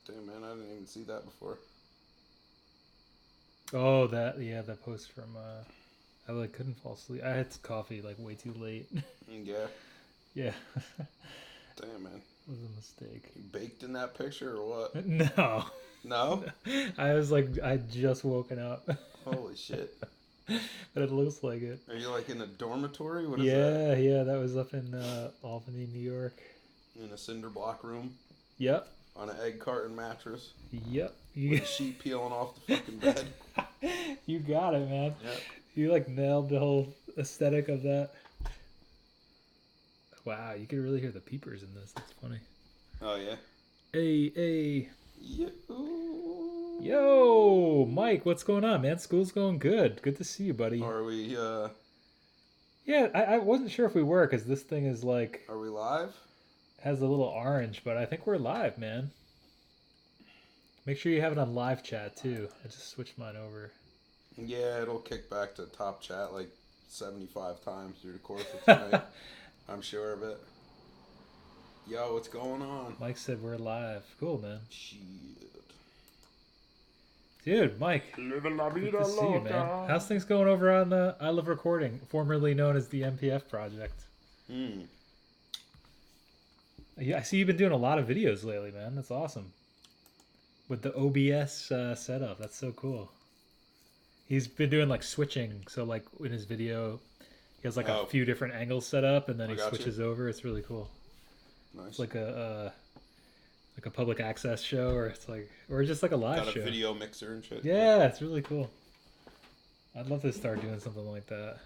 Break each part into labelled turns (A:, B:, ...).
A: Damn, man, I didn't even see that before.
B: Oh, that post from I like couldn't fall asleep. I had coffee like way too late.
A: Yeah.
B: Yeah,
A: Damn, man.
B: was a mistake.
A: You baked in that picture or what?
B: No,
A: No?
B: I was like I just woken up,
A: Holy shit.
B: but it looks like it.
A: Are you like in a dormitory? What is that?
B: Yeah, yeah, that was up in Albany, New York.
A: In a cinder block room
B: Yep,
A: on an egg carton mattress
B: yep.
A: with a sheet peeling off the fucking bed.
B: You got it, man.
A: Yep.
B: You like nailed the whole aesthetic of that. Wow, you can really hear the peepers in this. That's funny.
A: Oh, yeah?
B: Hey, hey.
A: Yo.
B: Yo, Mike, what's going on, man? School's going good. Good to see you, buddy.
A: Are we,
B: Yeah, I wasn't sure if we were because this thing is like
A: are we live?
B: has a little orange, but I think we're live, man. Make sure you have it on live chat too. I just switched mine over.
A: Yeah, it'll kick back to top chat like 75 times through the course of tonight. I'm sure of it. Yo, what's going on?
B: Mike said we're live. Cool, man.
A: Shit.
B: Dude, Mike. Good to see you, man. How's things going over on I Love Recording, formerly known as the MPF Project? Yeah, I see you've been doing a lot of videos lately, man. That's awesome. With the OBS setup, that's so cool. He's been doing like switching, so like in his video, he has like a few different angles set up, and then he switches over. It's really cool.
A: Nice.
B: It's like a public access show, or it's like, or just like a live
A: Got a
B: show.
A: video mixer and shit.
B: Yeah, it's really cool. I'd love to start doing something like that.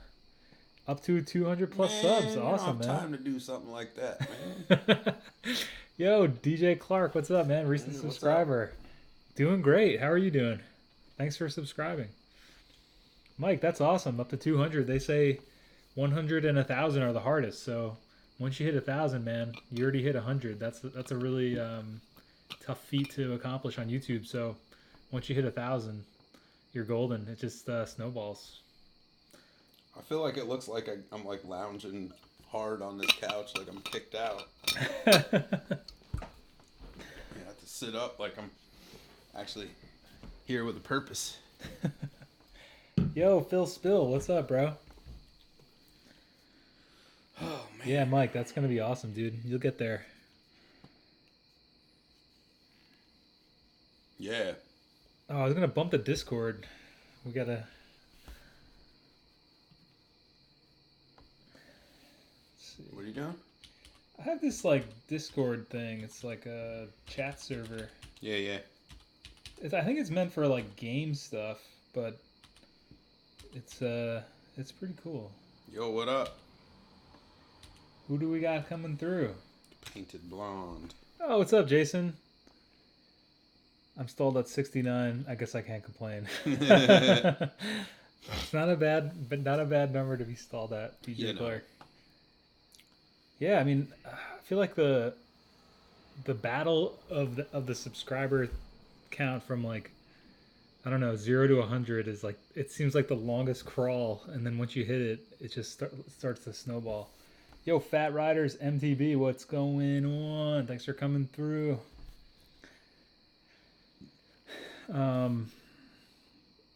B: Up to 200 plus subs, awesome,
A: man.
B: man.
A: Time to do something like that, man.
B: Yo, DJ Clark, what's up, man? Recent subscriber. Doing great. How are you doing? Thanks for subscribing. Mike, that's awesome. Up to 200. They say 100 and 1,000 are the hardest. So once you hit 1,000, man, you already hit 100. That's a really tough feat to accomplish on YouTube. So once you hit 1,000, you're golden. It just snowballs.
A: I feel like it looks like I'm like lounging hard on this couch, like I'm kicked out. I have to sit up like I'm actually here with a purpose.
B: Yo, Phil Spill, what's up, bro?
A: Oh, man.
B: Yeah, Mike, that's going to be awesome, dude. You'll get there.
A: Yeah.
B: Oh, I was going to bump the Discord. We got to...
A: What are you doing?
B: I have this, like, Discord thing. It's like a chat server.
A: Yeah.
B: I think it's meant for, like, game stuff, but it's pretty cool.
A: Yo, what up?
B: Who do we got coming through?
A: Painted blonde.
B: Oh, what's up, Jason? I'm stalled at 69. I guess I can't complain. It's not a bad number to be stalled at, DJ Clark. Yeah, I mean, I feel like the battle of the subscriber count from like, I don't know, 0 to 100 is like, it seems like the longest crawl, and then once you hit it, it just starts to snowball. Yo, Fat Riders MTB, what's going on? Thanks for coming through.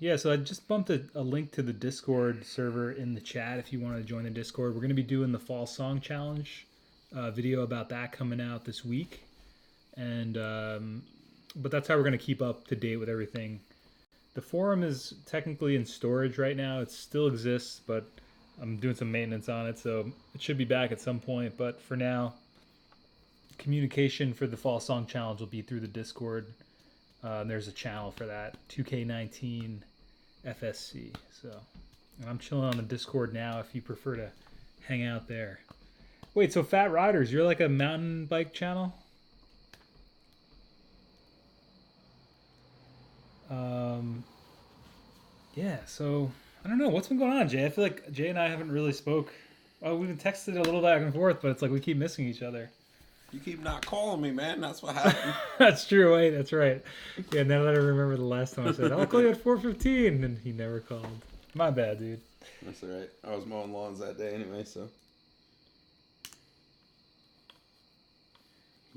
B: Yeah, so I just bumped a link to the Discord server in the chat if you want to join the Discord. We're going to be doing the Fall Song Challenge video about that coming out this week. And but that's how we're going to keep up to date with everything. The forum is technically in storage right now. It still exists, but I'm doing some maintenance on it, so it should be back at some point. But for now, communication for the Fall Song Challenge will be through the Discord. There's a channel for that, 2K19 FSC. So, and I'm chilling on the Discord now if you prefer to hang out there. Wait, so Fat Riders, you're like a mountain bike channel? Yeah, so I don't know what's been going on, Jay. I feel like Jay and I haven't really spoke. Oh, we've been texted a little back and forth, but it's like we keep missing each other.
A: You keep not calling me, man. That's what happened.
B: That's true. Wait, that's right. Yeah, now that I remember the last time I said, I'll call you at 4:15, and he never called. My bad, dude.
A: That's all right. I was mowing lawns that day anyway, so.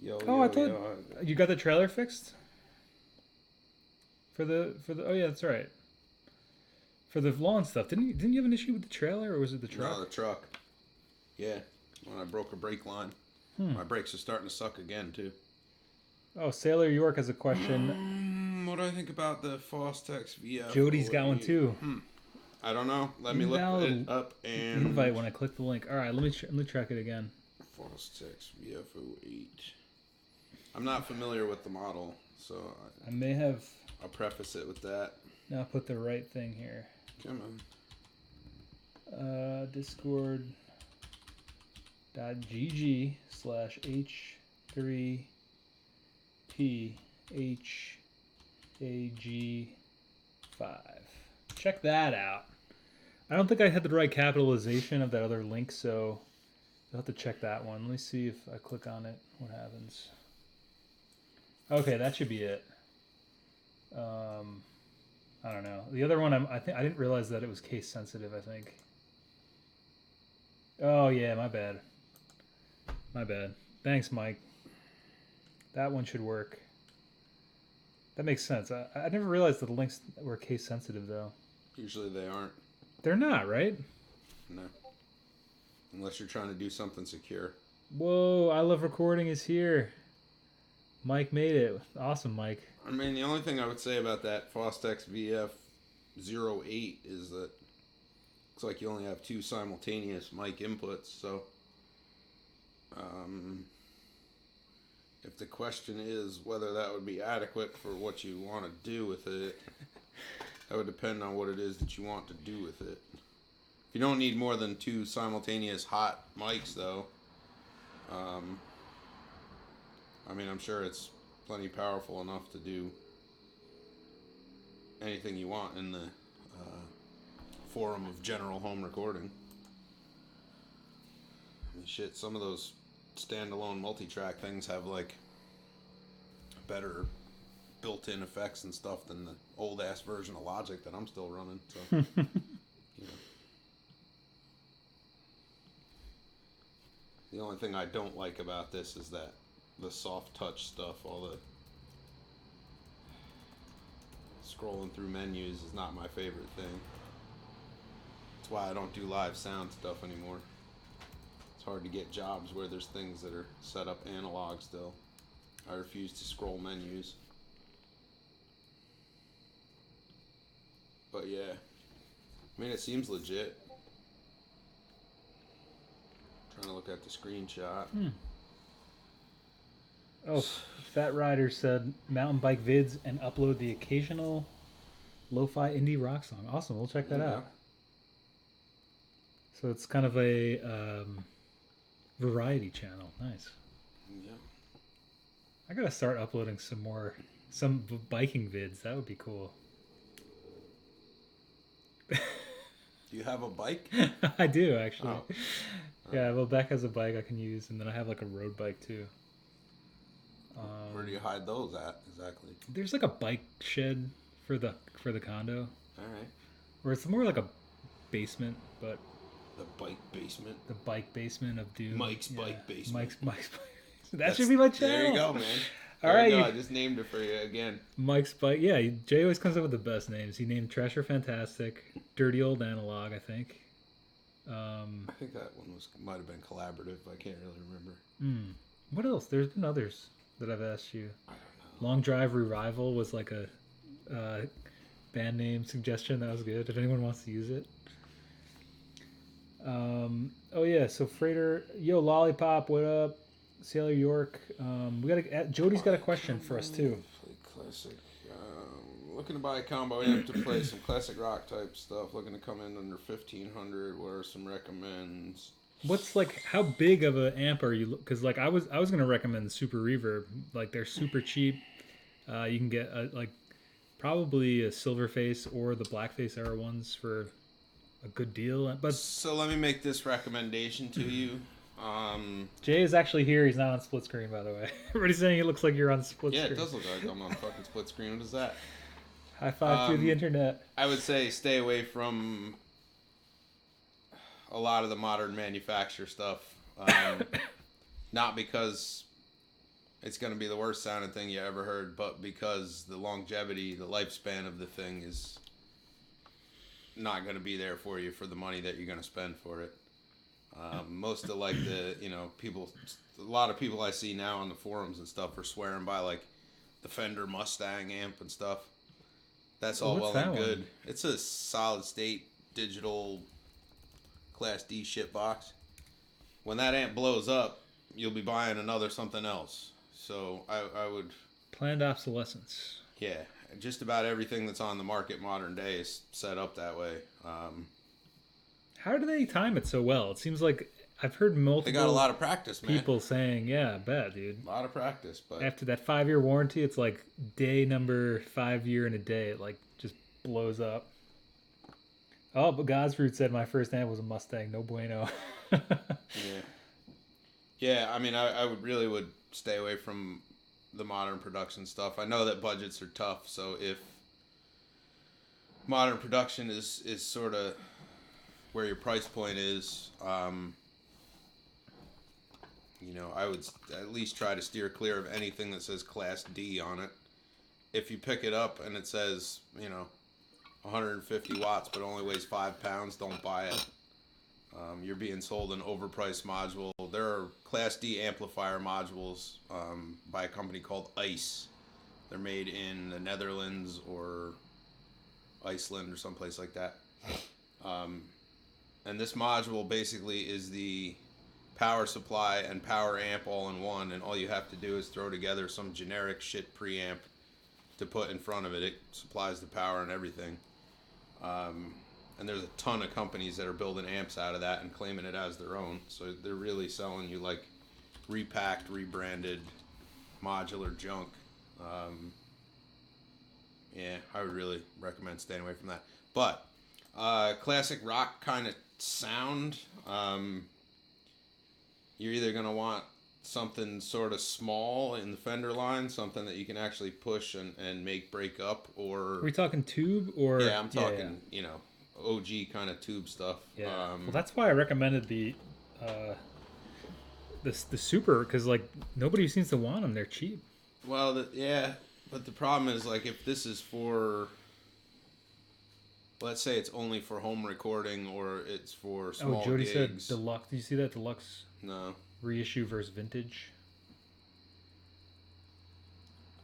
B: I thought you got the trailer fixed. Oh yeah, that's right. For the lawn stuff, didn't you have an issue with the trailer, or was it the truck?
A: No, the truck. Yeah, when I broke a brake line. My brakes are starting to suck again too.
B: Oh, Sailor York has a question.
A: What do I think about the Fostex VF?
B: Jody's got one too.
A: I don't know. Let me look it up and
B: invite when I click the link. All right, let me track it again.
A: Fostex VF08. I'm not familiar with the model, so
B: I may have.
A: I'll preface it with that.
B: Now put the right thing here.
A: Come on.
B: Discord.gg/H3PHAG5. Check that out. I don't think I had the right capitalization of that other link, so you'll have to check that one. Let me see if I click on it, what happens. Okay, that should be it. I don't know. The other one, I didn't realize that it was case sensitive. I think. Oh yeah, my bad. My bad. Thanks, Mike. That one should work. That makes sense. I never realized that the links were case sensitive though.
A: Usually they aren't.
B: They're not, right?
A: No. Unless you're trying to do something secure.
B: Whoa! I Love Recording is here. Mike made it. Awesome, Mike.
A: I mean, the only thing I would say about that Fostex VF08 is that looks like you only have 2 simultaneous mic inputs. So, if the question is whether that would be adequate for what you want to do with it, that would depend on what it is that you want to do with it. If you don't need more than 2 simultaneous hot mics, though, I mean, I'm sure it's plenty powerful enough to do anything you want in the forum of general home recording. I mean, shit, some of those standalone multi-track things have like better built-in effects and stuff than the old-ass version of Logic that I'm still running. So, you know. The only thing I don't like about this is that the soft touch stuff, all the scrolling through menus is not my favorite thing. That's why I don't do live sound stuff anymore. It's hard to get jobs where there's things that are set up analog still. I refuse to scroll menus. But yeah, I mean, it seems legit. Trying to look at the screenshot.
B: Oh, Fat Rider said mountain bike vids and upload the occasional lo-fi indie rock song. Awesome, we'll check that out. So it's kind of a variety channel. Nice.
A: Yeah.
B: I gotta start uploading some biking vids. That would be cool.
A: Do you have a bike?
B: I do, actually.
A: Oh.
B: Yeah, well, Beck has a bike I can use, and then I have like a road bike too.
A: Where do you hide those at exactly?
B: There's like a bike shed for the condo.
A: All right.
B: Or it's more like a basement, but
A: the bike basement.
B: The bike basement of Doom.
A: Mike's bike basement.
B: Mike's that should be my channel.
A: There you go, man.
B: All right,
A: I just named it for you again.
B: Mike's bike. Yeah, Jay always comes up with the best names. He named Treasure Fantastic, Dirty Old Analog, I think.
A: I think that one might have been collaborative. I can't really remember.
B: What else? There's been others that I've asked you.
A: I don't know.
B: Long Drive Revival was like a band name suggestion. That was good. If anyone wants to use it. Oh yeah. So Freighter, yo Lollipop, what up? Sailor York. Jody's got a question for us too.
A: Play classic. Looking to buy a combo amp to play some classic rock type stuff. Looking to come in under 1,500. What are some recommends?
B: What's like? How big of an amp are you? Because like I was gonna recommend the Super Reverb. Like they're super cheap. You can get probably a Silverface or the Blackface era ones for a good deal. But
A: so let me make this recommendation to you.
B: Jay is actually here. He's not on split screen, by the way. Everybody's saying it looks like you're on split screen.
A: Yeah, it does look like I'm on fucking split screen. What is that?
B: High five through the internet.
A: I would say stay away from a lot of the modern manufacturer stuff. Not because it's going to be the worst sounding thing you ever heard, but because the longevity, the lifespan of the thing is not going to be there for you for the money that you're going to spend for it. Most of like the, people, a lot of people I see now on the forums and stuff are swearing by like the Fender Mustang amp and stuff. That's all
B: What's
A: well and
B: that
A: good.
B: one?
A: It's a solid state digital Class D shit box. When that amp blows up, you'll be buying another something else. So I would,
B: Planned obsolescence.
A: yeah, just about everything that's on the market modern day is set up that way.
B: How do they time it so well? It seems like I've heard
A: They
B: multiple
A: got a lot of practice, man.
B: people saying, "Yeah, I bet, dude."
A: A lot of practice, but
B: After that 5-year warranty, it's like day number 5 year and a day. It like just blows up. Oh, but Godsfruit said my first amp was a Mustang. No bueno.
A: yeah, yeah. I mean, I would stay away from the modern production stuff. I know that budgets are tough, so if modern production is sort of where your price point is, I would at least try to steer clear of anything that says Class D on it. If you pick it up and it says, 150 watts but only weighs 5 pounds, don't buy it. You're being sold an overpriced module. There are Class D amplifier modules by a company called ICE. They're made in the Netherlands or Iceland or someplace like that. And this module basically is the power supply and power amp all in one, and all you have to do is throw together some generic shit preamp to put in front of it. It supplies the power and everything. And there's a ton of companies that are building amps out of that and claiming it as their own. So they're really selling you like repacked, rebranded, modular junk. Yeah, I would really recommend staying away from that. But classic rock kind of sound, you're either going to want something sort of small in the Fender line, something that you can actually push and make break up, or...
B: Are we talking tube or...
A: Yeah, I'm talking, OG kind of tube stuff.
B: Yeah. Well, that's why I recommended the Super, because like nobody seems to want them. They're cheap.
A: Well, yeah, but the problem is like if this is for, let's say it's only for home recording or it's for small
B: Jody
A: gigs.
B: said deluxe. Did you see that deluxe
A: No.
B: reissue versus vintage?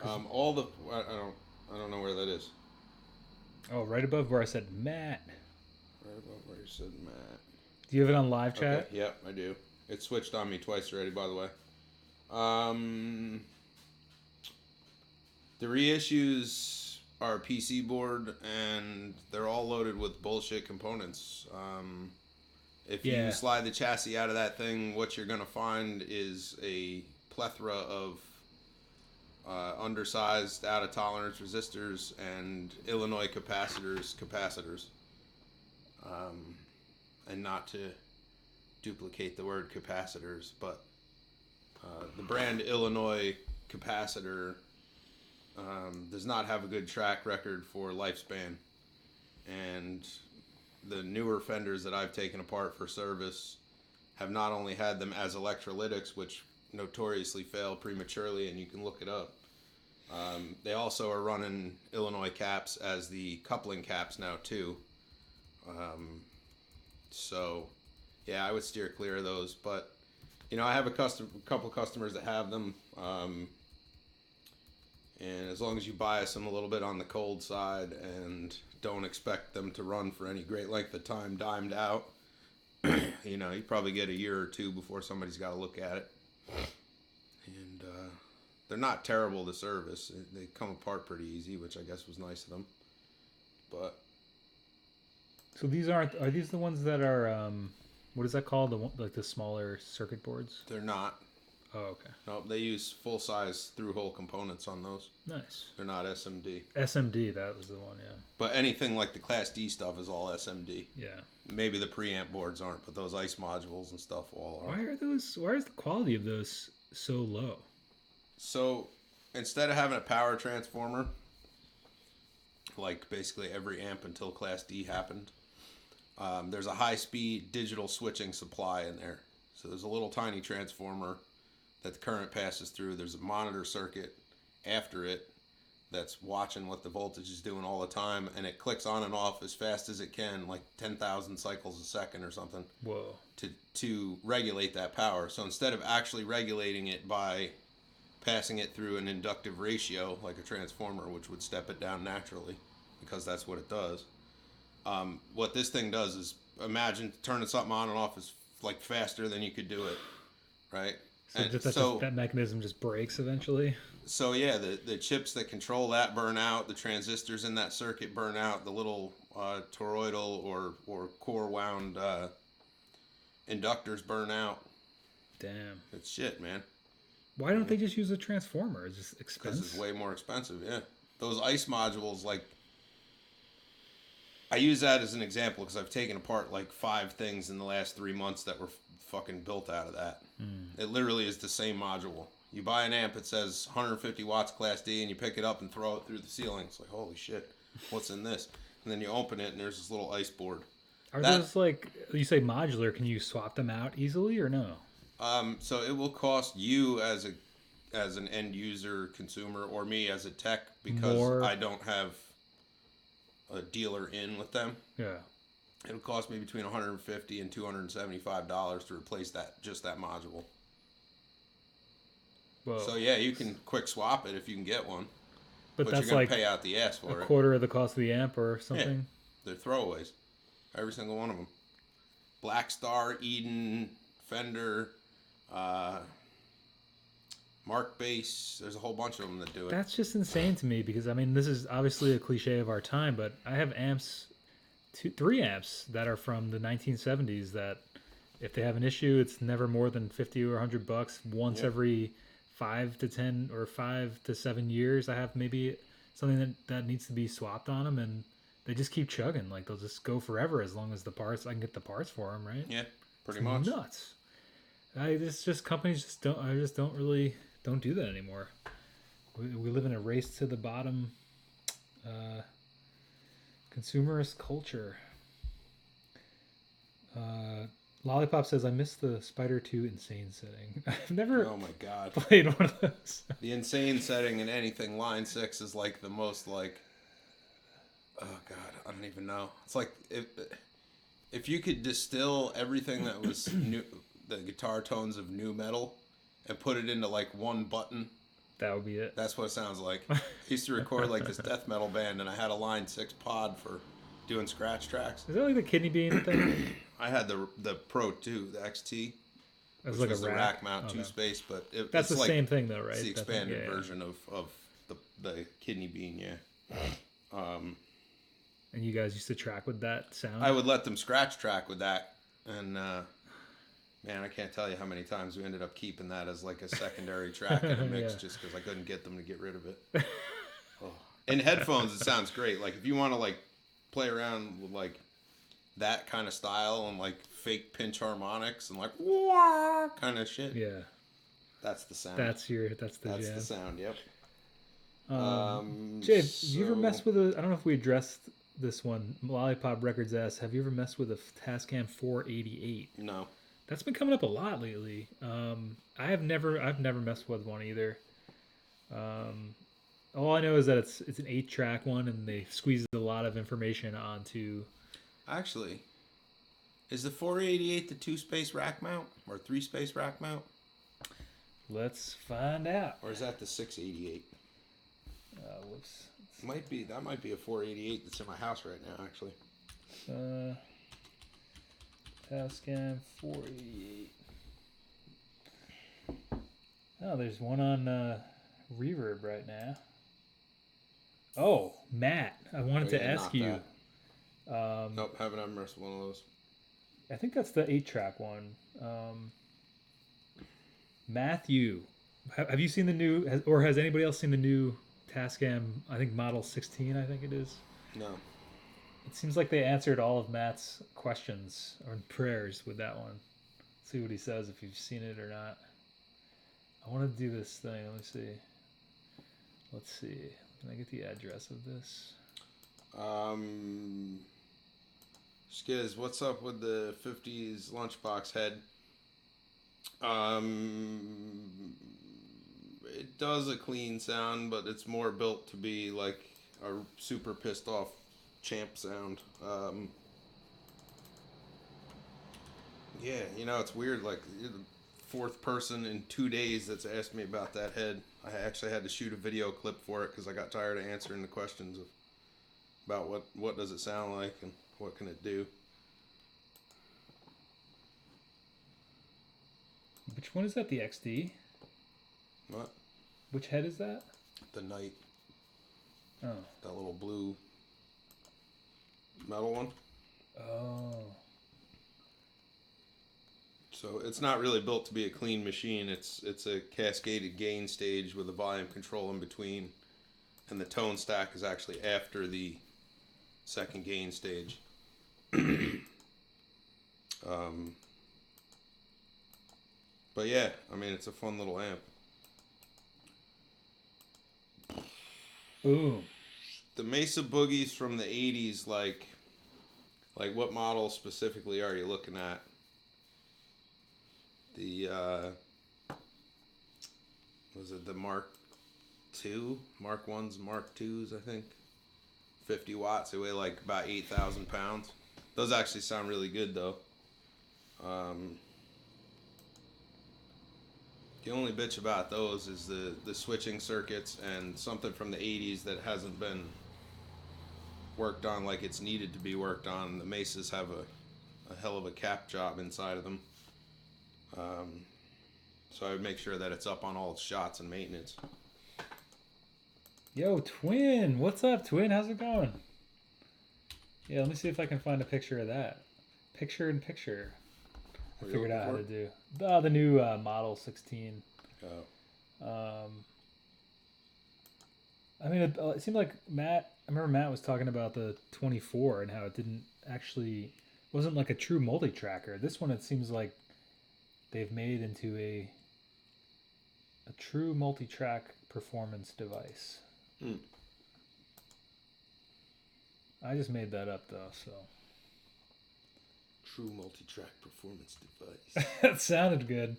A: All the I don't know where that is.
B: Oh, right above where I said Matt.
A: Right above where you said Matt.
B: Do you have it on live chat?
A: Okay, yep, I do. It switched on me twice already, by the way. The reissues are a PC board, and they're all loaded with bullshit components. If you slide the chassis out of that thing, what you're going to find is a plethora of undersized, out-of-tolerance resistors and Illinois capacitors. And not to duplicate the word capacitors, but the brand Illinois capacitor does not have a good track record for lifespan. And the newer Fenders that I've taken apart for service have not only had them as electrolytics, which notoriously fail prematurely, and you can look it up. They also are running Illinois caps as the coupling caps now too. So, yeah, I would steer clear of those. But, I have a couple customers that have them. And as long as you bias them a little bit on the cold side and don't expect them to run for any great length of time dimed out, you probably get a year or two before somebody's got to look at it. And they're not terrible to service. They come apart pretty easy, which I guess was nice of them. But...
B: So are these the ones that are, what is that called? Like the smaller circuit boards?
A: They're not.
B: Oh, okay.
A: No, they use full-size through-hole components on those.
B: Nice.
A: They're not SMD.
B: SMD, that was the one, yeah.
A: But anything like the Class D stuff is all SMD.
B: Yeah.
A: Maybe the preamp boards aren't, but those ICE modules and stuff all are.
B: Why is the quality of those so low?
A: So, instead of having a power transformer, like basically every amp until Class D happened, there's a high-speed digital switching supply in there. So there's a little tiny transformer that the current passes through. There's a monitor circuit after it that's watching what the voltage is doing all the time, and it clicks on and off as fast as it can, like 10,000 cycles a second or something.
B: Whoa.
A: To regulate that power. So instead of actually regulating it by passing it through an inductive ratio like a transformer, which would step it down naturally, because that's what it does. What this thing does is, imagine turning something on and off is like faster than you could do it, right?
B: So that mechanism just breaks eventually.
A: So yeah, the chips that control that burn out. The transistors in that circuit burn out. The little toroidal or core wound inductors burn out.
B: Damn.
A: It's shit, man.
B: Why don't they just use a transformer? It's just expensive.
A: Because it's way more expensive, yeah. Those ICE modules, like, I use that as an example because I've taken apart like 5 things in the last 3 months that were fucking built out of that. It literally is the same module. You buy an amp, it says 150 watts Class D, and you pick it up and throw it through the ceiling. It's like, holy shit, what's in this? And then you open it, and there's this little ICE board.
B: Are those, like, you say modular, can you swap them out easily or no?
A: So it will cost you as an end user consumer, or me as a tech, because I don't have a dealer in with them.
B: Yeah.
A: It'll cost me between $150 and $275 to replace that module.
B: Whoa.
A: So yeah, you can quick swap it if you can get one.
B: But that's
A: you're gonna
B: like
A: pay out the ass for
B: a
A: it.
B: quarter of the cost of the amp or something.
A: Yeah. They're throwaways. Every single one of them. Black Star, Eden, Fender, Mark Bass. There's a whole bunch of them that do it.
B: That's just insane to me because, I mean, this is obviously a cliche of our time, but I have three amps that are from the 1970s that if they have an issue, it's never more than $50 or $100 once every 5 to 10 or 5 to 7 years. I have maybe something that needs to be swapped on them, and they just keep chugging. Like, they'll just go forever as long as I can get the parts for them, right?
A: Yeah, pretty much.
B: Nuts. It's just companies don't do that anymore. We live in a race to the bottom consumerist culture. Lollipop says, I miss the Spider 2 insane setting. I've never
A: oh my god
B: played one of those.
A: The insane setting in anything line 6 is like the most, like, oh god, I don't even know. It's like if you could distill everything that was new, the guitar tones of new metal, and put it into like one button,
B: that would be it.
A: That's what it sounds like. I used to record like this death metal band, and I had a line 6 pod for doing scratch tracks.
B: Is that like the kidney bean thing?
A: I had the Pro 2, the XT.
B: That's
A: which
B: like
A: was
B: a
A: the rack mount 2-space, but
B: that's the
A: like,
B: same thing though, right?
A: It's the expanded
B: yeah.
A: version of the kidney bean, yeah.
B: And you guys used to track with that sound?
A: I would let them scratch track with that, and man, I can't tell you how many times we ended up keeping that as like a secondary track in a mix just because I couldn't get them to get rid of it. Oh. In headphones, it sounds great. Like, if you want to like play around with like that kind of style and like fake pinch harmonics and like wah kind of shit.
B: Yeah.
A: That's the sound.
B: That's the
A: jam.
B: the
A: sound, yep.
B: Jay, have you ever messed with I don't know if we addressed this one, Lollipop Records asks, have you ever messed with a Tascam 488?
A: No.
B: That's been coming up a lot lately. I've never messed with one either. All I know is that it's an 8-track one, and they squeezed a lot of information onto.
A: Actually, is the 488 the 2-space rack mount or 3-space rack mount?
B: Let's find out.
A: Or is that the 688?
B: Whoops.
A: That might be a 488 that's in my house right now, actually.
B: Tascam 488. Oh, there's one on Reverb right now. Oh, Matt, I wanted to ask you.
A: Nope, haven't ever messed with one of those.
B: I think that's the 8-track one. Matthew, have you seen the new, has anybody else seen the new Tascam, I think Model 16, I think it is?
A: No.
B: It seems like they answered all of Matt's questions or prayers with that one. Let's see what he says, if you've seen it or not. I want to do this thing. Let me see. Let's see. Can I get the address of this?
A: Skiz, what's up with the 50s lunchbox head? It does a clean sound, but it's more built to be like a super pissed off champ sound. Yeah, it's weird. Like, you're the fourth person in 2 days that's asked me about that head. I actually had to shoot a video clip for it because I got tired of answering the questions about what does it sound like and what can it do.
B: Which one is that? The XD?
A: What?
B: Which head is that?
A: The Knight.
B: Oh.
A: That little blue metal one.
B: Oh.
A: So it's not really built to be a clean machine. It's a cascaded gain stage with a volume control in between, and the tone stack is actually after the second gain stage. But yeah, I mean, it's a fun little amp.
B: Ooh.
A: The Mesa Boogies from the 80s, like what model specifically are you looking at? The was it the Mark II? Mark 1s, Mark 2s, I think. 50 watts. They weigh like about 8,000 pounds. Those actually sound really good though. The only bitch about those is the switching circuits and something from the 80s that hasn't been worked on like it's needed to be worked on. The Mesas have a hell of a cap job inside of them. So I would make sure that it's up on all its shots and maintenance.
B: Yo, Twin. What's up, Twin? How's it going? Yeah, let me see if I can find a picture of that. Picture in picture. I figured out how to do. The new Model 16.
A: Oh.
B: I mean, it seemed like I remember Matt was talking about the 24 and how it wasn't like a true multi-tracker. This one, it seems like they've made into a true multi-track performance device. I just made that up though, so.
A: True multi-track performance device.
B: That sounded good.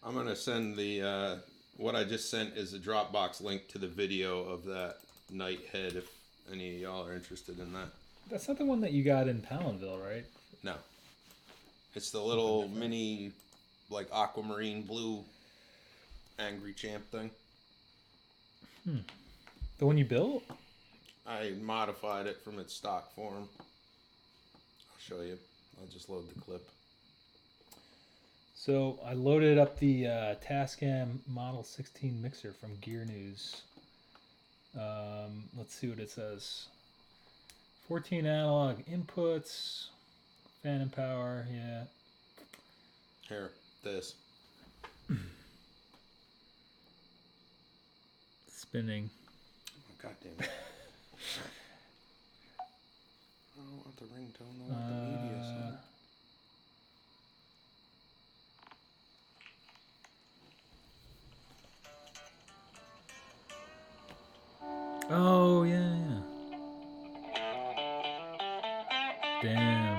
A: I'm gonna send the what I just sent is a Dropbox link to the video of that Knight head if any of y'all are interested in that.
B: That's not the one that you got in Palinville, right?
A: No. It's the little mini, like, aquamarine blue angry champ thing.
B: The one you built?
A: I modified it from its stock form. I'll show you. I'll just load the clip.
B: So I loaded up the TascFam Model 16 mixer from Gear News. Let's see what it says. 14 analog inputs, phantom power, yeah.
A: Here, this.
B: Spinning.
A: Oh, God damn it. I don't want the ringtone. I want the media song.
B: Oh, yeah. Damn.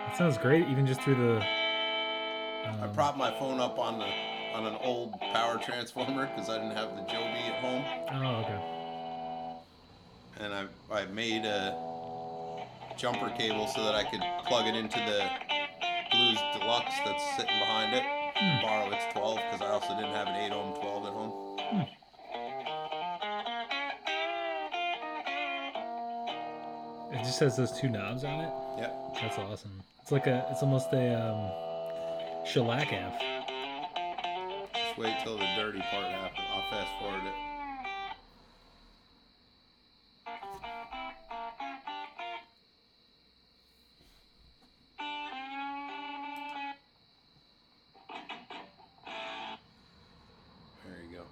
B: That sounds great, even just through the...
A: I propped my phone up on an old power transformer because I didn't have the Joby at home.
B: Oh, okay.
A: And I made a jumper cable so that I could plug it into the Blues Deluxe that's sitting behind it. Borrow its 12 because I also didn't have an 8 ohm 12 at home.
B: It just has those two knobs on it?
A: Yep.
B: That's awesome. It's almost a shellac amp.
A: Just wait till the dirty part happens. I'll fast forward it. There you go.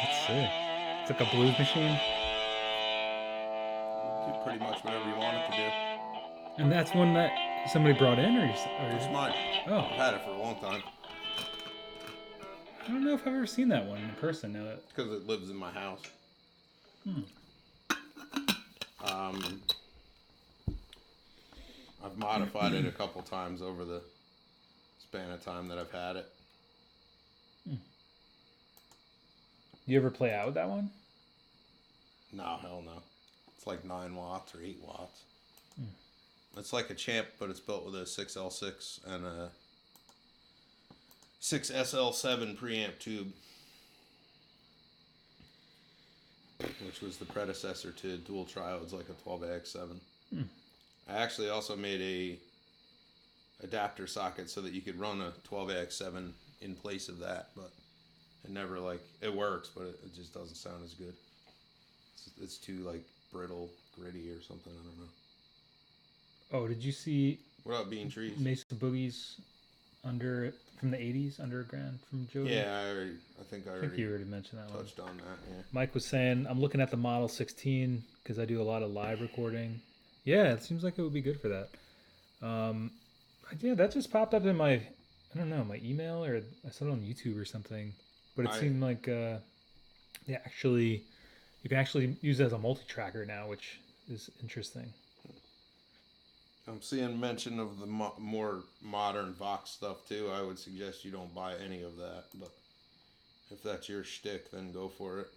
B: That's sick. It's like a blues machine.
A: pretty much whatever you want it to do.
B: And that's one that somebody brought in, or
A: It's mine.
B: Oh,
A: I've had it for a long time.
B: I don't know if I've ever seen that one in person. Now that
A: Because it lives in my house. I've modified it a couple times over the span of time that I've had it.
B: You ever play out with that one?
A: No, hell no. It's like 9 watts or 8 watts. It's like a Champ, but it's built with a 6L6 and a 6SL7 preamp tube, which was the predecessor to dual triodes like a 12AX7. I actually also made a adapter socket so that you could run a 12AX7 in place of that, but it never it works, but it just doesn't sound as good. It's too brittle, gritty or something. I don't know.
B: Oh, did you see
A: What up, Bean Trees?
B: Mesa Boogie's from the 80s underground from Jody?
A: Yeah, I think
B: I think you already mentioned that one.
A: touched on that. Yeah.
B: Mike was saying, I'm looking at the Model 16 because I do a lot of live recording. Yeah, it seems like it would be good for that. Yeah, that just popped up in my email, or I saw it on YouTube or something. But it seemed like you can actually use it as a multi-tracker now, which is interesting.
A: I'm seeing mention of the more modern Vox stuff too. I would suggest you don't buy any of that, but if that's your shtick, then go for it.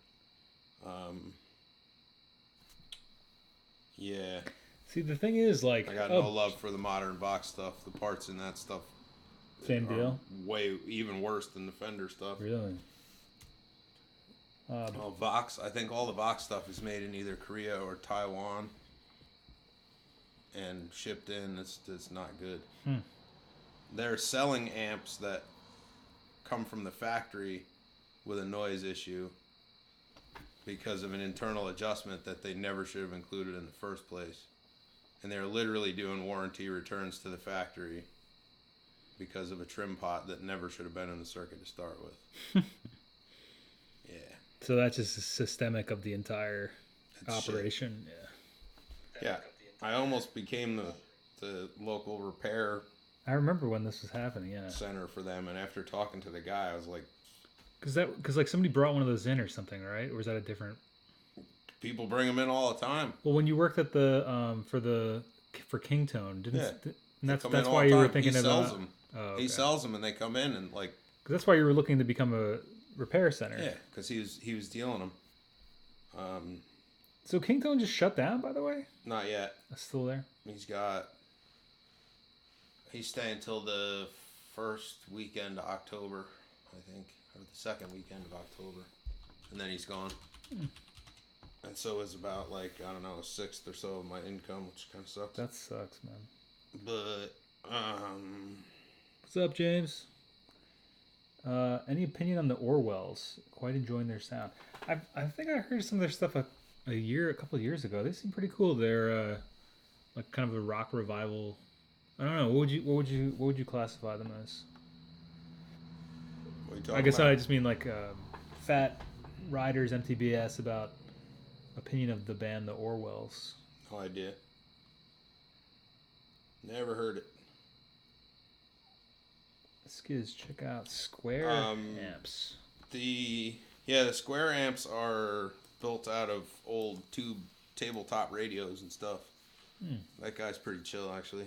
A: Yeah.
B: See, the thing is,
A: I got no love for the modern Vox stuff. The parts in that stuff,
B: same deal.
A: Way even worse than the Fender stuff.
B: Really?
A: Vox. I think all the Vox stuff is made in either Korea or Taiwan, and shipped in. It's not good. They're selling amps that come from the factory with a noise issue because of an internal adjustment that they never should have included in the first place. And they're literally doing warranty returns to the factory because of a trim pot that never should have been in the circuit to start with. Yeah.
B: So that's just systemic of the entire operation.
A: Shit. Yeah. I almost became the local repair.
B: I remember when this was happening. Yeah.
A: Center for them, and after talking to the guy, I was like,
B: because somebody brought one of those in or something, right? Or was that a different?
A: People bring them in all the time.
B: Well, when you worked at the for Kingtone, that's why you were thinking about.
A: Them. Oh, okay. He sells them, and they come in and
B: Because that's why you were looking to become a repair center.
A: Yeah, because he was dealing them.
B: So Kingtone just shut down, by the way?
A: Not yet.
B: That's still there?
A: He's staying till the first weekend of October, I think, or the second weekend of October, and then he's gone. And so is about a sixth or so of my income, which kind of sucks.
B: That sucks, man.
A: But
B: what's up, James? Any opinion on the Orwells? Quite enjoying their sound. I think I heard some of their stuff a couple of years ago. They seem pretty cool. They're kind of a rock revival. I don't know. What would you classify them as?
A: What are you talking
B: I guess
A: about?
B: I just mean Fat Riders MTBS about opinion of the band the Orwells.
A: No idea. Never heard it.
B: Skiz, check out Square amps.
A: The Square amps are built out of old tube tabletop radios and stuff. That guy's pretty chill, actually.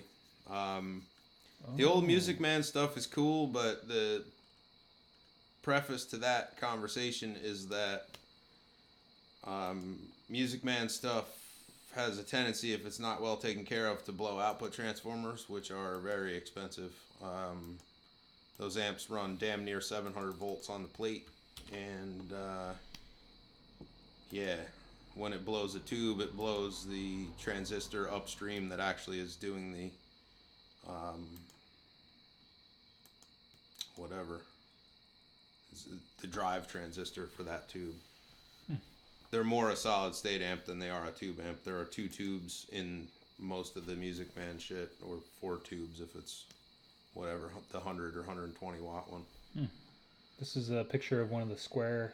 A: The old Music Man stuff is cool, but the preface to that conversation is that Music Man stuff has a tendency, if it's not well taken care of, to blow output transformers, which are very expensive. Those amps run damn near 700 volts on the plate, and when it blows a tube, it blows the transistor upstream that actually is doing the the drive transistor for that tube. They're more a solid state amp than they are a tube amp. There are 2 tubes in most of the Music Man shit, or 4 tubes if it's whatever, the 100 or 120 watt one.
B: This is a picture of one of the Square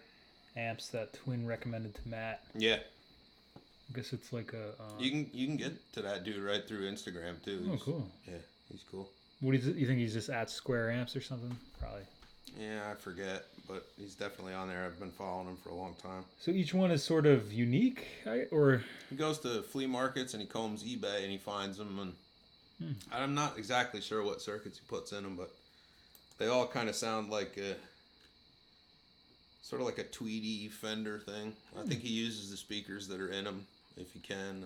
B: amps that Twin recommended to Matt.
A: Yeah.
B: I guess it's like a.
A: You can get to that dude right through Instagram too.
B: Oh, cool.
A: Yeah, he's cool.
B: What do you think? He's just at Square Amps or something? Probably.
A: Yeah, I forget, but he's definitely on there. I've been following him for a long time.
B: So each one is sort of unique, or
A: He goes to flea markets and he combs eBay and he finds them. And I'm not exactly sure what circuits he puts in them, but they all kind of sound like sort of like a Tweedy Fender thing. I think he uses the speakers that are in them if he can. And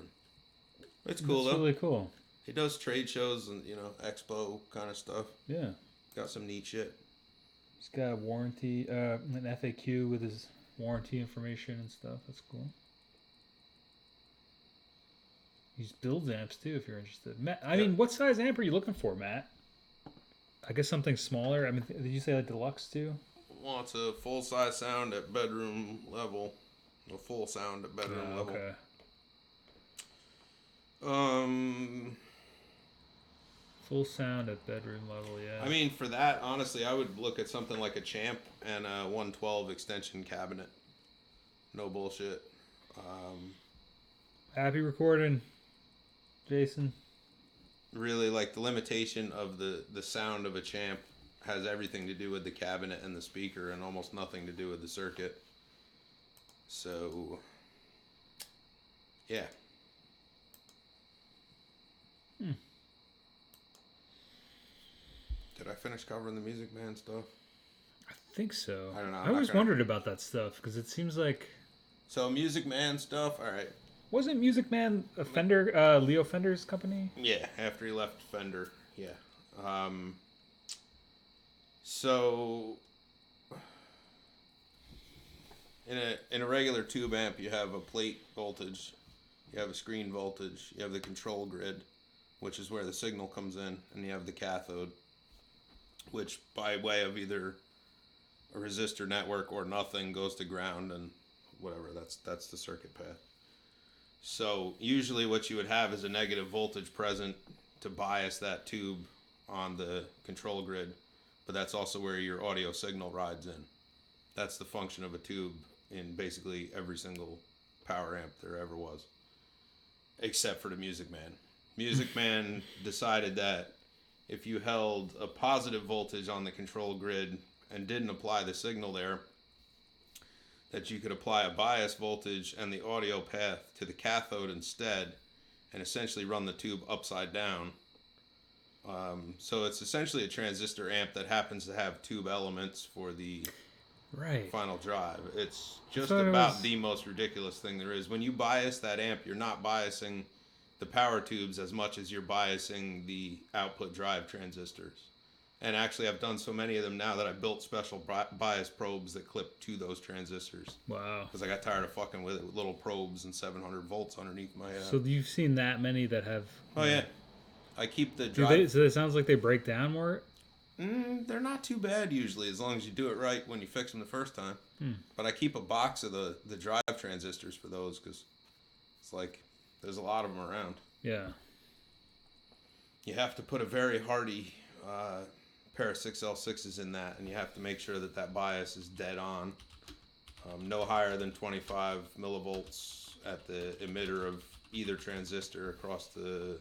A: it's cool
B: that's
A: though.
B: really cool.
A: He does trade shows and expo kind of stuff.
B: Yeah.
A: Got some neat shit.
B: He's got a warranty, an FAQ with his warranty information and stuff. That's cool. He builds amps too, if you're interested. Matt, I mean, what size amp are you looking for, Matt? I guess something smaller. I mean, did you say like deluxe too?
A: Well, it's a full size sound at bedroom level. A full sound at bedroom level.
B: Okay. Full sound at bedroom level, yeah.
A: I mean, for that, honestly, I would look at something like a Champ and a 112 extension cabinet. No bullshit.
B: Happy recording, Jason.
A: Really, like the limitation of the sound of a Champ has everything to do with the cabinet and the speaker and almost nothing to do with the circuit. So, yeah. Did I finish covering the Music Man stuff?
B: I think so.
A: I don't know.
B: I always wondered about that stuff because it seems like.
A: So Music Man stuff, all right.
B: Wasn't Music Man a Fender, Leo Fender's company?
A: Yeah, after he left Fender, yeah. So in a regular tube amp, you have a plate voltage, you have a screen voltage, you have the control grid, which is where the signal comes in, and you have the cathode, which by way of either a resistor network or nothing goes to ground and whatever. That's the circuit path. So usually what you would have is a negative voltage present to bias that tube on the control grid, but that's also where your audio signal rides in. That's the function of a tube in basically every single power amp there ever was, except for the Music Man. Music Man decided that if you held a positive voltage on the control grid and didn't apply the signal there, that you could apply a bias voltage and the audio path to the cathode instead and essentially run the tube upside down. So it's essentially a transistor amp that happens to have tube elements for the final drive. It's just about the most ridiculous thing there is. When you bias that amp, you're not biasing the power tubes as much as you're biasing the output drive transistors. And actually, I've done so many of them now that I built special bias probes that clip to those transistors.
B: Wow.
A: Because I got tired of fucking with it with little probes and 700 volts underneath my head.
B: So you've seen that many that have...
A: Oh, yeah. I keep the drive...
B: So it sounds like they break down more?
A: They're not too bad usually, as long as you do it right when you fix them the first time. But I keep a box of the drive transistors for those, because it's like, there's a lot of them around.
B: Yeah.
A: You have to put a very hardy... pair of 6L6s in that, and you have to make sure that that bias is dead on. No higher than 25 millivolts at the emitter of either transistor across the...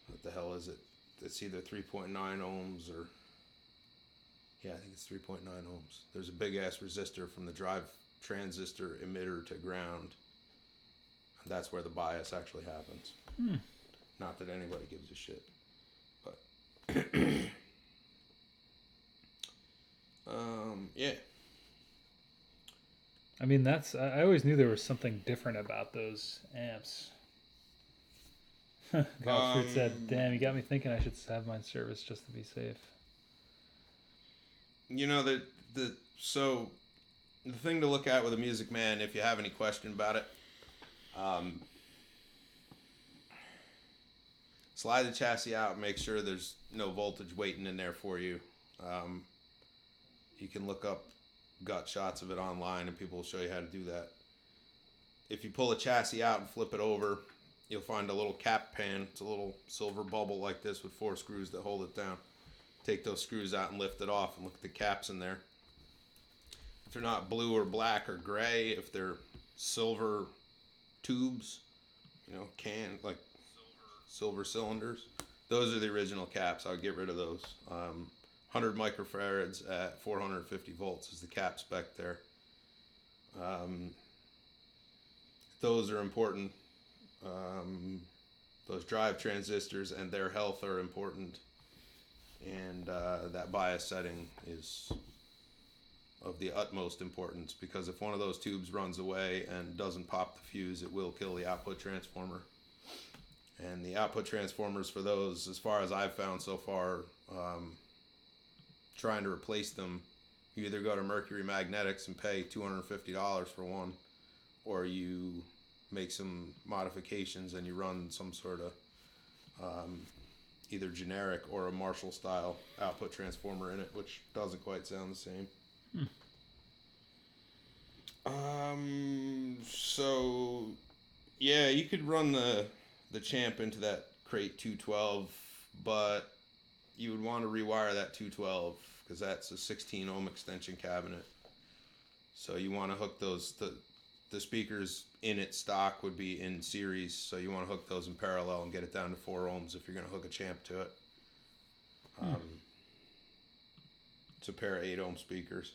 A: What the hell is it? It's either 3.9 ohms or... Yeah, I think it's 3.9 ohms. There's a big-ass resistor from the drive transistor emitter to ground. And that's where the bias actually happens. Not that anybody gives a shit. But... yeah.
B: I mean, I always knew there was something different about those amps. Godfrey said, damn, you got me thinking I should have mine serviced just to be safe.
A: You know, so the thing to look at with a Music Man, if you have any question about it, slide the chassis out and make sure there's no voltage waiting in there for you. You can look up gut shots of it online and people will show you how to do that. If you pull a chassis out and flip it over, you'll find a little cap pan. It's a little silver bubble like this with 4 screws that hold it down. Take those screws out and lift it off and look at the caps in there. If they're not blue or black or gray, if they're silver tubes, like silver cylinders. Those are the original caps. I would get rid of those. 100 microfarads at 450 volts is the cap spec there. Those are important. Those drive transistors and their health are important. And that bias setting is of the utmost importance, because if one of those tubes runs away and doesn't pop the fuse, it will kill the output transformer. And the output transformers for those, as far as I've found so far, trying to replace them, you either go to Mercury Magnetics and pay $250 for one, or you make some modifications and you run some sort of either generic or a Marshall style output transformer in it, which doesn't quite sound the same. So yeah, you could run the Champ into that crate 212, but you would want to rewire that 212 because that's a 16 ohm extension cabinet. So you want to hook those, the speakers in its stock would be in series, so you want to hook those in parallel and get it down to 4 ohms if you're going to hook a Champ to it. It's a pair of 8 ohm speakers.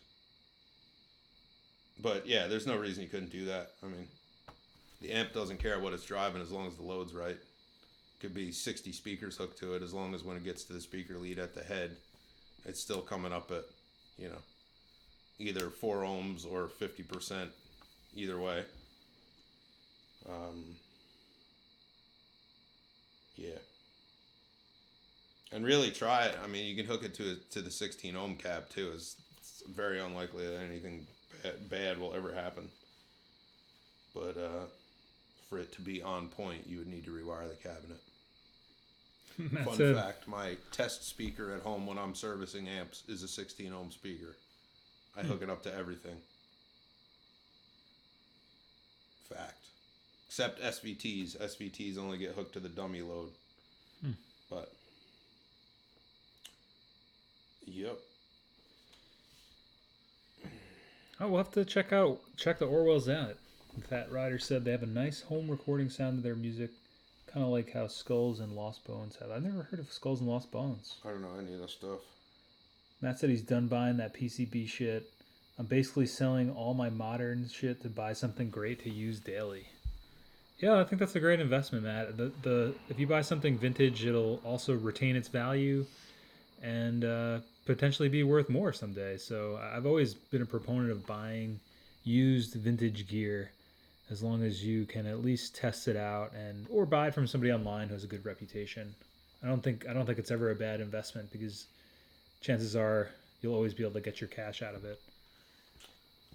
A: But yeah, there's no reason you couldn't do that. I mean, the amp doesn't care what it's driving as long as the load's right. Could be 60 speakers hooked to it, as long as when it gets to the speaker lead at the head, it's still coming up at, either 4 ohms or 50%, either way. Yeah. And really try it. I mean, you can hook it to the 16 ohm cab too. It's very unlikely that anything bad will ever happen. But for it to be on point, you would need to rewire the cabinet. Fun fact, my test speaker at home when I'm servicing amps is a 16 ohm speaker. I hook it up to everything. Fact. Except SVTs. SVTs only get hooked to the dummy load. But, yep.
B: Oh, we'll have to check the Orwells out. Fat Rider said they have a nice home recording sound to their music, kind of like how Skulls and Lost Bones have. I've never heard of Skulls and Lost Bones.
A: I don't know any of that stuff.
B: Matt said he's done buying that PCB shit. I'm basically selling all my modern shit to buy something great to use daily. Yeah, I think that's a great investment, Matt. If you buy something vintage, it'll also retain its value and potentially be worth more someday. So I've always been a proponent of buying used vintage gear, as long as you can at least test it out or buy it from somebody online who has a good reputation. I don't think it's ever a bad investment, because chances are you'll always be able to get your cash out of it.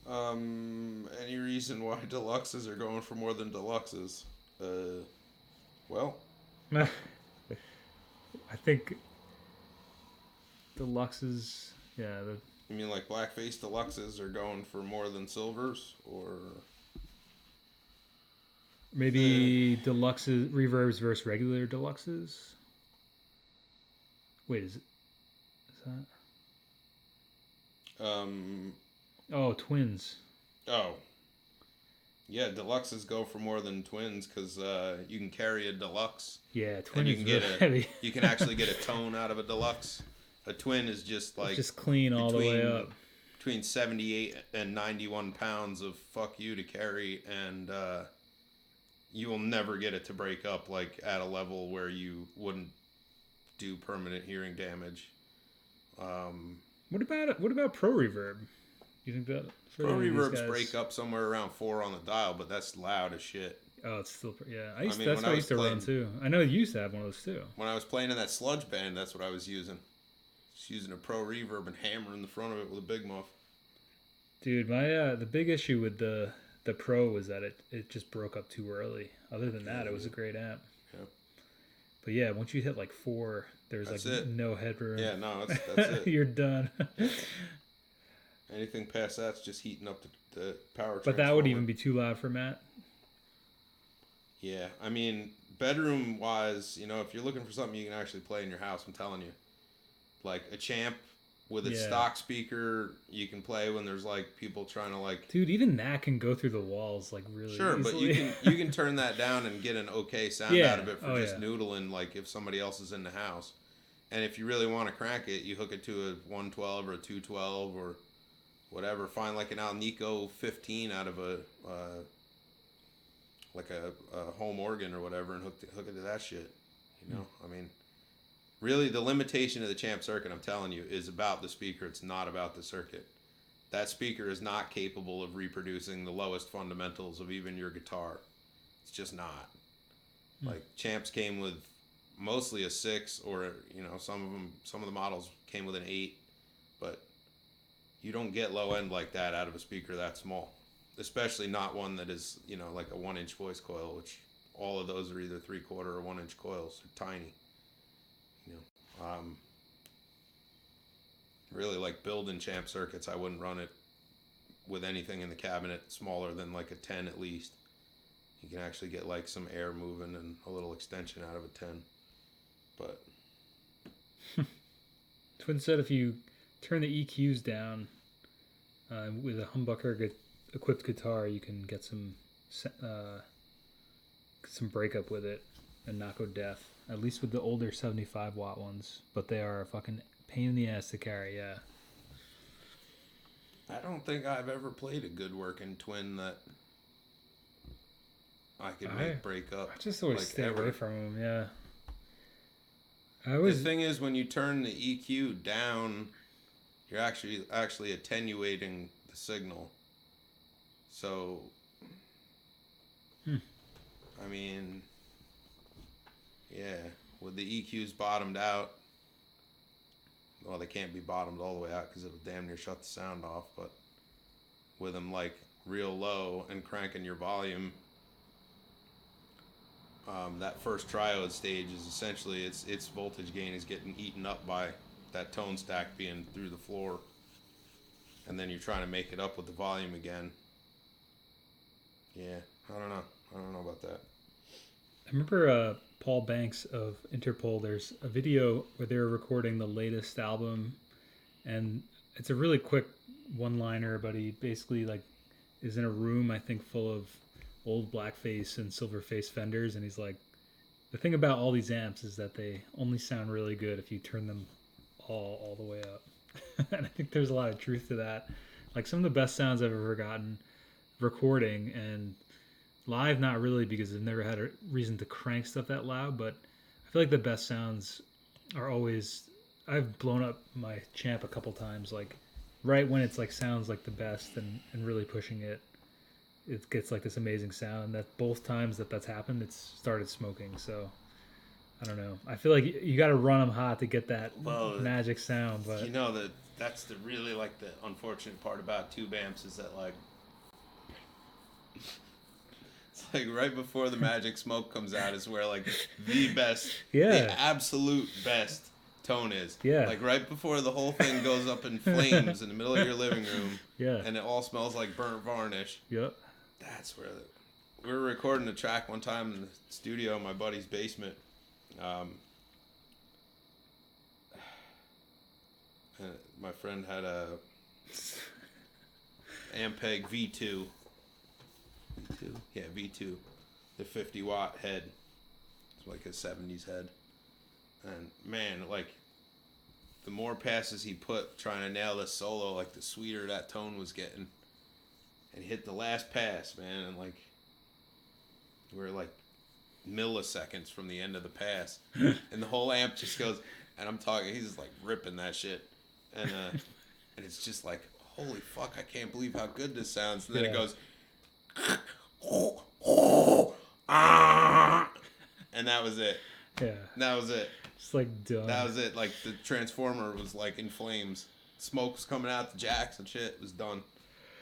A: Any reason why deluxes are going for more than deluxes? Well,
B: I think deluxes, yeah.
A: You mean like blackface deluxes are going for more than silvers, or
B: maybe deluxes, reverbs versus regular deluxes? Wait, is that? Oh, twins.
A: Oh. Yeah, deluxes go for more than twins because you can carry a deluxe.
B: Yeah, twin
A: and you
B: is
A: can
B: really
A: get
B: heavy.
A: You can actually get a tone out of a deluxe. A twin is just like...
B: It's just clean all the way up.
A: Between 78 and 91 pounds of fuck you to carry, and you will never get it to break up like at a level where you wouldn't do permanent hearing damage.
B: What about Pro Reverb? You think that
A: Pro Reverbs break up somewhere around 4 on the dial, but that's loud as shit.
B: Oh, it's still that's what I used to run too. I know you used to have one of those too.
A: When I was playing in that sludge band, that's what I was using. Just using a Pro Reverb and hammering the front of it with a big muff.
B: Dude, my the big issue with the Pro was that it just broke up too early. Other than that, it was a great amp.
A: Yeah.
B: But yeah, once you hit like 4, there's no headroom.
A: Yeah, no, that's it.
B: You're done.
A: Anything past that's just heating up the power.
B: But that would even be too loud for Matt.
A: Yeah, I mean, bedroom wise, if you're looking for something you can actually play in your house, I'm telling you, like a Champ with its stock speaker, you can play when there's like people trying to like.
B: Dude, even that can go through the walls like really
A: Sure,
B: easily.
A: but you can turn that down and get an okay sound out of it for just noodling, like if somebody else is in the house. And if you really want to crank it, you hook it to a 112 or a 212 or whatever. Find like an Alnico 15 out of a like a home organ or whatever, and hook it to that shit. You know, I mean, really, the limitation of the Champ circuit, I'm telling you, is about the speaker. It's not about the circuit. That speaker is not capable of reproducing the lowest fundamentals of even your guitar. It's just not. Like Champs came with mostly a 6, or you know, some of the models came with an 8, but you don't get low end like that out of a speaker that small, especially not one that is, you know, like a 1-inch voice coil, which all of those are either 3/4 or 1-inch coils. They're tiny. You know, really, like building Champ circuits, I wouldn't run it with anything in the cabinet smaller than like a 10 at least. You can actually get like some air moving and a little extension out of a 10. But
B: Twin said if you turn the EQs down with a humbucker equipped guitar, you can get some breakup with it and not go deaf. At least with the older 75 watt ones, but they are a fucking pain in the ass to carry. Yeah.
A: I don't think I've ever played a good working twin that I could make break up.
B: I just always stay away from them. Yeah.
A: The thing is, when you turn the EQ down, you're actually attenuating the signal. So, I mean, yeah, with the EQs bottomed out, well, they can't be bottomed all the way out because it'll damn near shut the sound off, but with them like real low and cranking your volume, that first triode stage is essentially its voltage gain is getting eaten up by that tone stack being through the floor, and then you're trying to make it up with the volume again. Yeah, I don't know about that.
B: I remember Paul Banks of Interpol. There's a video where they were recording the latest album, and it's a really quick one-liner, but he basically like is in a room, I think, full of old blackface and silverface Fenders, and he's like, the thing about all these amps is that they only sound really good if you turn them all the way up. And I think there's a lot of truth to that. Like some of the best sounds I've ever gotten recording, and live not really, because I've never had a reason to crank stuff that loud, but I feel like the best sounds are always, I've blown up my Champ a couple times, like right when it's like sounds like the best and really pushing it gets like this amazing sound. That both times that's happened, it's started smoking. So I don't know, I feel like you got to run them hot to get that magic sound. But
A: you know, that's the really like the unfortunate part about tube amps is that like it's like right before the magic smoke comes out is where like the best, the absolute best tone is.
B: Yeah.
A: Like right before the whole thing goes up in flames in the middle of your living room.
B: Yeah.
A: And it all smells like burnt varnish.
B: Yep.
A: That's where we were recording a track one time in the studio in my buddy's basement. And my friend had a Ampeg V2. V2? Yeah, V2. The 50 watt head. It's like a 70s head. And man, like the more passes he put trying to nail this solo, like the sweeter that tone was getting. And he hit the last pass, man, and like we were like milliseconds from the end of the pass. And the whole amp just goes, and I'm talking, he's just like ripping that shit. And it's just like, holy fuck, I can't believe how good this sounds. And then it goes and that was it.
B: Yeah.
A: That was it.
B: Just like done.
A: That was it. Like the transformer was like in flames. Smoke was coming out the jacks and shit. It was done.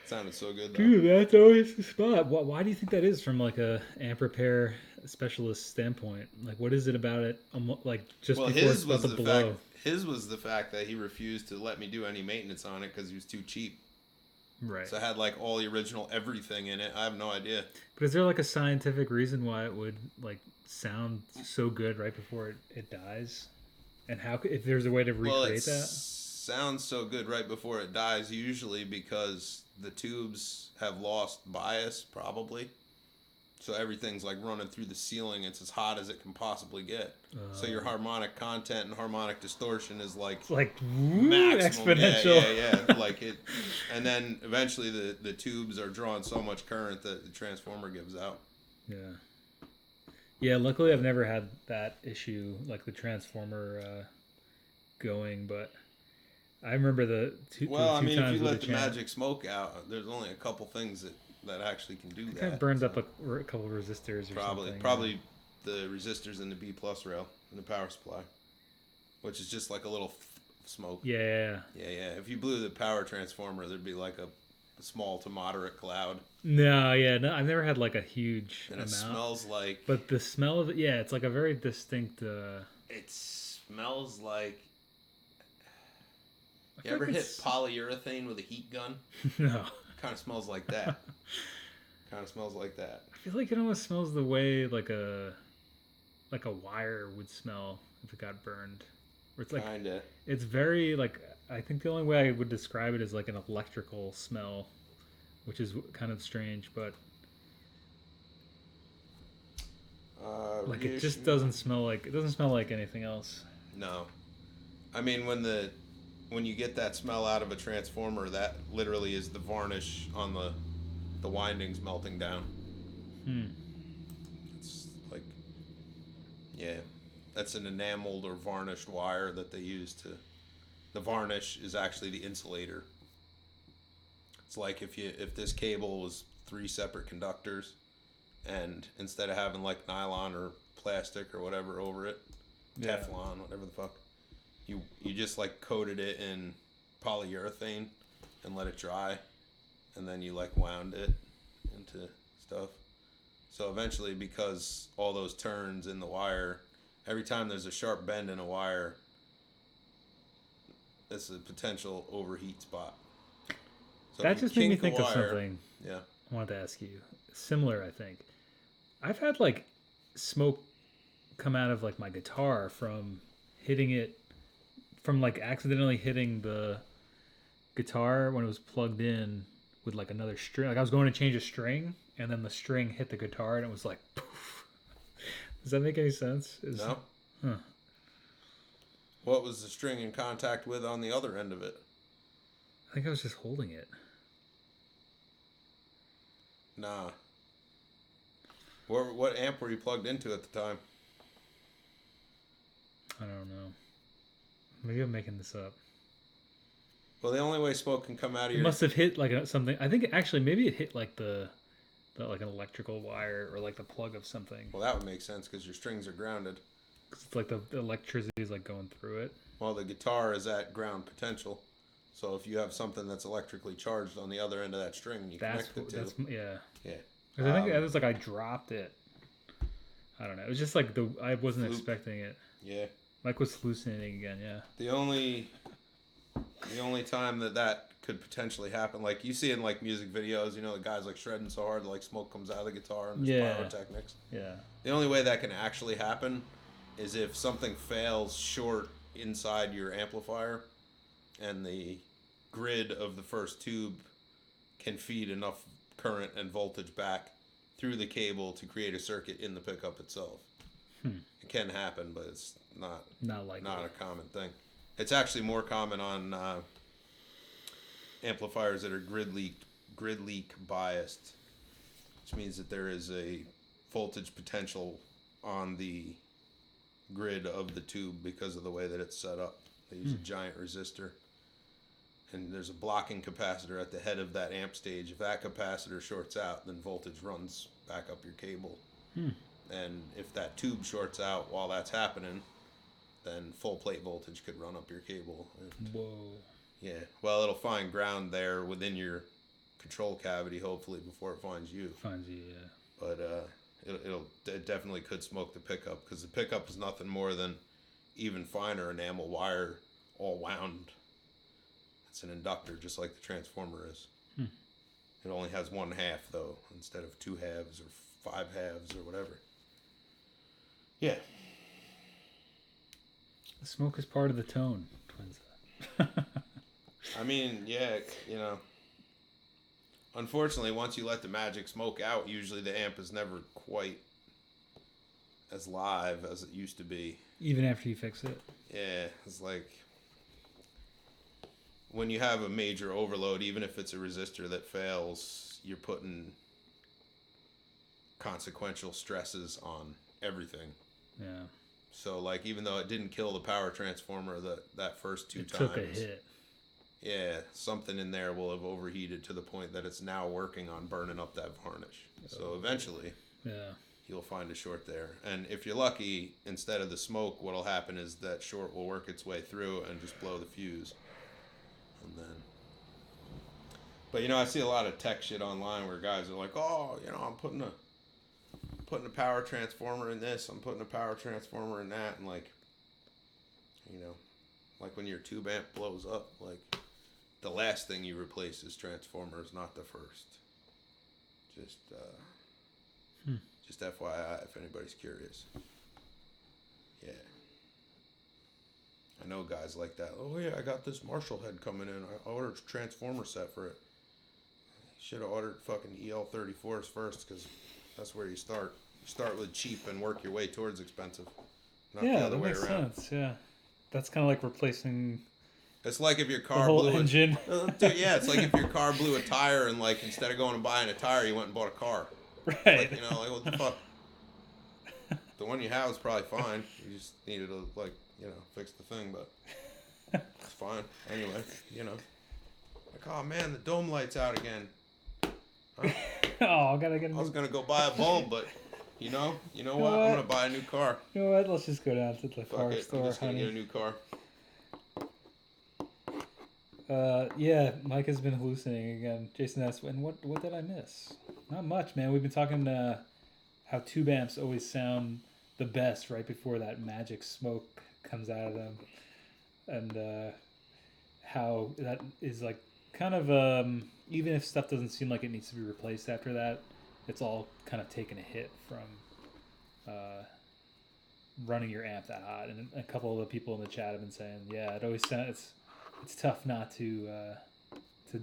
A: It sounded so good though.
B: Dude, that's always the spot. Why do you think that is from like a amp repair specialist standpoint? Like what is it about it? Like just before it's about to blow.
A: His was the fact that he refused to let me do any maintenance on it because he was too cheap.
B: Right.
A: So I had like all the original everything in it. I have no idea. But
B: is there like a scientific reason why it would like sound so good right before it dies? And how if there's a way to recreate that?
A: sounds so good right before it dies, usually because the tubes have lost bias, probably. So everything's like running through the ceiling. It's as hot as it can possibly get. So your harmonic content and harmonic distortion is like
B: It's like
A: maximum.
B: exponential.
A: Yeah. Like it, and then eventually the tubes are drawing so much current that the transformer gives out.
B: Yeah. Yeah, luckily I've never had that issue, like the transformer going, but I remember the two
A: If you
B: times with
A: let the
B: channel,
A: magic smoke out, there's only a couple things that actually can do
B: it
A: that.
B: kind of burns up a couple of resistors or something.
A: Probably the resistors in the B plus rail in the power supply, which is just like a little smoke.
B: Yeah.
A: If you blew the power transformer, there'd be like a small to moderate cloud.
B: No, I've never had like a huge
A: and
B: amount.
A: It smells like.
B: But the smell of it, it's like a very distinct.
A: It smells like. You
B: like
A: ever hit polyurethane with a heat gun?
B: No.
A: Kind of smells like that. I
B: feel like it almost smells the way like a wire would smell if it got burned. Where it's like
A: kinda.
B: It's very like, I think the only way I would describe it is like an electrical smell, which is kind of strange, but like it just doesn't smell like anything else.
A: No, I mean when you get that smell out of a transformer, that literally is the varnish on the windings melting down. It's like, that's an enameled or varnished wire that they use to. The varnish is actually the insulator. It's like if this cable was 3 separate conductors, and instead of having like nylon or plastic or whatever over it, Teflon, whatever the fuck, you just like coated it in polyurethane and let it dry, and then you like wound it into stuff. So eventually, because all those turns in the wire, every time there's a sharp bend in a wire, it's a potential overheat spot. So
B: that just made me think of something.
A: Yeah.
B: I wanted to ask you. Similar, I think. I've had like smoke come out of like my guitar from hitting it, from like accidentally hitting the guitar when it was plugged in with like another string. Like I was going to change a string, and then the string hit the guitar, and it was like poof. Does that make any sense?
A: No.
B: Huh.
A: What was the string in contact with on the other end of it?
B: I think I was just holding it.
A: Nah. What amp were you plugged into at the time?
B: I don't know. Maybe I'm making this up.
A: Well, the only way smoke can come out of
B: it must have hit like something. I think actually maybe it hit like the like an electrical wire or like the plug of something.
A: Well, that would make sense because your strings are grounded.
B: It's like the electricity is like going through it.
A: Well, the guitar is at ground potential, so if you have something that's electrically charged on the other end of that string, you connect it to.
B: Yeah.
A: Yeah.
B: I think it was like I dropped it. I don't know. It was just like I wasn't expecting it.
A: Yeah.
B: Mike was hallucinating again. Yeah.
A: The only time that could potentially happen, like you see in like music videos, the guys like shredding so hard like smoke comes out of the guitar and there's pyrotechnics.
B: Yeah.
A: The only way that can actually happen is if something fails short inside your amplifier and the grid of the first tube can feed enough current and voltage back through the cable to create a circuit in the pickup itself. It can happen, but it's not a common thing. It's actually more common on amplifiers that are grid leak biased, which means that there is a voltage potential on the grid of the tube because of the way that it's set up. They use a giant resistor, and there's a blocking capacitor at the head of that amp stage. If that capacitor shorts out, then voltage runs back up your cable. And if that tube shorts out while that's happening, then full plate voltage could run up your cable.
B: Whoa.
A: Yeah. Well, it'll find ground there within your control cavity, hopefully, before it finds you.
B: Yeah.
A: But it definitely could smoke the pickup, because the pickup is nothing more than even finer enamel wire all wound. It's an inductor, just like the transformer is. It only has 1 half, though, instead of 2 halves or 5 halves or whatever. Yeah.
B: The smoke is part of the tone, twins.
A: I mean, yeah, you know. Unfortunately, once you let the magic smoke out, usually the amp is never quite as live as it used to be.
B: Even after you fix it.
A: Yeah, it's like when you have a major overload, even if it's a resistor that fails, you're putting consequential stresses on everything.
B: Yeah.
A: So, like, even though it didn't kill the power transformer that first two
B: It
A: times,
B: took a hit.
A: yeah, something in there will have overheated to the point that it's now working on burning up that varnish. So eventually,
B: yeah,
A: you'll find a short there. And if you're lucky, instead of the smoke, what'll happen is that short will work its way through and just blow the fuse. And then, but you know, I see a lot of tech shit online where guys are like, "Oh, you know, I'm putting a power transformer in this. I'm putting a power transformer in that," and like, you know, like when your tube amp blows up, like the last thing you replace is transformers, not the first. Just, just FYI, if anybody's curious. Yeah. I know guys like that. Oh yeah, I got this Marshall head coming in. I ordered a transformer set for it. Should have ordered fucking EL34s first, because that's where you start. You start with cheap and work your way towards expensive. Not the
B: yeah,
A: other
B: that
A: way
B: makes
A: around.
B: sense. Yeah, that's kind of like replacing
A: It's like if your
B: the
A: car
B: whole
A: blew
B: engine.
A: Dude, yeah, it's like if your car blew a tire and like instead of going and buying a tire, you went and bought a car.
B: Right.
A: Like, you know, like what the fuck. The one you have is probably fine. You just needed to like, you know, fix the thing, but it's fine. Anyway, you know. Like, oh man, the dome light's out again. Huh?
B: Oh, I gotta get a
A: I was
B: new.
A: gonna go buy a bulb, but you know
B: You know
A: what? I'm
B: what?
A: gonna buy a new car.
B: You know what? Let's just go down to the
A: Fuck
B: car
A: it. I'm
B: store,
A: just gonna get a
B: honey.
A: new car.
B: Yeah, Mike has been hallucinating again. Jason asked, "And what did I miss?" Not much, man. We've been talking how tube amps always sound the best right before that magic smoke comes out of them, and how that is like kind of even if stuff doesn't seem like it needs to be replaced after that, it's all kind of taken a hit from running your amp that hot. And a couple of the people in the chat have been saying, yeah, it always sounds it's tough not to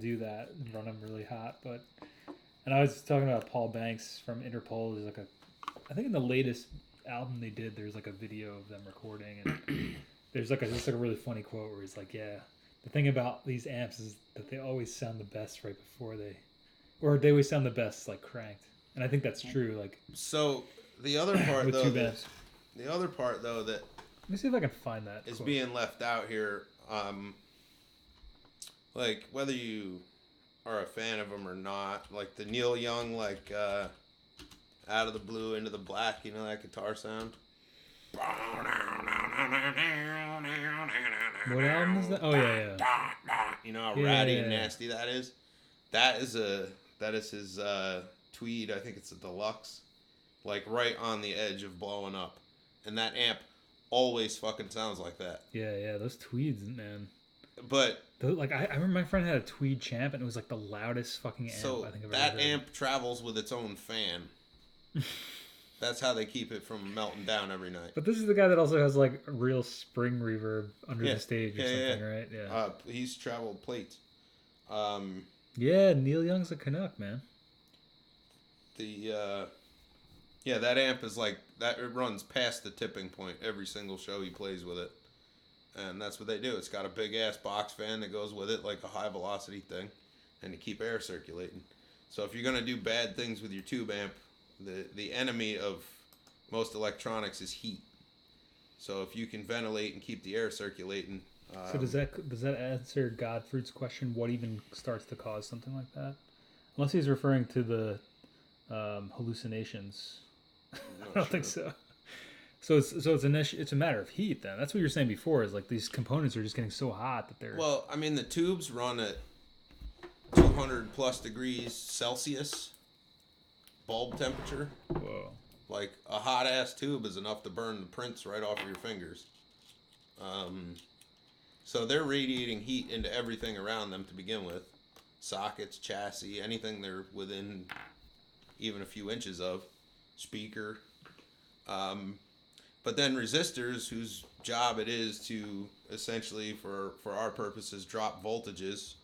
B: do that and run them really hot. But and I was talking about Paul Banks from Interpol. There's like I think in the latest album they did, there's like a video of them recording, and there's like just like a really funny quote where he's like, yeah, the thing about these amps is that they always sound the best right before they always sound the best like cranked, and I think that's true. Like
A: So the other part
B: with
A: though,
B: tube amps.
A: the other part though that
B: Let me see if I can find that.
A: is
B: quote.
A: being left out here, like whether you are a fan of them or not, like the Neil Young, like out of the blue into the black, you know that guitar sound.
B: What album is that? Oh yeah.
A: You know how
B: Yeah.
A: ratty and nasty that is. That is his Tweed. I think it's a deluxe, like right on the edge of blowing up, and that amp always fucking sounds like that.
B: Yeah. Those tweeds, man.
A: But
B: Like I remember my friend had a tweed champ, and it was like the loudest fucking amp
A: so
B: I think I've
A: that
B: ever heard.
A: amp travels with its own fan. That's how they keep it from melting down every night.
B: But this is the guy that also has like a real spring reverb under
A: Yeah.
B: the stage or
A: Yeah,
B: something, right? Yeah.
A: He's traveled plates.
B: Yeah, Neil Young's a Canuck, man.
A: That amp is like that. It runs past the tipping point every single show he plays with it, and that's what they do. It's got a big ass box fan that goes with it, like a high velocity thing, and to keep air circulating. So if you're gonna do bad things with your tube amp, the enemy of most electronics is heat. So if you can ventilate and keep the air circulating.
B: So does that answer Godfrey's question? What even starts to cause something like that? Unless he's referring to the hallucinations. I don't think so. So it's a matter of heat then. That's what you were saying before. Is like these components are just getting so hot that they're.
A: Well, I mean the tubes run at 200 plus degrees Celsius bulb temperature.
B: Whoa.
A: Like a hot ass tube is enough to burn the prints right off of your fingers. So they're radiating heat into everything around them to begin with. Sockets, chassis, anything they're within even a few inches of. Speaker. But then resistors, whose job it is to essentially, for our purposes, drop voltages,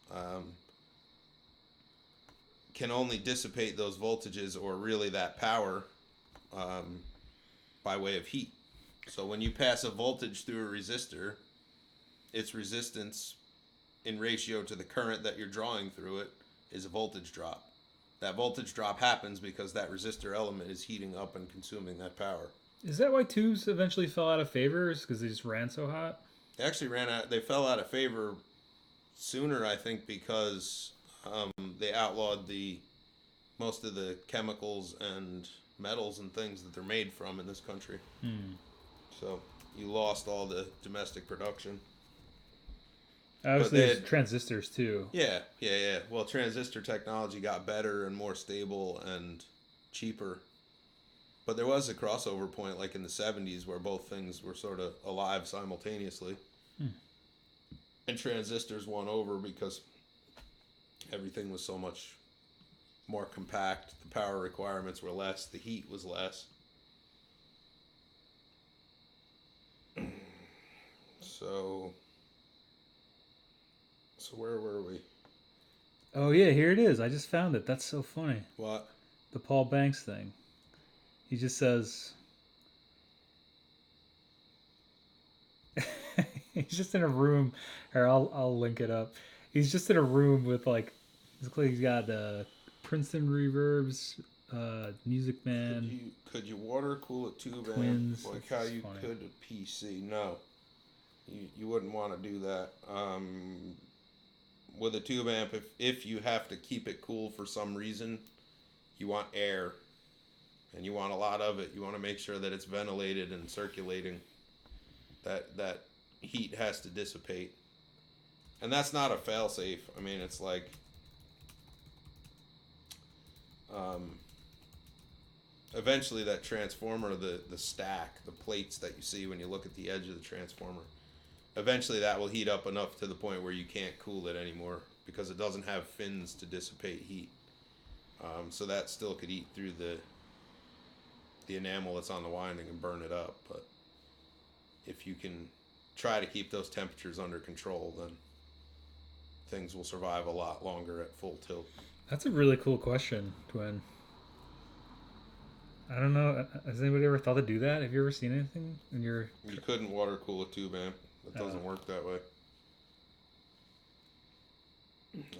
A: can only dissipate those voltages or really that power um, by way of heat. So when you pass a voltage through a resistor, its resistance in ratio to the current that you're drawing through it is a voltage drop. That voltage drop happens because that resistor element is heating up and consuming that power.
B: Is that why tubes eventually fell out of favor? Because they just ran so hot?
A: They actually they fell out of favor sooner, I think, because they outlawed most of the chemicals and metals and things that they're made from in this country. So you lost all the domestic production.
B: Obviously, there's transistors too.
A: Yeah. Well, transistor technology got better and more stable and cheaper. But there was a crossover point, like in the 70s, where both things were sort of alive simultaneously. And transistors won over because everything was so much more compact. The power requirements were less. The heat was less. So where were we?
B: Oh, yeah, here it is. I just found it. That's so funny.
A: What?
B: The Paul Banks thing. He just says... He's just in a room. Or I'll link it up. He's just in a room with, like... Looks like he's got Princeton Reverbs, Music Man.
A: Could you water cool a tube
B: Twins.
A: amp like how you could a PC? No. You wouldn't want to do that. With a tube amp, if you have to keep it cool for some reason, you want air. And you want a lot of it. You want to make sure that it's ventilated and circulating. That heat has to dissipate. And that's not a fail-safe. I mean, it's like... eventually that transformer, the stack, the plates that you see when you look at the edge of the transformer, eventually that will heat up enough to the point where you can't cool it anymore because it doesn't have fins to dissipate heat. So that still could eat through the enamel that's on the winding and burn it up. But if you can try to keep those temperatures under control, then things will survive a lot longer at full tilt.
B: That's a really cool question, Twin. I don't know. Has anybody ever thought to do that? Have you ever seen anything in your...
A: You couldn't water cool a tube amp. It doesn't work that way.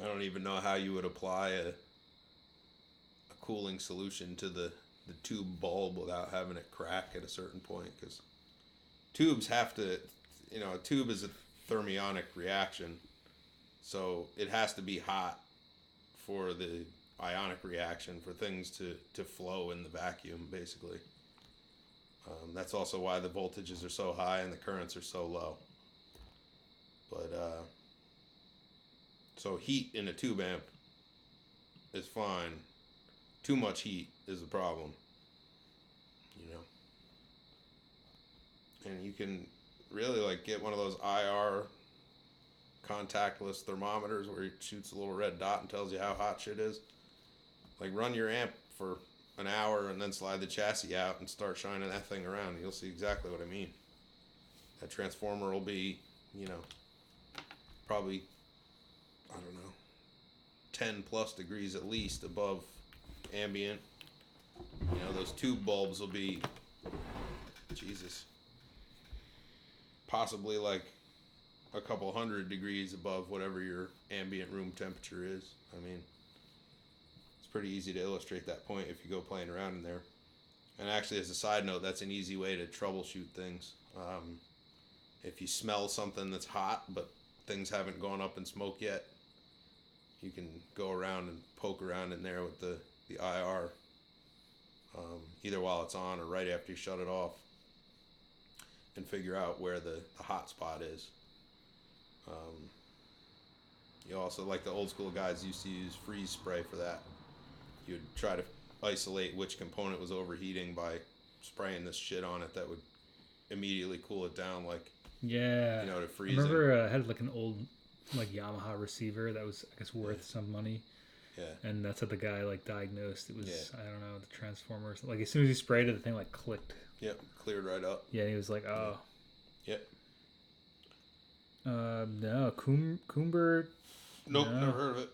A: I don't even know how you would apply a cooling solution to the tube bulb without having it crack at a certain point, because tubes have to, a tube is a thermionic reaction, so it has to be hot for the ionic reaction for things to flow in the vacuum, basically. That's also why the voltages are so high and the currents are so low. But so heat in a tube amp is fine. Too much heat is a problem. And you can really get one of those IR contactless thermometers where it shoots a little red dot and tells you how hot shit is. Run your amp for an hour and then slide the chassis out and start shining that thing around, and you'll see exactly what I mean. That transformer will be, probably, 10 plus degrees at least above ambient. Those tube bulbs will be, possibly a couple 100 degrees above whatever your ambient room temperature is. I mean, it's pretty easy to illustrate that point if you go playing around in there. And actually, as a side note, that's an easy way to troubleshoot things. If you smell something that's hot, but things haven't gone up in smoke yet, you can go around and poke around in there with the IR, either while it's on or right after you shut it off, and figure out where the hot spot is. You also, the old school guys used to use freeze spray for that. You'd try to isolate which component was overheating by spraying this shit on it that would immediately cool it down, to freeze.
B: I remember I had an old Yamaha receiver that was, I guess, worth some money.
A: Yeah.
B: And that's what the guy like diagnosed. It was I don't know, the transformers. Like as soon as he sprayed it, the thing like clicked.
A: Yep, cleared right up.
B: Yeah, and he was like, oh.
A: Yep.
B: No, Coomber.
A: Nope,
B: No.
A: never heard of it.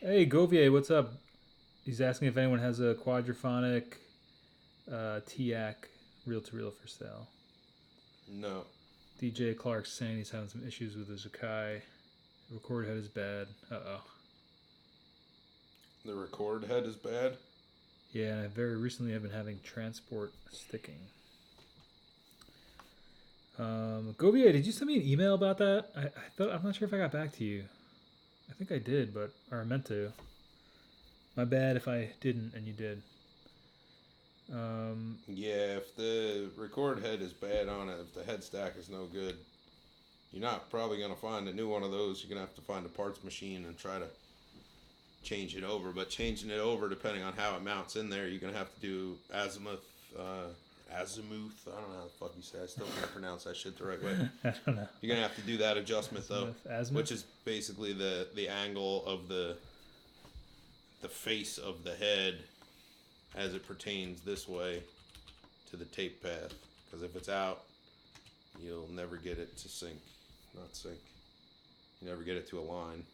B: Hey, Govier, what's up? He's asking if anyone has a quadraphonic TIAC reel-to-reel for sale.
A: No.
B: DJ Clark's saying he's having some issues with his Akai. Record head is bad. Uh-oh.
A: The record head is bad?
B: Yeah, and I very recently have been having transport sticking. Govier, did you send me an email about that? I'm not sure if I got back to you. I think I did, or I meant to. My bad if I didn't and you did.
A: Yeah, if the record head is bad on it, if the head stack is no good, you're not probably going to find a new one of those. You're going to have to find a parts machine and try to change it over. But changing it over, depending on how it mounts in there, you're going to have to do azimuth. I don't know how the fuck you say. I still can't pronounce that shit the right way.
B: I don't know.
A: You're going to have to do that adjustment,
B: Azimuth?
A: which is basically the angle of the face of the head as it pertains this way to the tape path. Because if it's out, you'll never get it to sync. Not sync. You never get it to align.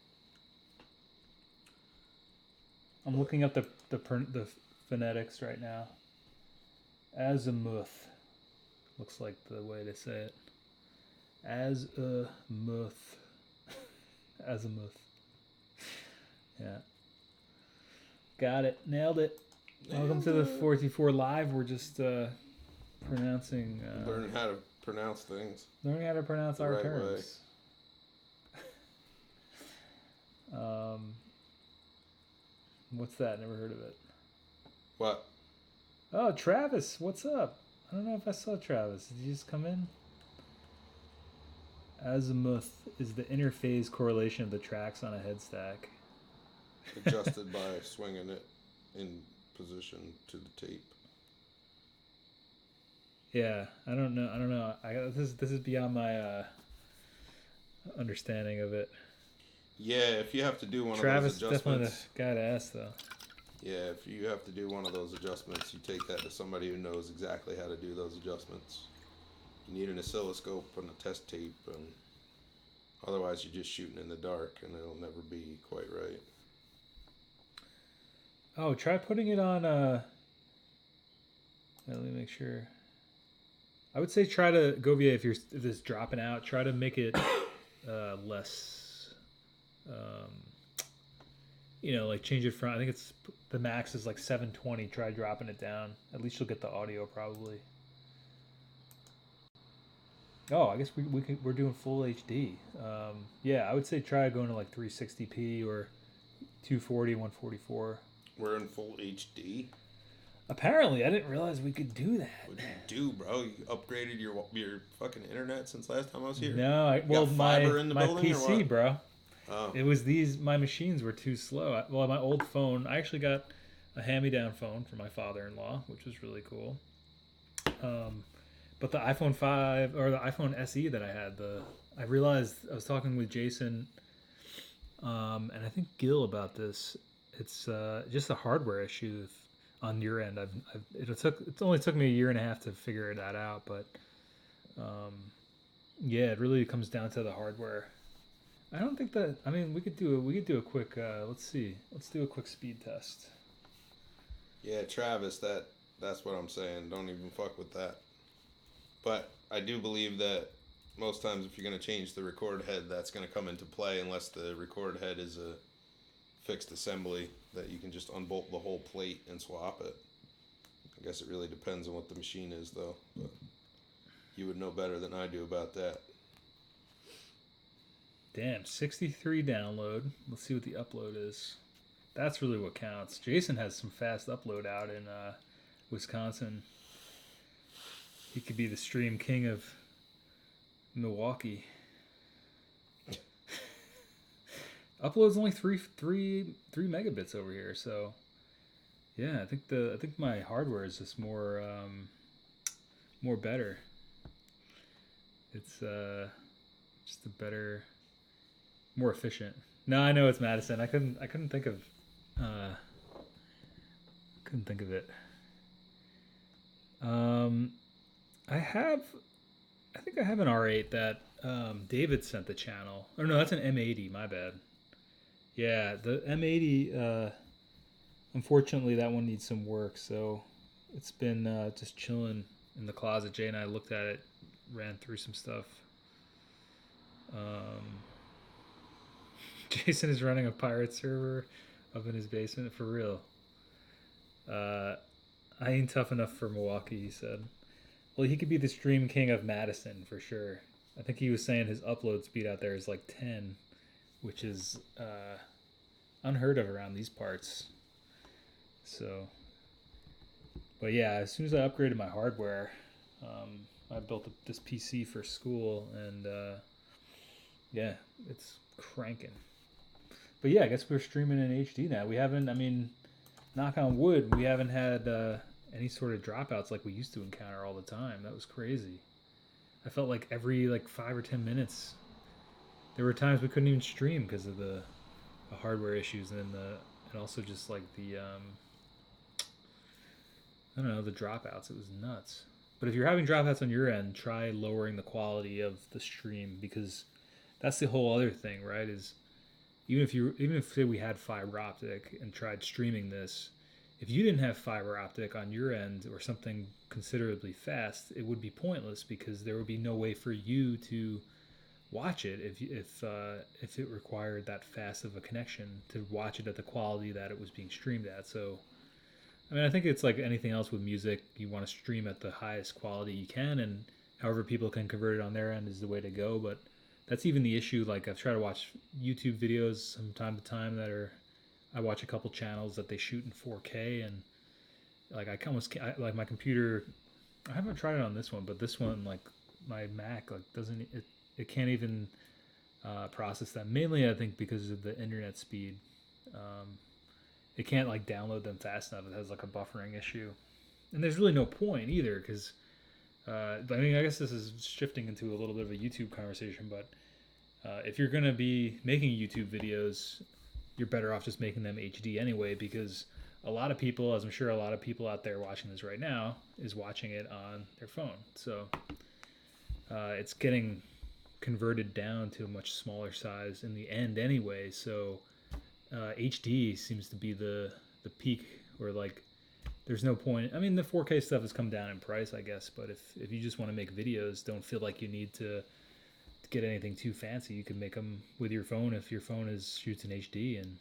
B: I'm looking up the phonetics right now. Azimuth looks like the way to say it. Azimuth. Azimuth. Yeah. Got it. Nailed it. Welcome to the 44 Live. We're just pronouncing...
A: learning how to pronounce things.
B: Learning how to pronounce our
A: right
B: terms. What's that? Never heard of it.
A: What?
B: Oh, Travis. What's up? I don't know if I saw Travis. Did you just come in? Azimuth is the interphase correlation of the tracks on a head stack.
A: Adjusted by swinging it in position to the tape.
B: Yeah, I don't know. This is beyond my understanding of it.
A: Yeah, if you have to do one
B: Travis
A: of those adjustments.
B: Travis definitely the guy to ask, though.
A: Yeah, if you have to do one of those adjustments, you take that to somebody who knows exactly how to do those adjustments. You need an oscilloscope and a test tape, and otherwise you're just shooting in the dark, and it'll never be quite right.
B: Oh, try putting it on. Let me make sure. I would say try to Govier if it's dropping out. Try to make it less. Like change it from. I think it's the max is like 720. Try dropping it down. At least you'll get the audio probably. Oh, I guess we're doing full HD. Yeah, I would say try going to like 360p or 240, 144.
A: We're in full HD.
B: Apparently, I didn't realize we could do that.
A: What'd you do, bro? You upgraded your fucking internet since last time I was here?
B: No, my PC, bro.
A: Oh.
B: It was my machines were too slow. My old phone, I actually got a hand-me-down phone from my father-in-law, which was really cool. But the iPhone 5 or the iPhone SE that I had, I realized I was talking with Jason, and I think Gil about this. It's just a hardware issue on your end. It only took me a year and a half to figure that out, but yeah, it really comes down to the hardware. I don't think that. I mean, we could do a quick. Let's do a quick speed test.
A: Yeah, Travis, that's what I'm saying. Don't even fuck with that. But I do believe that most times if you're going to change the record head, that's going to come into play unless the record head is a fixed assembly that you can just unbolt the whole plate and swap it. I guess it really depends on what the machine is, though. But you would know better than I do about that.
B: Damn, 63 download. Let's see what the upload is. That's really what counts. Jason has some fast upload out in Wisconsin. He could be the stream king of Milwaukee. Upload's only three megabits over here, so yeah, I think my hardware is just more better. It's just a better, more efficient. No, I know it's Madison. I couldn't think of Couldn't think of it. Um, I have, I think I have an R8 that David sent the channel. Oh no, that's an M80. My bad. Yeah, the M80. Unfortunately, that one needs some work, so it's been just chilling in the closet. Jay and I looked at it, ran through some stuff. Um, Jason is running a pirate server up in his basement for real. Uh, I ain't tough enough for Milwaukee, he said. Well, he could be the stream king of Madison for sure. I think he was saying his upload speed out there is like 10, which is unheard of around these parts. So, but yeah, as soon as I upgraded my hardware, I built this PC for school, and yeah, it's cranking. But yeah, I guess we're streaming in HD now. We haven't, I mean, knock on wood, we haven't had any sort of dropouts like we used to encounter all the time. That was crazy. I felt like every like 5 or 10 minutes, there were times we couldn't even stream because of the hardware issues and also just like the I don't know, the dropouts. It was nuts. But if you're having dropouts on your end, try lowering the quality of the stream, because that's the whole other thing, right? Is even if say we had fiber optic and tried streaming this, if you didn't have fiber optic on your end or something considerably fast, it would be pointless because there would be no way for you to watch it if it required that fast of a connection to watch it at the quality that it was being streamed at. So I mean, I think it's like anything else with music. You want to stream at the highest quality you can, and however people can convert it on their end is the way to go. But that's even the issue. Like, I've tried to watch YouTube videos from time to time I watch a couple channels that they shoot in 4K, and like like my computer. I haven't tried it on this one, but this one, like my Mac, like doesn't it can't even process that. Mainly, I think because of the internet speed. It can't like download them fast enough. It has like a buffering issue, and there's really no point either because I mean, I guess this is shifting into a little bit of a YouTube conversation, but if you're gonna be making YouTube videos, you're better off just making them HD anyway, because a lot of people, as I'm sure a lot of people out there watching this right now, is watching it on their phone. So it's getting converted down to a much smaller size in the end anyway. So HD seems to be the peak, or like there's no point. I mean, the 4K stuff has come down in price, I guess, but if you just want to make videos, don't feel like you need to get anything too fancy. You can make them with your phone if your phone shoots in HD, and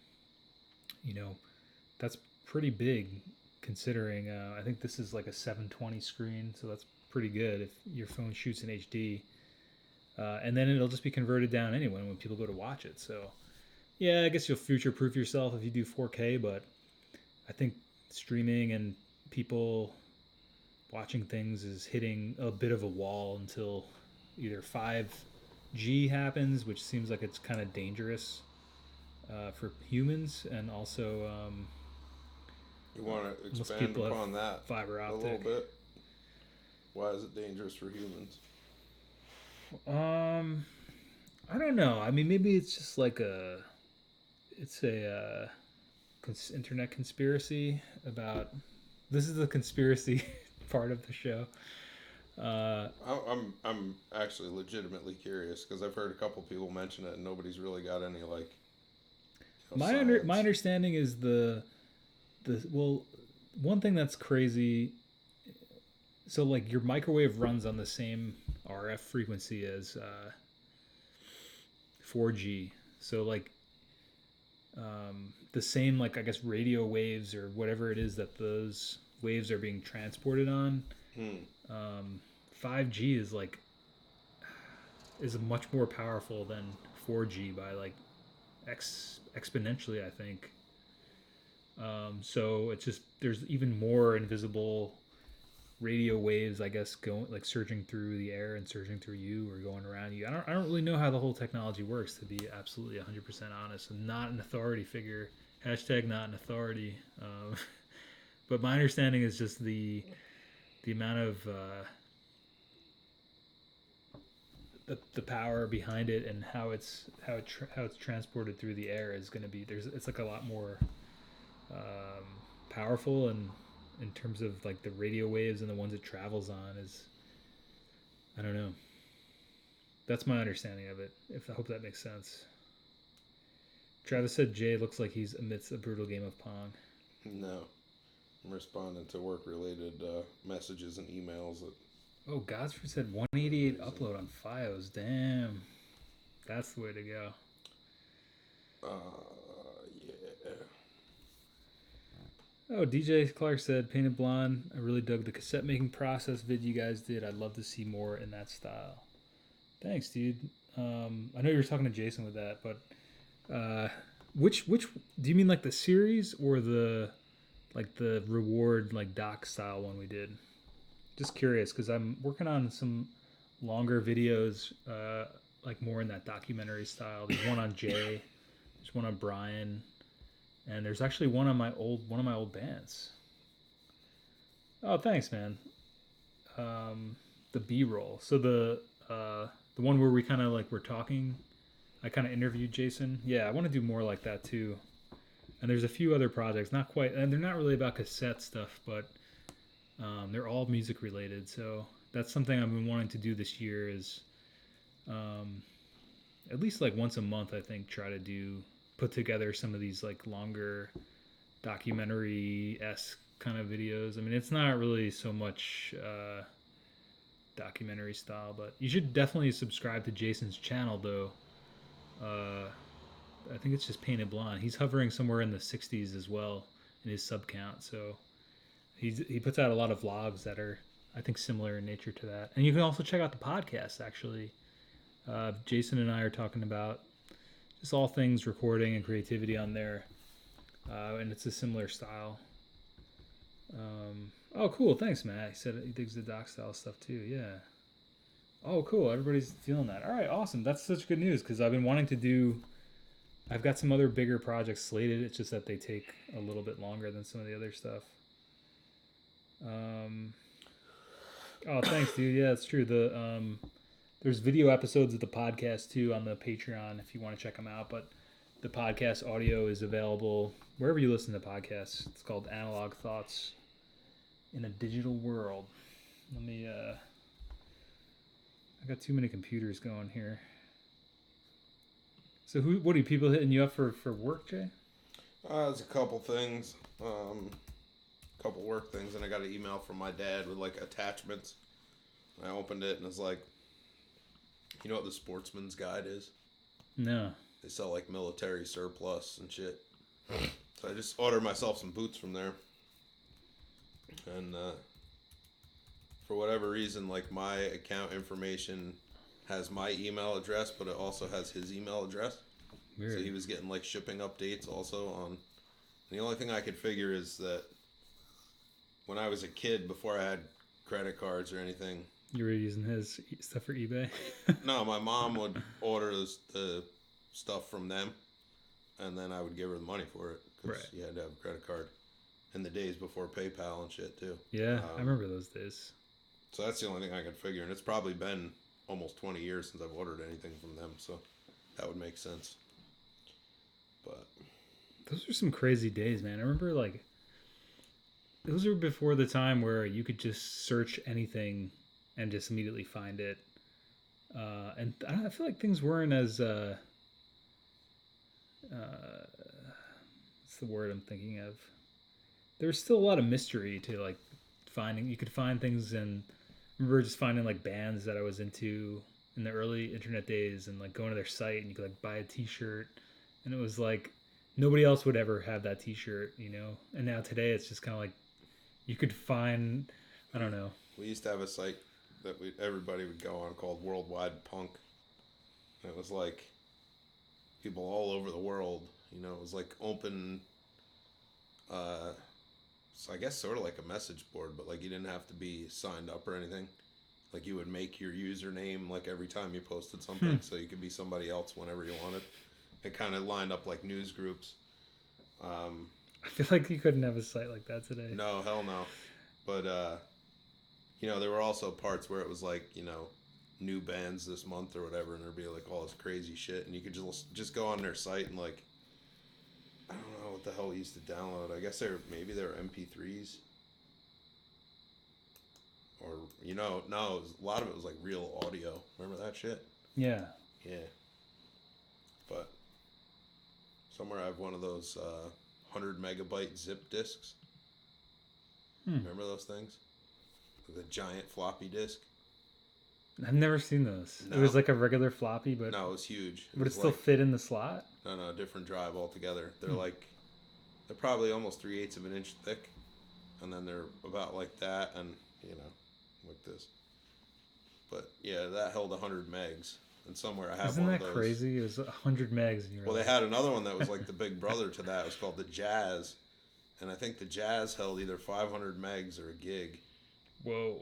B: you know that's pretty big considering. I think this is like a 720 screen, so that's pretty good if your phone shoots in HD. And then it'll just be converted down anyway when people go to watch it. So yeah, I guess you'll future-proof yourself if you do 4K, but I think streaming and people watching things is hitting a bit of a wall until either 5G happens, which seems like it's kind of dangerous for humans, and also
A: you want to expand upon that
B: fiber optic
A: a little bit? Why is it dangerous for humans?
B: I don't know. I mean, maybe it's just like it's a internet conspiracy about. This is the conspiracy part of the show.
A: I'm actually legitimately curious because I've heard a couple people mention it and nobody's really got any like.
B: My understanding is well, one thing that's crazy. So like your microwave runs on the same RF frequency as 4G. So like the same, like I guess radio waves or whatever it is that those waves are being transported on. 5G is much more powerful than 4G by like exponentially, I think. So it's just there's even more invisible radio waves, I guess, going like surging through the air and surging through you or going around you. I don't really know how the whole technology works, to be absolutely 100% honest. I'm not an authority figure. Hashtag not an authority. But my understanding is just the amount of the power behind it and how it's transported through the air is going to be it's like a lot more powerful, and in terms of like the radio waves and the ones it travels on is, I don't know. That's my understanding of it. If I hope that makes sense. Travis said Jay looks like he's amidst a brutal game of Pong.
A: No. I'm responding to work-related messages and emails.
B: Oh, Godsford said 188 upload on Fios. Damn. That's the way to go.
A: Yeah.
B: Oh, DJ Clark said, Painted Blonde, I really dug the cassette making process vid you guys did. I'd love to see more in that style. Thanks, dude. I know you were talking to Jason with that, but which do you mean like the series or the reward like doc style one we did? Just curious because I'm working on some longer videos, like more in that documentary style. There's one on Jay, there's one on Brian, and there's actually one of my old bands. Oh, thanks, man. The B-roll. So the one where we kind of like we're talking. I kind of interviewed Jason. Yeah, I want to do more like that too. And there's a few other projects, not quite, and they're not really about cassette stuff, but they're all music related. So that's something I've been wanting to do this year is at least like once a month, I think, try to put together some of these like longer documentary-esque kind of videos. I mean, it's not really so much documentary style, but you should definitely subscribe to Jason's channel though. I think it's just Painted Blonde. He's hovering somewhere in the 60s as well in his sub count. So he puts out a lot of vlogs that are, I think, similar in nature to that. And you can also check out the podcast, actually. Jason and I are talking about just all things recording and creativity on there. And it's a similar style. Oh, cool. Thanks, Matt. He said he digs the doc style stuff too. Yeah. Oh, cool. Everybody's feeling that. All right, awesome. That's such good news because I've been wanting to do. I've got some other bigger projects slated. It's just that they take a little bit longer than some of the other stuff. Oh, thanks, dude. Yeah, it's true. There's video episodes of the podcast too on the Patreon if you want to check them out. But the podcast audio is available wherever you listen to podcasts. It's called Analog Thoughts in a Digital World. Let me. I got too many computers going here. So what are people hitting you up for work, Jay?
A: There's a couple things, couple work things, and I got an email from my dad with like attachments. I opened it and it's like, you know what the Sportsman's Guide is?
B: No.
A: They sell like military surplus and shit. So I just ordered myself some boots from there. And for whatever reason, like my account information has my email address, but it also has his email address. Weird. So he was getting like shipping updates also on. The only thing I could figure is that when I was a kid, before I had credit cards or anything,
B: you were using his stuff for eBay?
A: No, my mom would order the stuff from them, and then I would give her the money for it because
B: right.
A: You had to have a credit card. In the days before PayPal and shit too.
B: Yeah, I remember those days.
A: So that's the only thing I could figure, and it's probably been almost 20 years since I've ordered anything from them, so that would make sense. But
B: those are some crazy days, man. I remember like those were before the time where you could just search anything and just immediately find it. And I feel like things weren't as what's the word I'm thinking of? There was still a lot of mystery to like finding. You could find things, and I remember just finding like bands that I was into in the early internet days, and like going to their site, and you could like buy a T-shirt, and it was like nobody else would ever have that T-shirt, you know. And now today, it's just kind of like you could find. I don't know.
A: We used to have a site that everybody would go on called Worldwide Punk. And it was like people all over the world. You know, it was like open. So I guess sort of like a message board, but like you didn't have to be signed up or anything. Like you would make your username like every time you posted something, so you could be somebody else whenever you wanted. It kind of lined up like news groups.
B: I feel like you couldn't have a site like that today.
A: No, hell no. But you know, there were also parts where it was like, you know, new bands this month or whatever, and there'd be like all this crazy shit, and you could just go on their site and like, I don't know, what the hell we used to download. I guess maybe they were MP3s. Or, no, a lot of it was like real audio. Remember that shit?
B: Yeah.
A: Yeah. But somewhere I have one of those 100 megabyte zip discs. Remember those things? The giant floppy disk.
B: I've never seen those.
A: No.
B: It was like a regular floppy, but
A: No, it was huge.
B: Would it still fit in the slot?
A: No, different drive altogether. They're probably almost 3/8 of an inch thick, and then they're about like that, and like this. But yeah, that held 100 megs, and somewhere I have
B: Isn't
A: one
B: that
A: of those.
B: Crazy? It was 100 megs. And
A: Well, they had another one that was like the big brother to that. It was called the Jazz, and I think the Jazz held either 500 megs or a gig.
B: Whoa.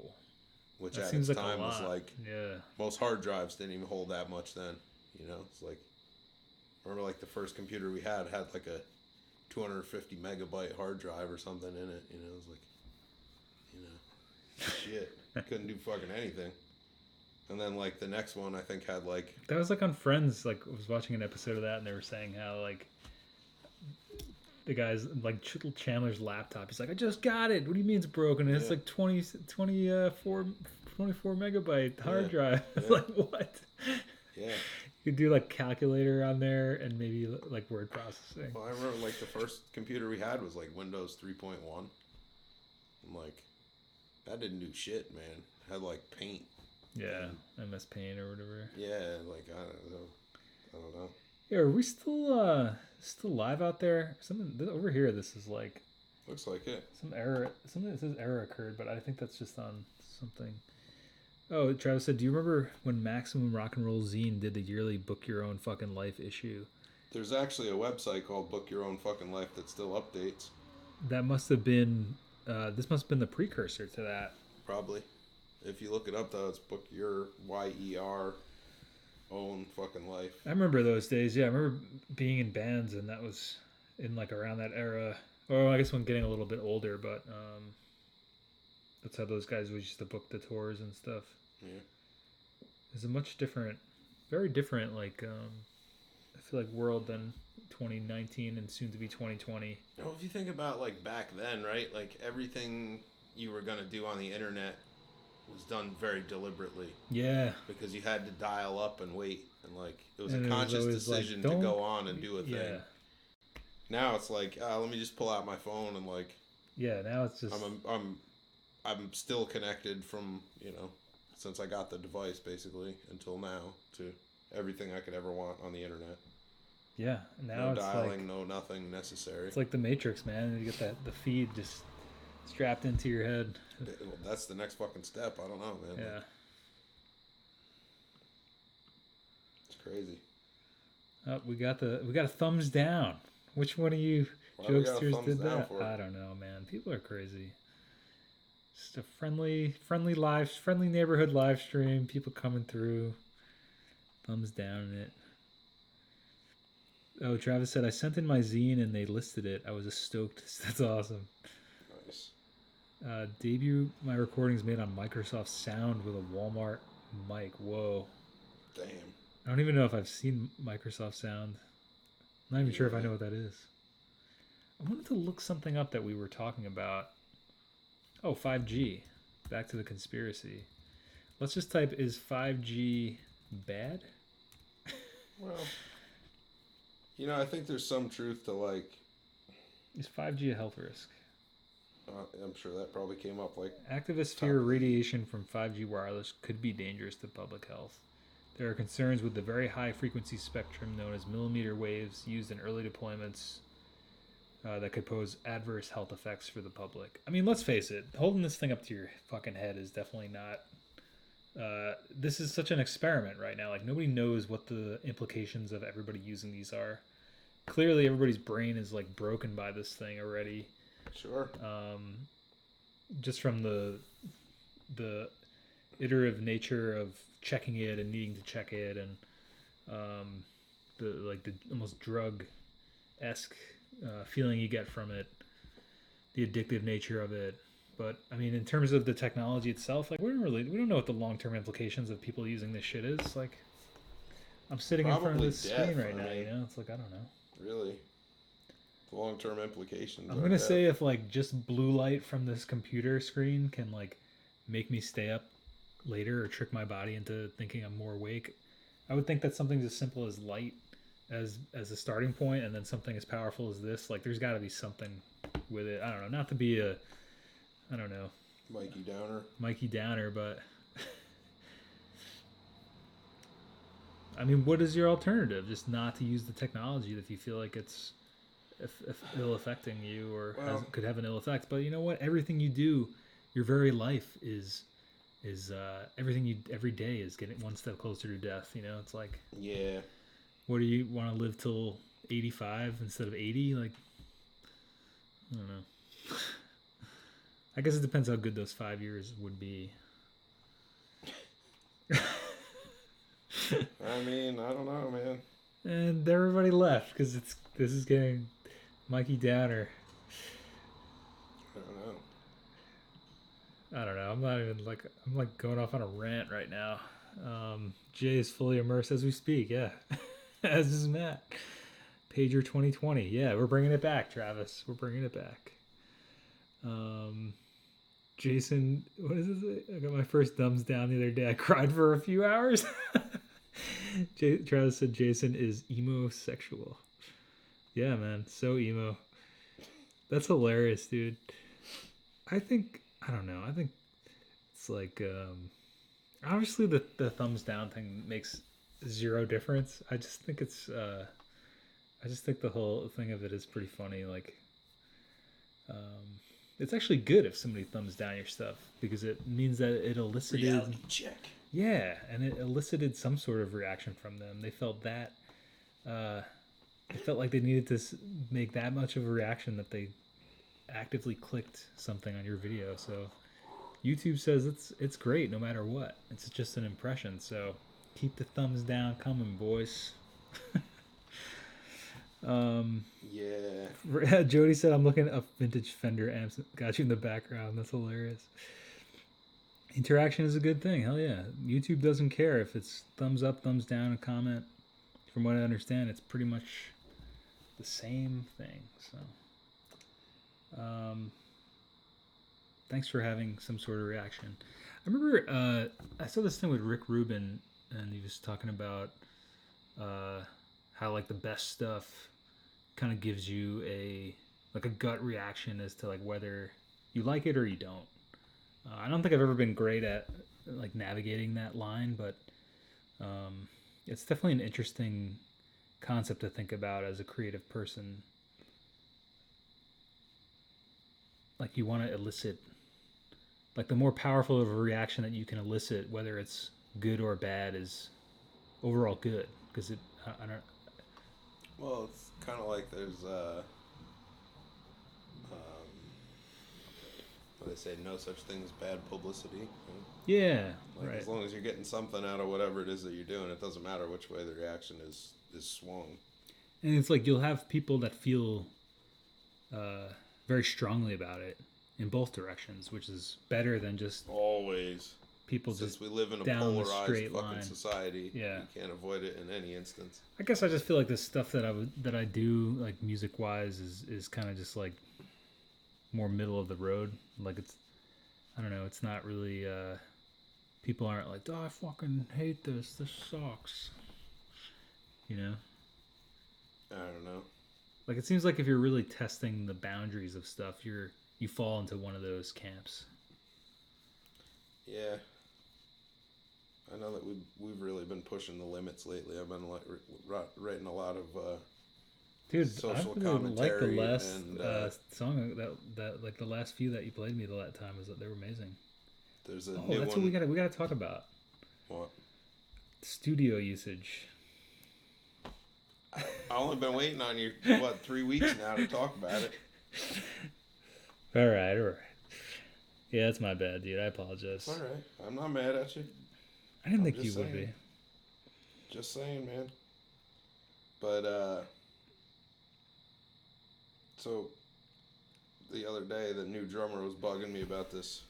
A: Which
B: That
A: at
B: seems
A: its
B: like a
A: time was
B: lot.
A: like,
B: yeah.
A: Most hard drives didn't even hold that much then. It's like, I remember like the first computer we had like a 250 megabyte hard drive or something in it. It was like, shit. Couldn't do fucking anything. And then like the next one I think had like,
B: That was like on Friends. Like I was watching an episode of that, and they were saying how like the guy's like Chandler's laptop. He's like, I just got it. What do you mean it's broken? And it's like 24 megabyte hard drive. It's like, what?
A: Yeah.
B: You could do like calculator on there and maybe like word processing.
A: Well, I remember like the first computer we had was like Windows 3.1. And like, that didn't do shit, man. It had like Paint.
B: Yeah, MS Paint or whatever.
A: Yeah, like I don't know.
B: Yeah, are we still live out there? Something over here. This is like.
A: Looks like it.
B: Some error. Something that says error occurred, but I think that's just on something. Oh, Travis said, do you remember when Maximum Rock and Roll Zine did the yearly Book Your Own Fucking Life issue?
A: There's actually a website called Book Your Own Fucking Life that still updates.
B: That must have been. This must have been the precursor to that.
A: Probably. If you look it up, though, it's Book Your YER Own Fucking Life.
B: I remember those days. Yeah, I remember being in bands, and that was in like around that era. Or I guess when getting a little bit older, but that's how those guys used to book the tours and stuff.
A: Yeah.
B: It's a much different, very different, like, I feel like world than 2019 and soon to be 2020.
A: Well, if you think about, like, back then, right? Like, everything you were going to do on the internet was done very deliberately.
B: Yeah.
A: Because you had to dial up and wait. And, like, it was
B: And
A: a conscious decision
B: like,
A: to go on and do a thing.
B: Yeah.
A: Now it's like, let me just pull out my phone and, like...
B: Yeah, now it's just...
A: I'm still connected from, since I got the device, basically, until now, to everything I could ever want on the internet.
B: Yeah, now
A: no
B: it's
A: dialing,
B: like...
A: no nothing necessary.
B: It's like the Matrix, man. You get the feed just strapped into your head.
A: Well, that's the next fucking step. I don't know, man.
B: Yeah.
A: It's crazy.
B: Oh, we got a thumbs down. Which one of you jokesters did that? I don't know, man. People are crazy. Just a friendly neighborhood live stream. People coming through. Thumbs down in it. Oh, Travis said, I sent in my zine and they listed it. I was stoked. That's awesome.
A: Nice.
B: Debut my recordings made on Microsoft Sound with a Walmart mic. Whoa.
A: Damn.
B: I don't even know if I've seen Microsoft Sound. I'm not even sure if I know what that is. I wanted to look something up that we were talking about. Oh, 5G. Back to the conspiracy. Let's just type, is 5G bad?
A: Well, I think there's some truth to, like...
B: Is 5G a health risk?
A: I'm sure that probably came up, like...
B: Activists fear radiation from 5G wireless could be dangerous to public health. There are concerns with the very high-frequency spectrum known as millimeter waves used in early deployments that could pose adverse health effects for the public. I mean, let's face it. Holding this thing up to your fucking head is definitely not... this is such an experiment right now. Like, nobody knows what the implications of everybody using these are. Clearly, everybody's brain is, like, broken by this thing already.
A: Sure.
B: Just from the iterative nature of checking it and needing to check it, and the almost drug-esque feeling you get from it, the addictive nature of it. But I mean, in terms of the technology itself, like we don't know what the long-term implications of people using this shit is. Like, I'm sitting in front of this screen right now. It's like, I don't know.
A: Really. long-term implications.
B: I'm gonna say if like just blue light from this computer screen can like make me stay up later or trick my body into thinking I'm more awake, I would think that something as simple as light as a starting point, and then something as powerful as this. Like, there's got to be something with it. I don't know. Not to be a, I don't know, Mikey Downer, but I mean, what is your alternative? Just not to use the technology if you feel like it's if ill affecting you or could have an ill effect. But you know what? Everything you do, your very life is everything you every day is getting one step closer to death. You know, it's like,
A: yeah.
B: What do you want to live till 85 instead of 80? Like, I don't know. I guess it depends how good those 5 years would be.
A: I mean, I don't know, man.
B: And everybody left because this is getting Mikey Downer. I don't know. I'm not even like I'm like going off on a rant right now. Jay is fully immersed as we speak. Yeah, as is Matt. Pager 2020. Yeah, we're bringing it back, Travis. We're bringing it back. Jason, what is this? I got my first thumbs down the other day. I cried for a few hours. Travis said Jason is emo sexual. Yeah, man, so emo. That's hilarious, dude. I don't know. I think it's like obviously the thumbs down thing makes zero difference. I just think it's I just think the whole thing of it is pretty funny. Like, it's actually good if somebody thumbs down your stuff because it means that it elicited
A: reality check.
B: Yeah, and it elicited some sort of reaction from them. They felt that they felt like they needed to make that much of a reaction that they actively clicked something on your video. So YouTube says it's great no matter what. It's just an impression. So keep the thumbs down coming, boys.
A: Yeah.
B: Jody said I'm looking up vintage Fender amps. Got you in the background. That's hilarious. Interaction is a good thing. Hell yeah. YouTube doesn't care if it's thumbs up, thumbs down, a comment. From what I understand, it's pretty much the same thing. So, thanks for having some sort of reaction. I remember I saw this thing with Rick Rubin, and he was talking about how like the best stuff kind of gives you a gut reaction as to like whether you like it or you don't. I don't think I've ever been great at like navigating that line, but it's definitely an interesting concept to think about as a creative person. Like, you want to elicit, like, the more powerful of a reaction that you can elicit, whether it's good or bad, is overall good. Because I don't.
A: Well, it's kind of like there's what they say, no such thing as bad publicity. Right?
B: Yeah,
A: like,
B: right.
A: As long as you're getting something out of whatever it is that you're doing, it doesn't matter which way the reaction is swung.
B: And it's like you'll have people that feel very strongly about it in both directions, which is better than just
A: always
B: people
A: Since
B: just
A: we live in a
B: down the
A: polarized
B: straight
A: fucking
B: line.
A: society.
B: Yeah,
A: you can't avoid it in any instance.
B: I guess I just feel like the stuff that I do, like music wise, is kind of just like more middle of the road. Like, it's, I don't know, it's not really people aren't like, oh, I fucking hate this sucks, you know.
A: I don't know.
B: Like, it seems like if you're really testing the boundaries of stuff, you fall into one of those camps.
A: Yeah. I know that we've really been pushing the limits lately. I've been like writing a lot of
B: dude,
A: social
B: I really
A: commentary.
B: Like the last
A: and,
B: song that like the last few that you played me the last time was that they were amazing.
A: There's a
B: new that's one. What we gotta talk about.
A: What?
B: Studio usage.
A: I only been waiting on you 3 weeks now to talk about it.
B: All right. Yeah, that's my bad, dude. I apologize.
A: It's all right. I'm not mad at you.
B: I didn't think you would be.
A: Just saying, man. But so the other day, the new drummer was bugging me about this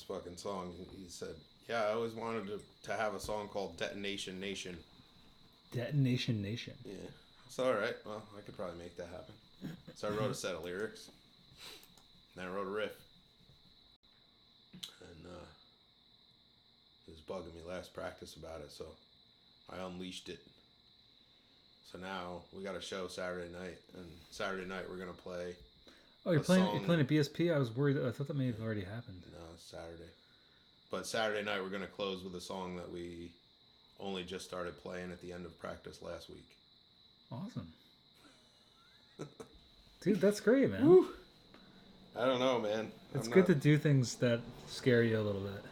A: fucking song. He said, "Yeah, I always wanted to have a song called Detonation Nation."
B: Detonation Nation.
A: Yeah. It's all right. Well, I could probably make that happen. So I wrote a set of lyrics. Then I wrote a riff. And it was bugging me last practice about it, so I unleashed it. So now we got a show Saturday night, and Saturday night we're gonna play.
B: Oh, you're playing at BSP? I was worried. I thought that may have already happened.
A: No, it's Saturday. But Saturday night we're gonna close with a song that we only just started playing at the end of practice last week.
B: Awesome. Dude, that's great, man.
A: Woo. I don't know, man.
B: It's good to do things that scare you a little bit.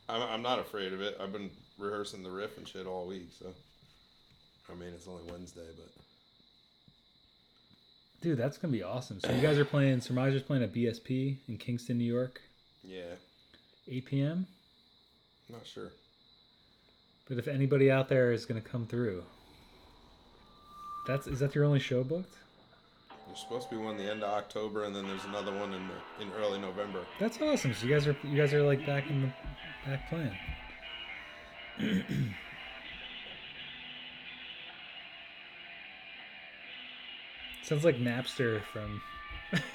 A: I'm not afraid of it. I've been rehearsing the riff and shit all week, so. I mean, it's only Wednesday, but.
B: Dude, that's going to be awesome. So you guys are playing, Surmiser's playing at BSP in Kingston, New York?
A: Yeah.
B: 8 p.m.?
A: Not sure.
B: But if anybody out there is going to come through, is that your only show booked?
A: There's supposed to be one the end of October, and then there's another one in early November.
B: That's awesome. So you guys are like back playing. Sounds like Napster from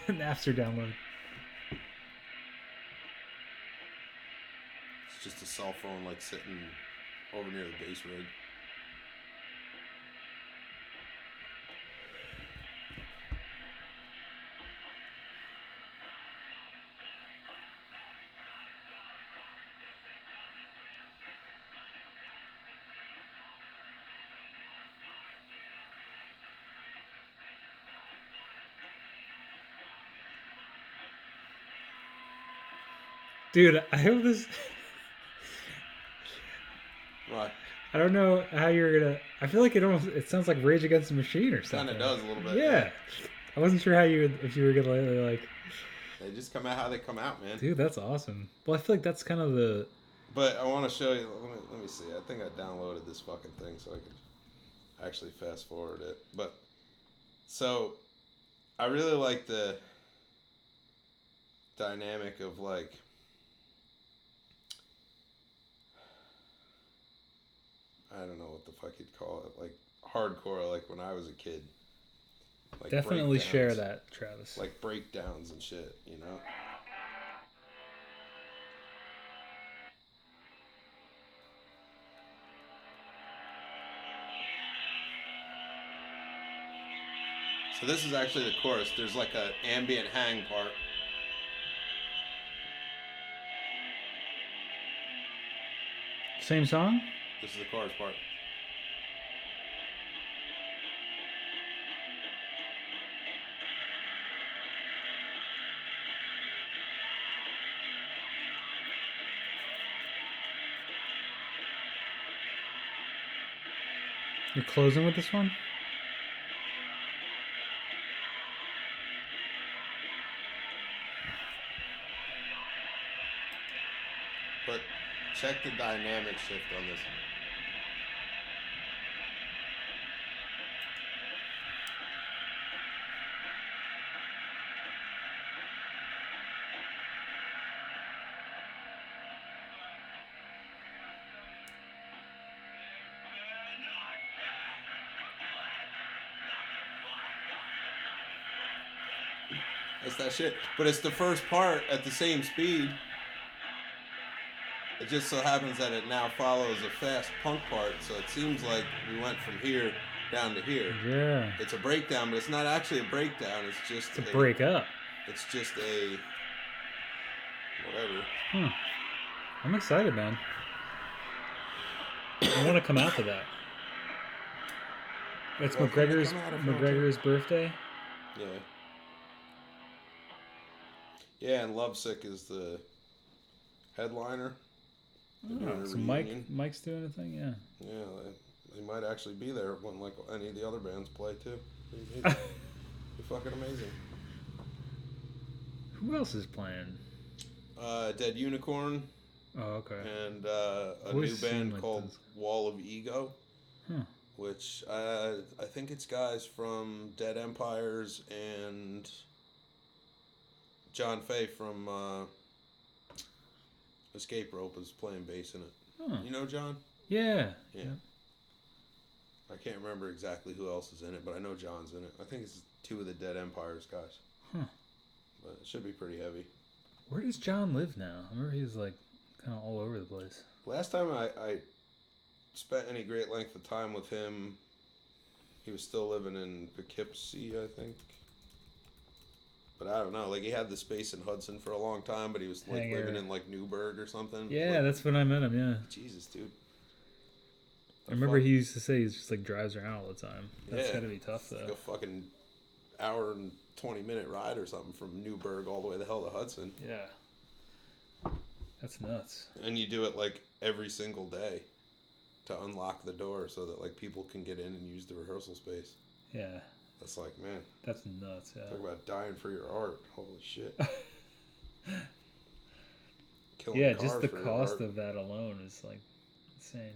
B: Napster download.
A: It's just a cell phone like sitting over near the bass rig.
B: Dude, I hope this.
A: What?
B: I don't know how you're gonna. I feel like it sounds like Rage Against the Machine or something.
A: Kind of does a little bit.
B: Yeah. I wasn't sure if you were gonna like.
A: They just come out how they come out, man.
B: Dude, that's awesome. Well, I feel like that's kind of the.
A: But I want to show you. Let me see. I think I downloaded this fucking thing so I could actually fast forward it. But so I really like the dynamic of like. I don't know what the fuck you'd call it, like hardcore, like when I was a kid. Like
B: definitely share that, Travis.
A: Like breakdowns and shit, you know? So this is actually the chorus. There's like an ambient hang part.
B: Same song?
A: This is the chorus part.
B: You're closing with this one?
A: But check the dynamic shift on this. That's that shit. But it's the first part at the same speed. It just so happens that it now follows a fast punk part, so it seems like we went from here down to here.
B: Yeah.
A: It's a breakdown, but it's not actually a breakdown. It's just
B: a break up.
A: It's just a whatever.
B: I'm excited, man. I want to come out to that. It's well, McGregor's birthday.
A: Yeah. Yeah, and Lovesick is the headliner.
B: Oh, so Mike's doing a thing, yeah.
A: Yeah, they might actually be there when like any of the other bands play too. It'd be fucking amazing.
B: Who else is playing?
A: Dead Unicorn.
B: Oh, okay.
A: And a new band called Wall of Ego, which I think it's guys from Dead Empires and John Fay from Escape Rope is playing bass in it. Huh. You know John?
B: Yeah.
A: Yeah. I can't remember exactly who else is in it, but I know John's in it. I think it's two of the Dead Empires guys.
B: Huh.
A: But it should be pretty heavy.
B: Where does John live now? I remember he was like kind of all over the place.
A: Last time I spent any great length of time with him, he was still living in Poughkeepsie, I think. But I don't know. Like, he had the space in Hudson for a long time, but he was like living in like Newburgh or something.
B: Yeah,
A: like,
B: that's when I met him. Yeah.
A: Jesus, dude.
B: I remember he used to say he's just like drives around all the time. That's gotta be tough though.
A: Like a fucking hour and 20-minute ride or something from Newburgh all the way the hell to Hudson.
B: Yeah. That's nuts.
A: And you do it like every single day to unlock the door so that like people can get in and use the rehearsal space.
B: Yeah.
A: That's like, man.
B: That's nuts, yeah.
A: Talk about dying for your art. Holy shit.
B: Yeah, just the cost of that alone is like insane.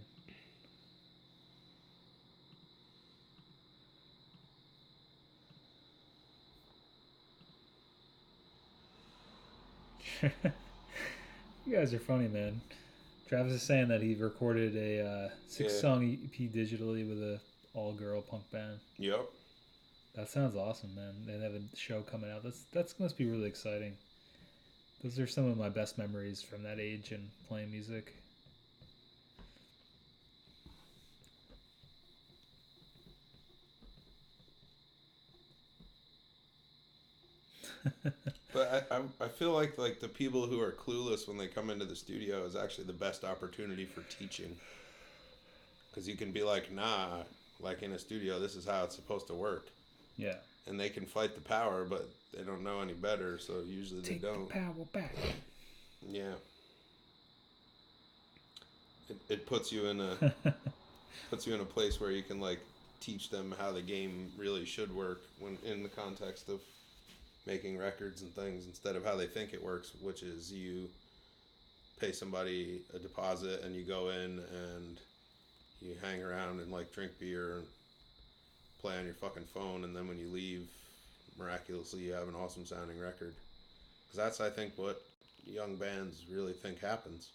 B: You guys are funny, man. Travis is saying that he recorded a 6-song EP digitally with a all-girl punk band.
A: Yep.
B: That sounds awesome, man. They have a show coming out. That's must be really exciting. Those are some of my best memories from that age and playing music.
A: But I feel like the people who are clueless when they come into the studio is actually the best opportunity for teaching. Because you can be like, nah, like in a studio, this is how it's supposed to work.
B: Yeah.
A: And they can fight the power, but they don't know any better, so usually they don't.
B: Take the power back.
A: Yeah. It puts you in a place where you can like teach them how the game really should work when in the context of making records and things, instead of how they think it works, which is you pay somebody a deposit and you go in and you hang around and like drink beer and play on your fucking phone, and then when you leave, miraculously you have an awesome sounding record. Because that's, I think, what young bands really think happens.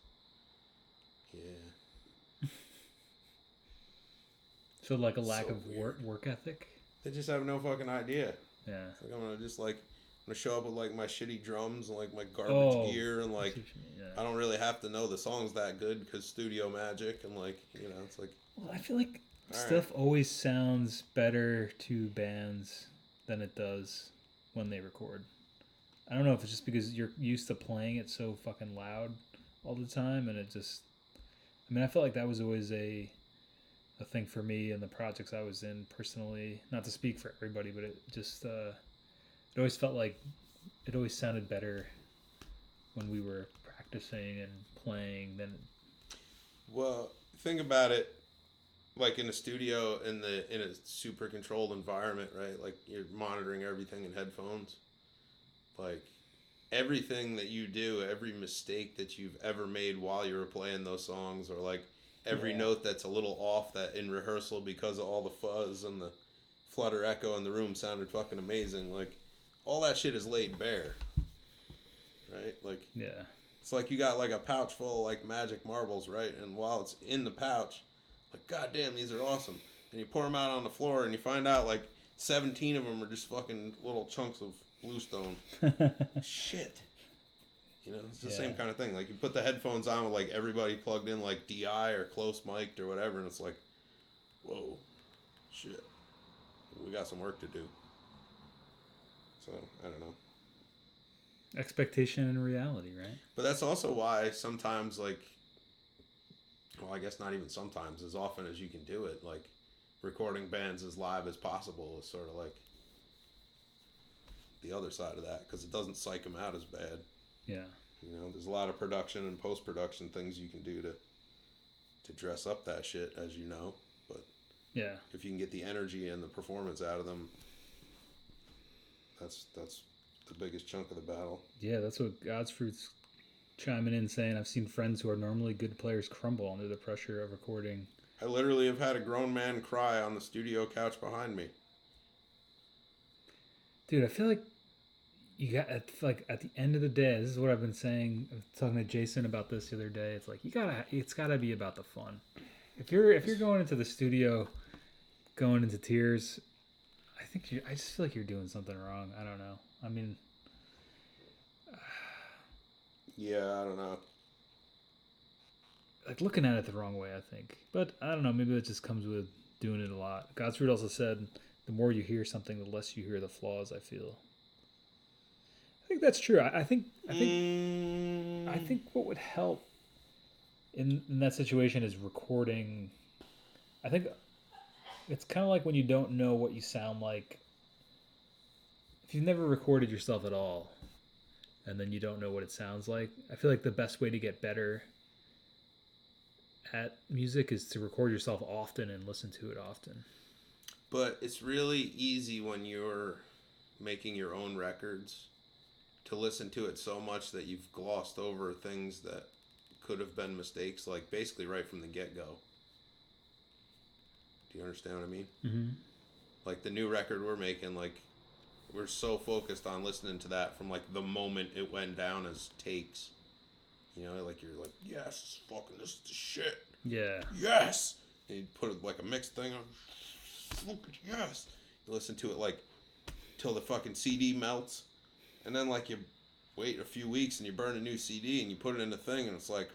A: Yeah.
B: So like a lack of work ethic?
A: They just have no fucking idea.
B: Yeah.
A: It's like I'm gonna show up with like my shitty drums and like my garbage gear, and like I don't really have to know the songs that good because studio magic, and like, you know, it's like.
B: Well, I feel like stuff always sounds better to bands than it does when they record. I don't know if it's just because you're used to playing it so fucking loud all the time, and it just. I mean, I felt like that was always a thing for me and the projects I was in personally. Not to speak for everybody, but it just it always felt like it always sounded better when we were practicing and playing than.
A: Well, think about it, like in a studio in a super controlled environment, right? Like you're monitoring everything in headphones. Like everything that you do, every mistake that you've ever made while you were playing those songs, or like every note that's a little off that in rehearsal because of all the fuzz and the flutter echo in the room sounded fucking amazing. Like all that shit is laid bare, right? Like it's like you got like a pouch full of like magic marbles, right? And while it's in the pouch, like goddamn, these are awesome. And you pour them out on the floor and you find out like 17 of them are just fucking little chunks of bluestone. Shit. You know, it's the same kind of thing. Like you put the headphones on with like everybody plugged in like DI or close mic'd or whatever, and it's like, whoa, shit. We got some work to do. So, I don't know.
B: Expectation and reality, right?
A: But that's also why sometimes, like, well, I guess not even sometimes, as often as you can do it, like, recording bands as live as possible is sort of like the other side of that, because it doesn't psych them out as bad.
B: Yeah.
A: You know, there's a lot of production and post-production things you can do to dress up that shit, as you know. But
B: yeah,
A: if you can get the energy and the performance out of them, that's the biggest chunk of the battle.
B: Yeah, that's what God's Fruit's chiming in saying. I've seen friends who are normally good players crumble under the pressure of recording.
A: I literally have had a grown man cry on the studio couch behind me.
B: Dude, I feel like you got at the end of the day, this is what I've been saying. I was talking to Jason about this the other day. It's like it's gotta be about the fun. If you're going into the studio going into tears. I just feel like you're doing something wrong. I don't know. I mean,
A: Yeah, I don't know.
B: like looking at it the wrong way, I think. But I don't know. Maybe that just comes with doing it a lot. Godsroot also said, the more you hear something, the less you hear the flaws. I feel. I think that's true. I think what would help in that situation is recording. I think it's kind of like when you don't know what you sound like. If you've never recorded yourself at all, and then you don't know what it sounds like, I feel like the best way to get better at music is to record yourself often and listen to it often.
A: But it's really easy when you're making your own records to listen to it so much that you've glossed over things that could have been mistakes, like basically right from the get-go. Do you understand what I mean?
B: Mm-hmm.
A: Like the new record we're making, like we're so focused on listening to that from like the moment it went down as takes. You know, like you're like, yes, fucking this is the shit.
B: Yeah.
A: Yes. And you put it like a mixed thing on. Fucking yes. You listen to it like till the fucking CD melts, and then like you wait a few weeks and you burn a new CD and you put it in the thing and it's like,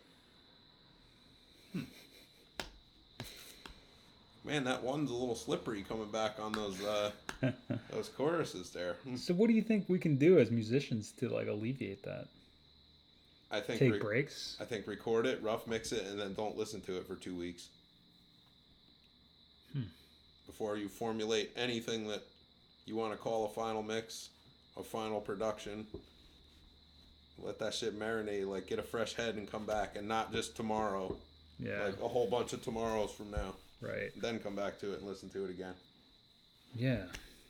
A: man, that one's a little slippery coming back on those choruses there.
B: So what do you think we can do as musicians to like alleviate that?
A: I think
B: Take breaks.
A: I think record it, rough mix it, and then don't listen to it for 2 weeks before you formulate anything that you want to call a final mix, a final production. Let that shit marinate. Like get a fresh head and come back, and not just tomorrow.
B: Yeah.
A: Like a whole bunch of tomorrows from now.
B: Right.
A: Then come back to it and listen to it again.
B: Yeah.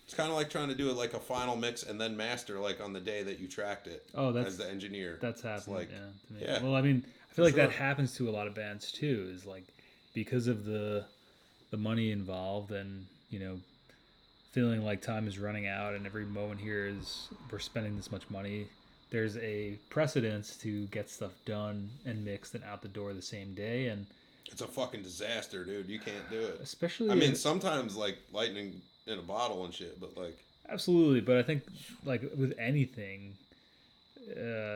A: It's kind of like trying to do it like a final mix and then master like on the day that you tracked it.
B: Oh, that's
A: as the engineer.
B: That's happened.
A: Like,
B: yeah. To me.
A: Yeah.
B: Well, I mean, I feel like
A: sure.
B: that happens to a lot of bands too. Is like because of the money involved, and feeling like time is running out, and every moment here is we're spending this much money. There's a precedence to get stuff done and mixed and out the door the same day, and
A: it's a fucking disaster, dude. You can't do it.
B: Especially,
A: I mean, sometimes like lightning in a bottle and shit, but like
B: absolutely. But I think like with anything,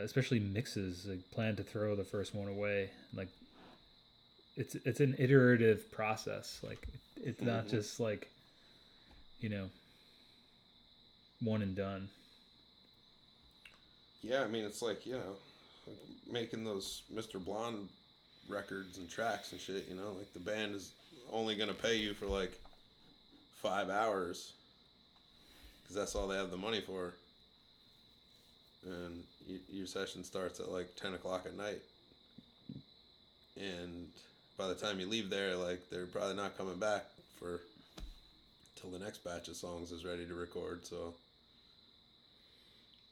B: especially mixes, like plan to throw the first one away. Like it's an iterative process. Like it's not just like one and done.
A: Yeah, I mean, it's like, making those Mr. Blonde records and tracks and shit, like the band is only going to pay you for like 5 hours because that's all they have the money for. And your session starts at like 10 o'clock at night. And by the time you leave there, like they're probably not coming back for till the next batch of songs is ready to record. So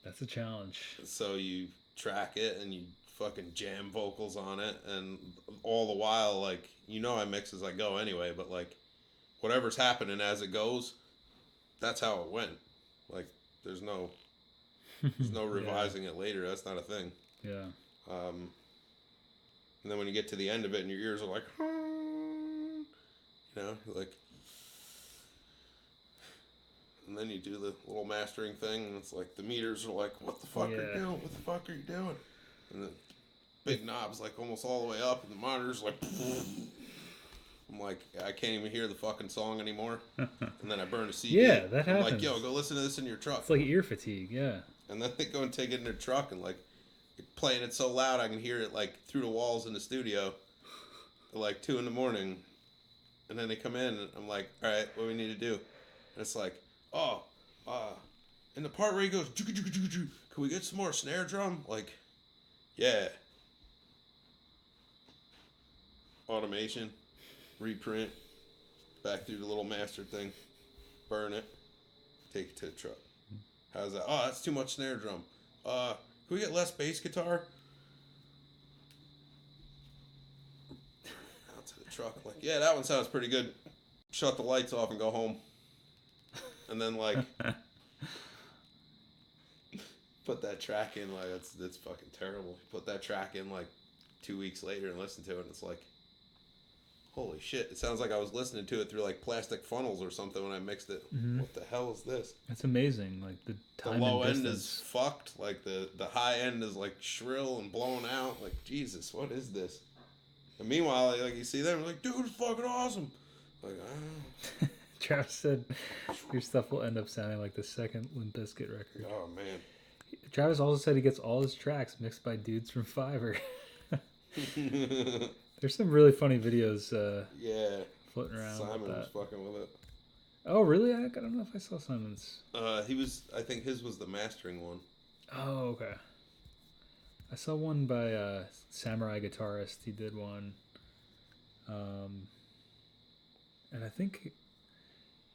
B: that's a challenge.
A: So you track it and you fucking jam vocals on it, and all the while, like, I mix as I go anyway, but like whatever's happening as it goes, that's how it went. Like there's no revising it later. That's not a thing.
B: Yeah.
A: And then when you get to the end of it and your ears are like, like, and then you do the little mastering thing, and it's like the meters are like, what the fuck are you doing? What the fuck are you doing? And the big knob's like almost all the way up, and the monitor's like, I'm like, I can't even hear the fucking song anymore. And then I burn a CD.
B: Yeah, that happens.
A: I'm like, yo, go listen to this in your truck.
B: It's like ear fatigue, yeah.
A: And then they go and take it in their truck, and like playing it so loud I can hear it like through the walls in the studio at like 2 a.m. And then they come in and I'm like, all right, what do we need to do? And it's like, in the part where he goes, can we get some more snare drum? Like, yeah. Automation, reprint, back through the little master thing, burn it, take it to the truck. How's that? Oh, that's too much snare drum. Can we get less bass guitar? Out to the truck. Like, yeah, that one sounds pretty good. Shut the lights off and go home. And then, like, put that track in. Like, that's fucking terrible. Put that track in, like, 2 weeks later and listen to it, and it's like, Holy shit! It sounds like I was listening to it through like plastic funnels or something when I mixed it. What the hell is this?
B: It's amazing. Like the time
A: The low
B: and
A: end
B: distance.
A: is fucked. Like the high end is like shrill and blown out. Like Jesus, what is this? And meanwhile, like you see them, like, dude, it's fucking awesome. Like,
B: Travis said your stuff will end up sounding like the second Limp Bizkit record.
A: oh man.
B: Travis also said he gets all his tracks mixed by dudes from Fiverr. There's some really funny videos
A: Yeah.
B: floating around.
A: Simon
B: with
A: was
B: that.
A: fucking with it.
B: Oh, really? I don't know if I saw Simon's.
A: He was. I think his was the mastering one.
B: Oh, okay. I saw one by Samurai Guitarist. He did one. And I think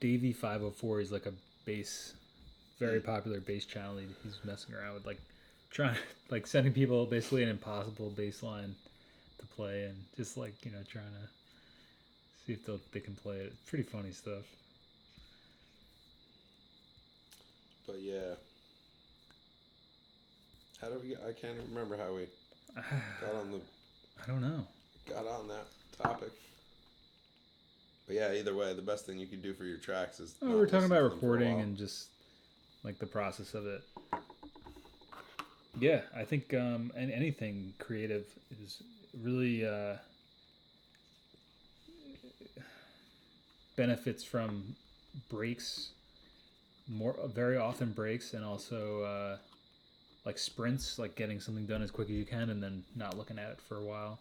B: Davey 504 is like a bass, very popular bass channel. He's messing around with like trying, like sending people basically an impossible bass line to play and just like, you know, trying to see if they can play it. It's pretty funny stuff.
A: But yeah. How do we get, I can't even remember how we
B: I don't know.
A: got on that topic. But yeah, either way, the best thing you can do for your tracks is.
B: Oh, we're talking about recording and just like the process of it. Yeah, I think and anything creative is really benefits from breaks, very often breaks, and also like sprints, like getting something done as quick as you can and then not looking at it for a while.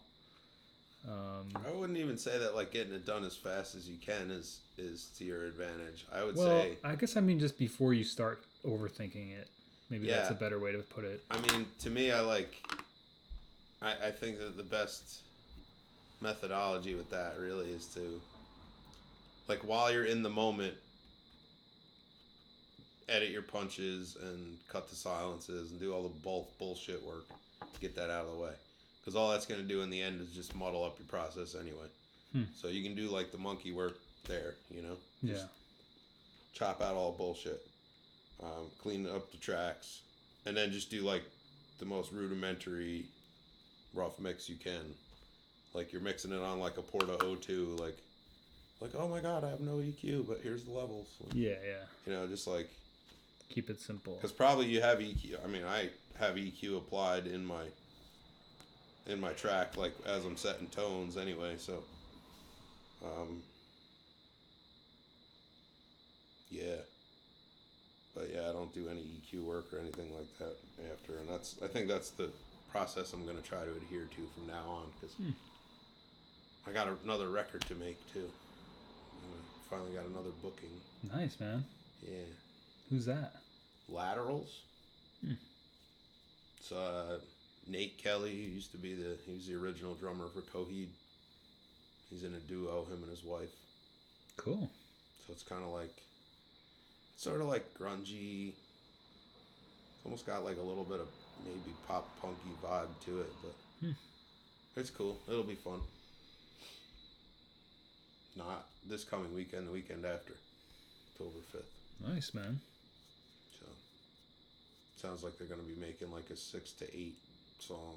A: I wouldn't even say that like getting it done as fast as you can is to your advantage. I would
B: Well,
A: say.
B: I guess I mean just before you start overthinking it. Maybe that's a better way to put it.
A: I mean, to me, I think that the best methodology with that really is to, like, while you're in the moment, edit your punches and cut the silences and do all the bullshit work. Get that out of the way. Because all that's going to do in the end is just muddle up your process anyway. So you can do, like, the monkey work there, you know? Just chop out all the bullshit. Clean up the tracks. And then just do, like, the most rudimentary rough mix you can. Like, you're mixing it on, like, a Porta O2. Like, oh, my God, I have no EQ, but here's the levels. Like,
B: yeah.
A: You know, just, like...
B: Keep it simple.
A: Because probably you have EQ. I mean, I have EQ applied in my track, like as I'm setting tones anyway. So, yeah. But yeah, I don't do any EQ work or anything like that after, and I think that's the process I'm gonna try to adhere to from now on. Because I got another record to make too. Finally got another booking.
B: Nice, man.
A: Yeah.
B: Who's that?
A: Laterals. It's Nate Kelly, who used to be he was the original drummer for Coheed. He's in a duo, him and his wife.
B: Cool.
A: So it's kind of like, sort of like grungy. It's almost got like a little bit of maybe pop punky vibe to it, but it's cool. It'll be fun. Not this coming weekend, the weekend after, October 5th.
B: Nice, man.
A: So, sounds like they're going to be making like a 6 to 8 song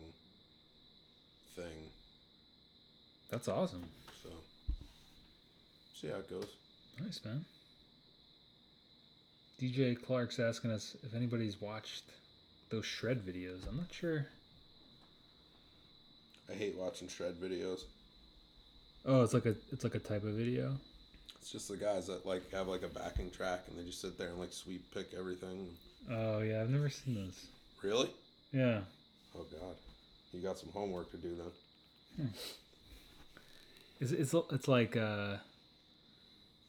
A: thing.
B: That's awesome.
A: So, see how it goes.
B: Nice, man. DJ Clark's asking us if anybody's watched those shred videos. I'm not sure.
A: I hate watching shred videos.
B: Oh, it's like a type of video.
A: It's just the guys that like have like a backing track and they just sit there and like sweep pick everything.
B: Oh yeah, I've never seen those.
A: Really?
B: Yeah.
A: Oh God, you got some homework to do then.
B: It's like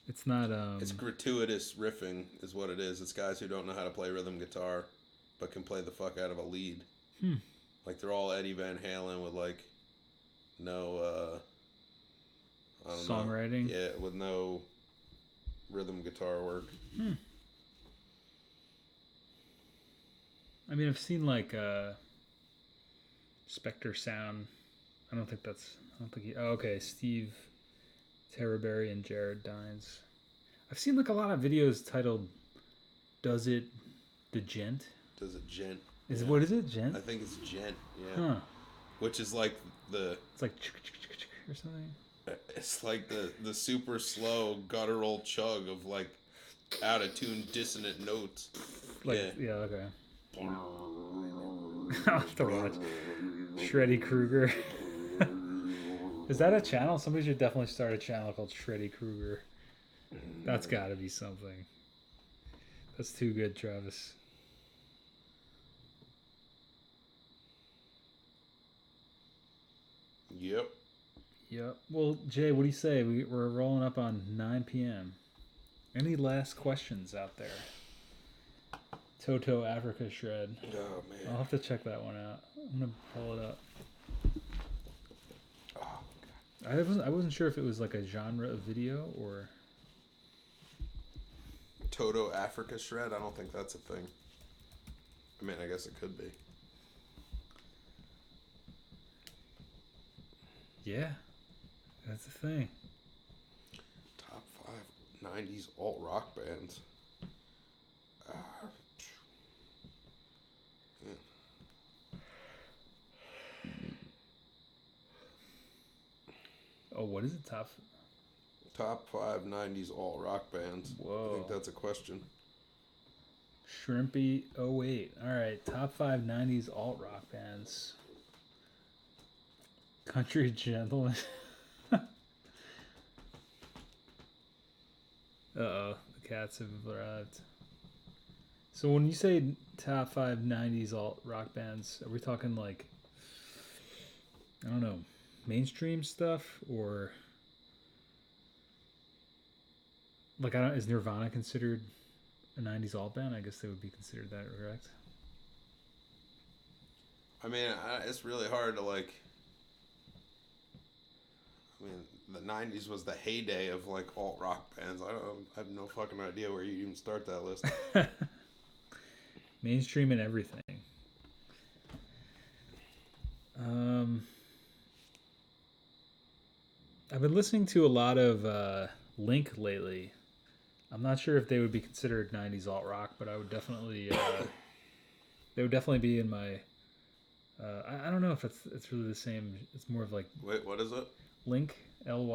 B: it's not
A: It's gratuitous riffing is what it is. It's guys who don't know how to play rhythm guitar, but can play the fuck out of a lead. Like they're all Eddie Van Halen with like no I don't
B: songwriting.
A: know. Yeah, with no rhythm guitar work.
B: I mean, I've seen like Spectre Sound. I don't think he. Oh, okay, Steve Terraberry and Jared Dines. I've seen like a lot of videos titled "Does It the Gent?"
A: Does it gent?
B: What is it, gent?
A: I think it's gent. Yeah.
B: Huh.
A: Which is like
B: It's like or something.
A: It's like the super slow guttural chug of like out of tune dissonant notes.
B: Like,
A: Yeah.
B: okay. I'll have to watch Shreddy Krueger. Is that a channel? Somebody should definitely start a channel called Shreddy Krueger. That's got to be something. That's too good, Travis.
A: Yep.
B: Yep. Well, Jay, what do you say? We're rolling up on 9 p.m. Any last questions out there? Toto Africa Shred.
A: Oh man.
B: I'll have to check that one out. I'm gonna pull it up.
A: Oh,
B: I wasn't sure if it was like a genre of video or.
A: Toto Africa Shred? I don't think that's a thing. I mean, I guess it could be.
B: Yeah, that's the thing.
A: Top 5 90s alt rock bands. Yeah.
B: Oh, what is it?
A: Top 5 90s alt rock bands.
B: Whoa.
A: I think that's a question.
B: Shrimpy 08. All right, top 5 90s alt rock bands. Country Gentleman. Uh-oh, the cats have arrived. So when you say top 5 90s alt rock bands, are we talking like, I don't know, mainstream stuff or like, is Nirvana considered a 90s alt band? I guess they would be considered that, correct?
A: I mean, it's really hard to like. I mean, the '90s was the heyday of like alt rock bands. I have no fucking idea where you even start that list.
B: Mainstream and everything. I've been listening to a lot of Link lately. I'm not sure if they would be considered '90s alt rock, but I would definitely. They would definitely be in my. I don't know if it's really the same. It's more of like.
A: Wait, what is it?
B: Link, Lync.
A: I don't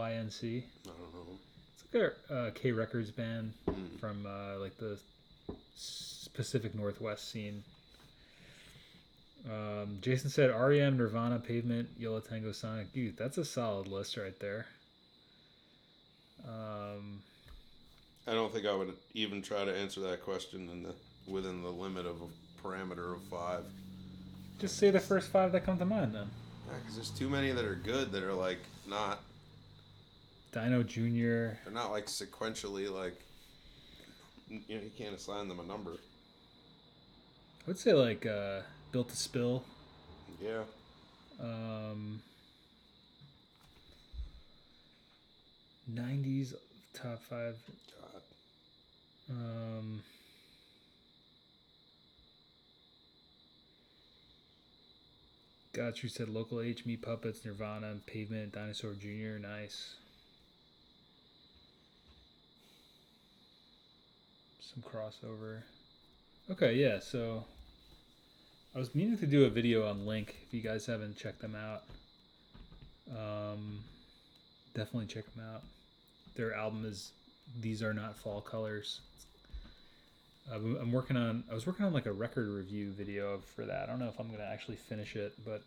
A: know.
B: It's like a K Records band from like the Pacific Northwest scene. Jason said REM, Nirvana, Pavement, Yellow Tango, Sonic Youth. That's a solid list right there.
A: I don't think I would even try to answer that question within the limit of a parameter of 5.
B: Just say the first 5 that come to mind then.
A: Yeah, because there's too many that are good that are like not.
B: Dino Jr.
A: They're not like sequentially like. You can't assign them a number.
B: I would say like Built to Spill.
A: Yeah.
B: 90s top 5.
A: God.
B: Got you said Local H, Meat Puppets, Nirvana, Pavement, Dinosaur Jr. Nice. Some crossover. Okay, yeah, so I was meaning to do a video on Link. If you guys haven't checked them out, definitely check them out. Their album is These Are Not Fall Colors. I was working on like a record review video for that. I don't know if I'm gonna actually finish it, but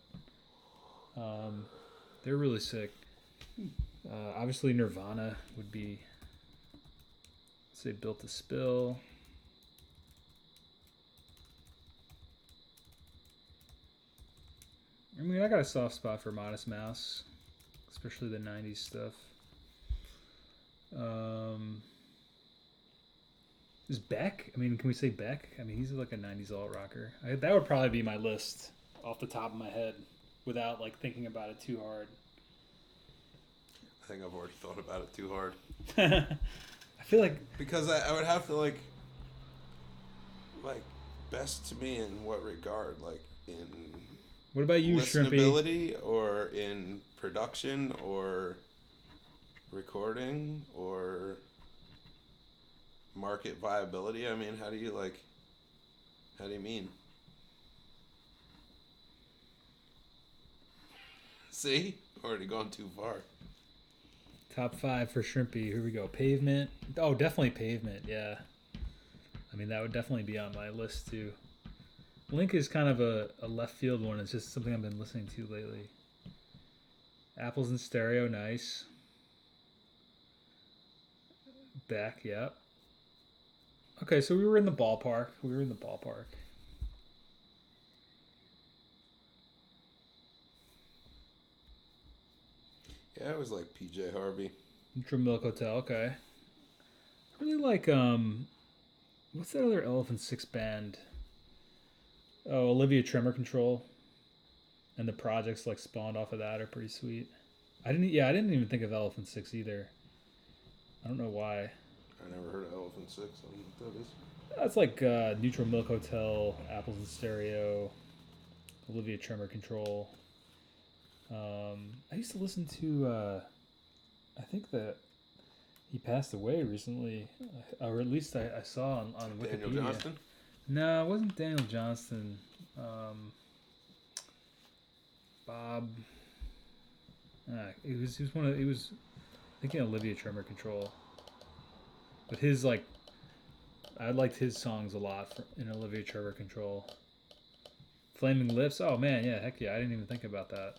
B: they're really sick. Obviously Nirvana would be, say, Built to Spill. I mean, I got a soft spot for Modest Mouse, especially the 90s stuff. Is Beck? I mean, can we say Beck? I mean, he's like a 90s alt rocker. That would probably be my list off the top of my head without like thinking about it too hard.
A: I think I've already thought about it too hard.
B: I feel like...
A: Because I would have to like best to me in what regard? Like in...
B: What about you, Shrimpy?
A: Listenability or in production or recording or market viability? I mean, how do you mean? See? Already gone too far.
B: Top 5 for Shrimpy. Here we go. Pavement. Oh, definitely Pavement. Yeah. I mean, that would definitely be on my list too. Link is kind of a left field one. It's just something I've been listening to lately. Apples in Stereo. Nice. Beck. Yep. Okay, so we were in the ballpark.
A: Yeah, it was like PJ Harvey.
B: Neutral Milk Hotel. Okay. I really like what's that other Elephant Six band? Oh, Olivia Tremor Control, and the projects like spawned off of that are pretty sweet. I didn't even think of Elephant Six either. I don't know why.
A: I never heard of Elephant Six. I don't know what that is.
B: That's like Neutral Milk Hotel, Apples in Stereo, Olivia Tremor Control. I used to listen to. I think that he passed away recently, or at least I saw on Wikipedia.
A: Daniel Johnston?
B: No, it wasn't Daniel Johnston. Bob. He was one of. It was thinking Olivia Tremor Control. But his like, I liked his songs a lot in Olivia Tremor Control. Flaming Lips. Oh man, yeah, heck yeah! I didn't even think about that.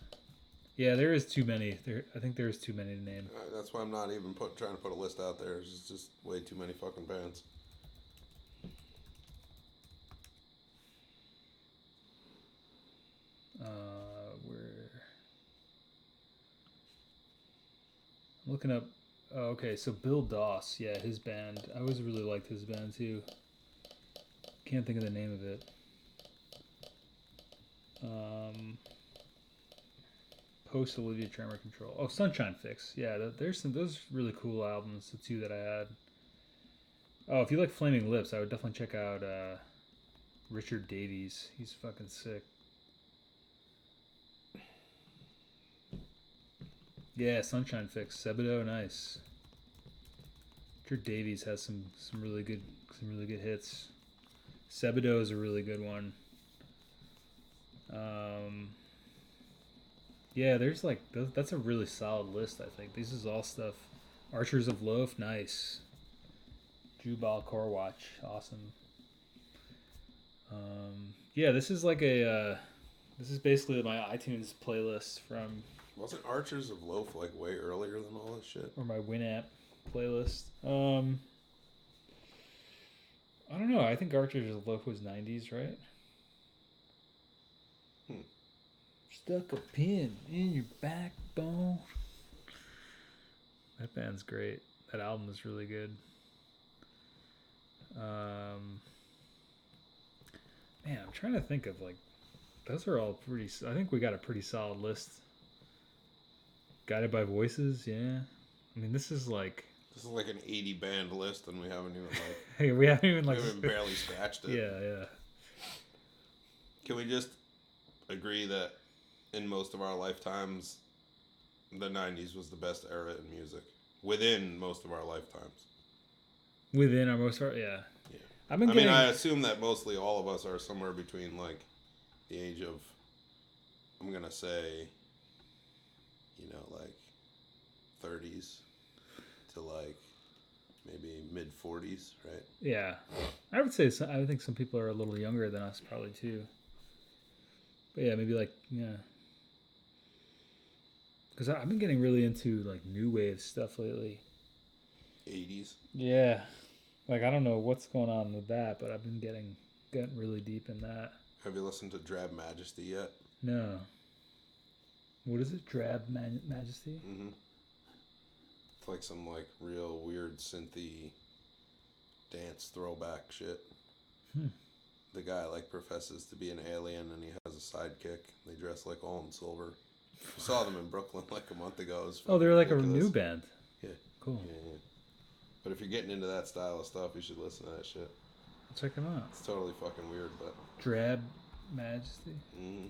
B: Yeah, there is too many. I think there is too many to name.
A: That's why I'm not even trying to put a list out there. It's just way too many fucking bands.
B: I'm looking up. Oh, okay, so Bill Doss. Yeah, his band. I always really liked his band too. Can't think of the name of it. Post Olivia Tremor Control. Oh, Sunshine Fix. Yeah, there's those really cool albums. The two that I had. Oh, if you like Flaming Lips, I would definitely check out Richard Davies. He's fucking sick. Yeah, Sunshine Fix. Sebadoh, nice. Richard Davies has some really good hits. Sebadoh is a really good one. Yeah, there's like that's a really solid list. I think this is all stuff. Archers of Loaf, nice. Jubal Korwatch, awesome. Yeah, this is like a this is basically my iTunes playlist from.
A: Wasn't Archers of Loaf like way earlier than all this shit?
B: Or my Winamp playlist. I don't know. I think Archers of Loaf was 90s, right? Stuck a pin in your backbone. That band's great. That album is really good. Man, I'm trying to think of like those are all pretty. I think we got a pretty solid list. Guided by Voices, yeah. I mean, this is like
A: an 80 band list, and we haven't even like.
B: Hey, we haven't even like.
A: We haven't barely scratched it.
B: Yeah.
A: Can we just agree that in most of our lifetimes, the 90s was the best era in music? Within most of our lifetimes.
B: Within our most, yeah.
A: Yeah.
B: I mean,
A: I assume that mostly all of us are somewhere between like the age of, I'm gonna say, like 30s to like maybe mid 40s, right?
B: Yeah, I would say I would think some people are a little younger than us probably too. But yeah, maybe like because I've been getting really into like new wave stuff lately.
A: 80s.
B: Yeah, like I don't know what's going on with that, but I've been getting really deep in that.
A: Have you listened to Drab Majesty yet?
B: No. What is it? Drab Majesty?
A: Mm-hmm. It's like some like real weird synthy dance throwback shit. The guy like professes to be an alien and he has a sidekick. They dress like all in silver. I saw them in Brooklyn like a month ago.
B: Oh, they're like
A: ridiculous.
B: A new band.
A: Yeah.
B: Cool.
A: Yeah. But if you're getting into that style of stuff, you should listen to that shit.
B: Check them out.
A: It's totally fucking weird, but.
B: Drab Majesty?
A: Mm-hmm.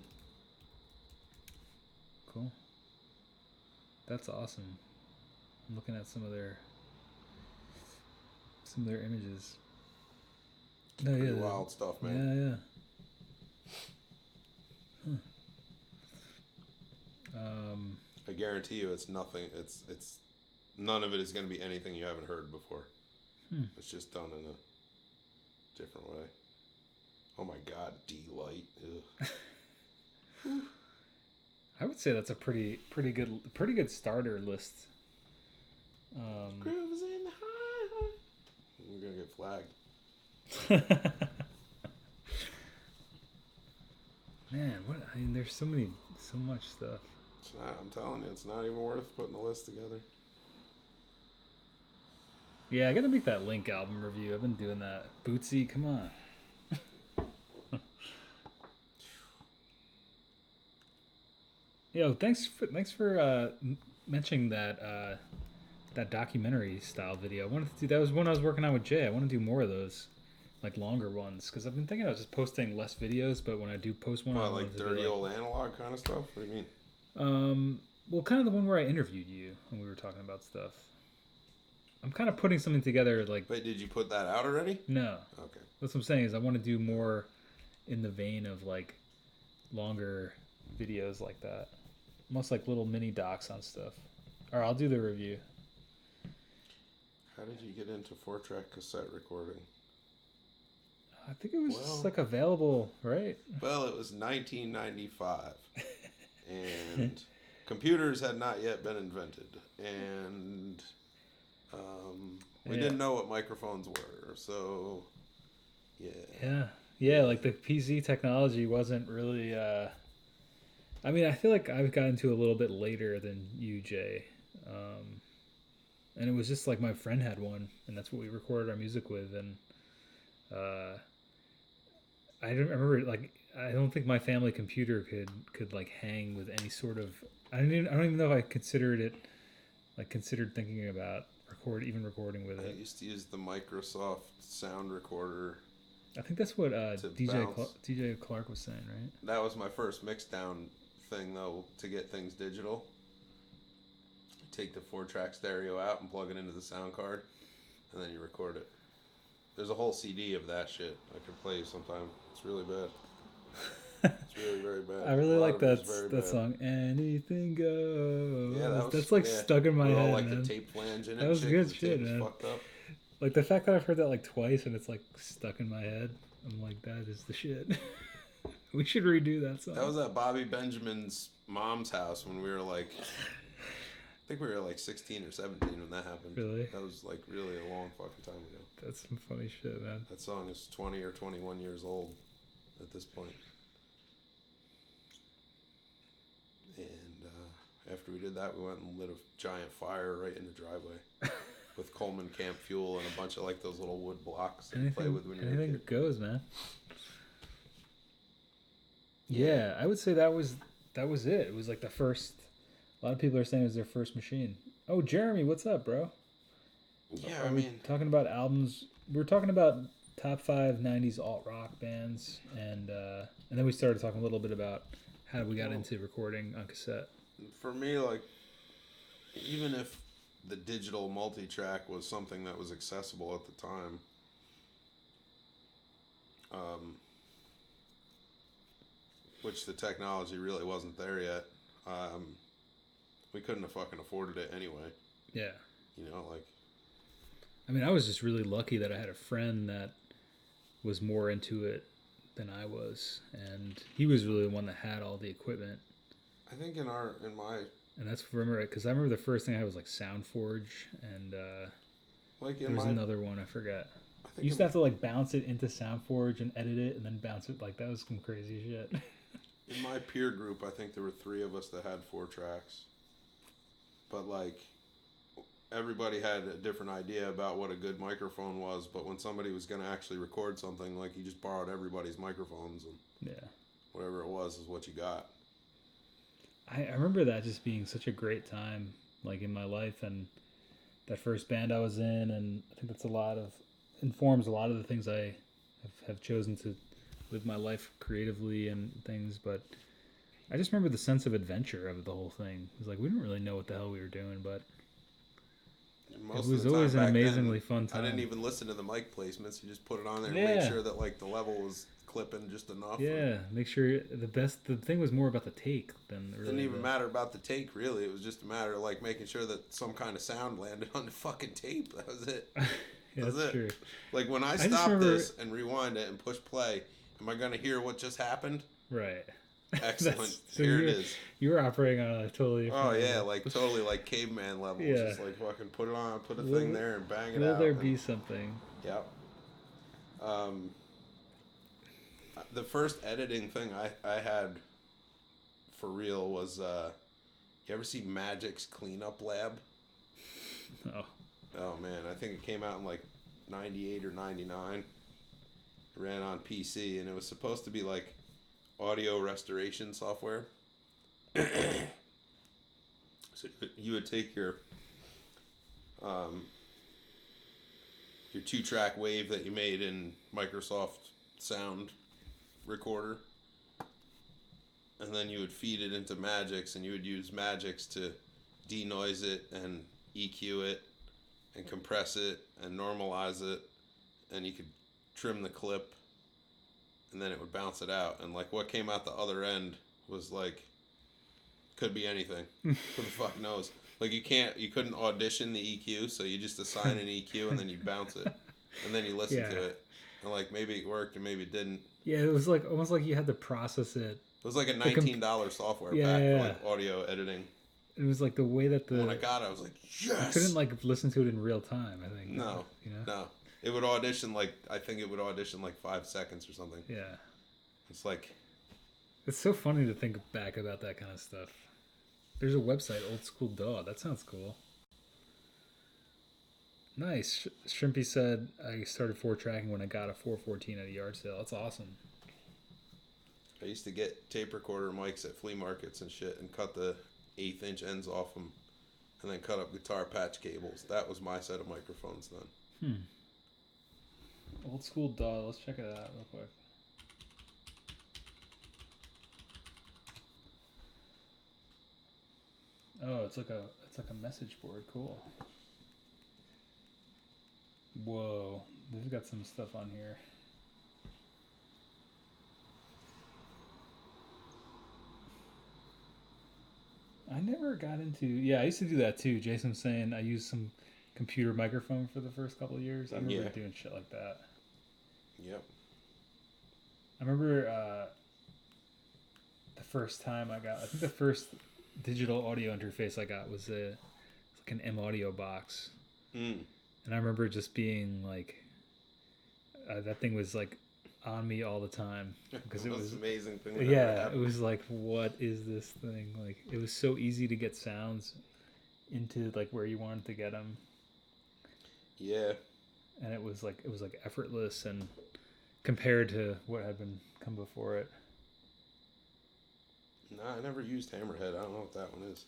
B: Cool. That's awesome. I'm looking at some of their images. No,
A: Pretty wild stuff,
B: man. Yeah. I
A: guarantee you, it's nothing. It's none of it is going to be anything you haven't heard before. It's just done in a different way. Oh my God, D-Light.
B: I would say that's a pretty good starter list.
A: Grooves in the high. We're gonna get flagged.
B: Man, there's so much stuff.
A: It's not. I'm telling you, it's not even worth putting a list together.
B: Yeah, I gotta make that Link album review. I've been doing that. Bootsy, come on. Yo, thanks for mentioning that documentary style video. I wanted to do that. Was one I was working on with Jay. I want to do more of those, like longer ones, because I've been thinking about just posting less videos. But when I do post one,
A: like dirty old analog kind of stuff. What do you mean?
B: Well, kind of the one where I interviewed you and we were talking about stuff. I'm kind of putting something together like...
A: Wait, did you put that out already?
B: No.
A: Okay.
B: That's what I'm saying is I want to do more in the vein of like longer videos like that. Almost like little mini docs on stuff. Or I'll do the review.
A: How did you get into 4-track cassette recording?
B: I think it was just like available, right?
A: Well, it was 1995. And computers had not yet been invented. And... we didn't know what microphones were, so
B: yeah, like the PC technology wasn't really I mean, I feel like I've gotten to a little bit later than you, Jay, and it was just like my friend had one, and that's what we recorded our music with. And I don't remember, like, I don't think my family computer could like hang with any sort of... I don't even know if I considered thinking about recording with it.
A: I used to use the Microsoft sound recorder.
B: I think that's what DJ Clark was saying, right?
A: That was my first mix down thing, though, to get things digital. You take the 4-track stereo out and plug it into the sound card, and then you record it. There's a whole CD of that shit I could play you sometime. It's really bad. It's really very bad.
B: I really like that song. Anything goes.
A: Yeah,
B: that's like stuck in my head.
A: All like
B: man.
A: the tape flange in it.
B: That was good shit, man.
A: Fucked up.
B: Like the fact that I've heard that like twice and it's like stuck in my head. I'm like, that is the shit. We should redo that song.
A: That was at Bobby Benjamin's mom's house when we were like, I think we were like 16 or 17 when that happened.
B: Really?
A: That was like really a long fucking time ago.
B: That's some funny shit, man.
A: That song is 20 or 21 years old at this point. And after we did that, we went and lit a giant fire right in the driveway with Coleman Camp fuel and a bunch of like those little wood blocks that you play with when you're a kid.
B: Anything goes, man. Yeah, I would say that was it. It was like the first. A lot of people are saying it was their first machine. Oh, Jeremy, what's up, bro?
A: Yeah, I mean,
B: talking about albums. We're talking about top 5 '90s alt rock bands, and then we started talking a little bit about how we got into recording on cassette.
A: For me, like, even if the digital multi-track was something that was accessible at the time, which the technology really wasn't there yet, we couldn't have fucking afforded it anyway.
B: Yeah.
A: You know, like...
B: I mean, I was just really lucky that I had a friend that was more into it than I was, and he was really the one that had all the equipment.
A: I think in my...
B: And that's, remember, because I remember the first thing I had was like SoundForge, and
A: like
B: there was another one, I forgot. You used to have to like bounce it into SoundForge and edit it, and then bounce it, like that was some crazy shit.
A: In my peer group, I think there were 3 of us that had 4 tracks. But like, everybody had a different idea about what a good microphone was, but when somebody was going to actually record something, like, you just borrowed everybody's microphones, and whatever it was is what you got.
B: I remember that just being such a great time, like, in my life, and that first band I was in, and I think that's informs a lot of the things I have chosen to live my life creatively and things, but I just remember the sense of adventure of the whole thing. It was like, we didn't really know what the hell we were doing, but it was always an amazingly fun time.
A: I didn't even listen to the mic placements. You just put it on there and make sure that like the level was clipping just enough.
B: Yeah, make sure the thing was more about the take than
A: It
B: really
A: didn't even matter about the take, really. It was just a matter of like making sure that some kind of sound landed on the fucking tape. That was it.
B: Yeah, that's
A: it.
B: true.
A: Like when I
B: just
A: stop
B: remember...
A: this and rewind it and push play, am I gonna hear what just happened?
B: Right.
A: Excellent.
B: So
A: Here it is.
B: You were operating on a totally different
A: Oh yeah,
B: level.
A: like totally like caveman level.
B: Yeah.
A: Just like fucking put it on, put a thing there, and bang it out.
B: Will there be something?
A: Yep. The first editing thing I had for real was you ever see Magic's Cleanup Lab?
B: Oh.
A: Oh man, I think it came out in like 98 or 99. It ran on PC and it was supposed to be like audio restoration software. So you would take your 2-track wave that you made in Microsoft Sound Recorder, and then you would feed it into Magix, and you would use Magix to denoise it and EQ it and compress it and normalize it, and you could trim the clip, and then it would bounce it out. And like what came out the other end was like, could be anything. Who the fuck knows? Like you couldn't audition the EQ, so you just assign an EQ and then you bounce it, and then you listen to it, and like maybe it worked and maybe it didn't.
B: Yeah, it was like almost like you had to process it.
A: It was like a $19 software pack for like audio editing.
B: It was like the way that
A: when I got it, I was like, yes.
B: You couldn't like listen to it in real time. I think.
A: No,
B: you know?
A: No. It would audition like 5 seconds or something.
B: Yeah.
A: It's like.
B: It's so funny to think back about that kind of stuff. There's a website, Old School DAW. That sounds cool. Nice. Shrimpy said, I started 4-tracking when I got a 414 at a yard sale. That's awesome.
A: I used to get tape recorder mics at flea markets and shit and cut the 1/8-inch ends off them and then cut up guitar patch cables. That was my set of microphones then.
B: Old School DAW. Let's check it out real quick. Oh, it's like a message board. Cool. Whoa, they've got some stuff on here. I never got into... Yeah, I used to do that too. Jason's saying I used some computer microphone for the first couple of years. I remember doing shit like that.
A: Yep.
B: I remember the first time I think the first digital audio interface I got was like an M Audio box. And I remember just being like, that thing was like on me all the time because it was
A: an amazing thing.
B: It was like, what is this thing? Like, it was so easy to get sounds into like where you wanted to get them. Yeah. And it was like effortless and compared to what had come before it.
A: No, I never used Hammerhead. I don't know what that one is.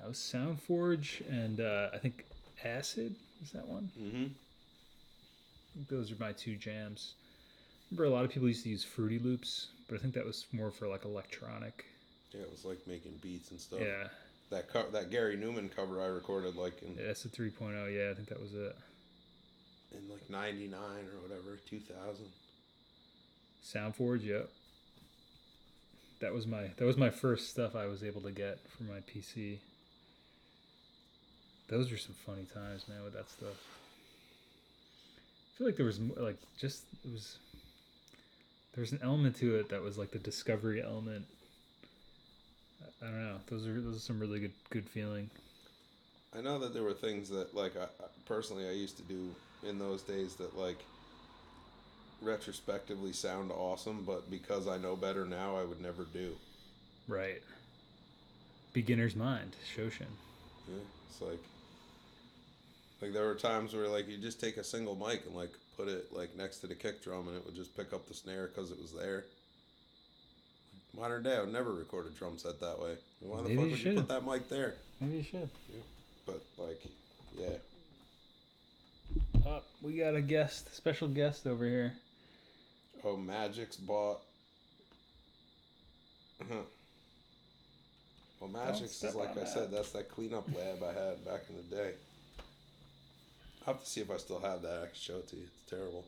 B: It was SoundForge and I think Acid. Is that one?
A: Mm-hmm.
B: I think those are my two jams. I remember a lot of people used to use Fruity Loops, but I think that was more for like electronic.
A: Yeah, it was like making beats and stuff.
B: Yeah.
A: That Gary Newman cover I recorded like in...
B: Yeah, that's a 3.0. Yeah, I think that was it.
A: In like 99 or whatever, 2000.
B: SoundForge, yep. That was my first stuff I was able to get for my PC. Those were some funny times, man, with that stuff. I feel like there was an element to it that was like the discovery element. I don't know. Those are some really good feeling.
A: I know that there were things that like I personally used to do in those days that like retrospectively sound awesome, but because I know better now, I would never do.
B: Right. Beginner's mind, Shoshin.
A: Yeah, it's like there were times where like you just take a single mic and like put it like next to the kick drum and it would just pick up the snare because it was there. Modern day, I would never record a drum set that way. Why the fuck would you put that mic there?
B: Maybe you should.
A: Yeah. But like, yeah.
B: Oh, we got a special guest over here.
A: Oh, Magic's bought. Well, Magic's is like I said, that's that cleanup lab I had back in the day. I'll have to see if I still have that. I can show it to you. It's terrible.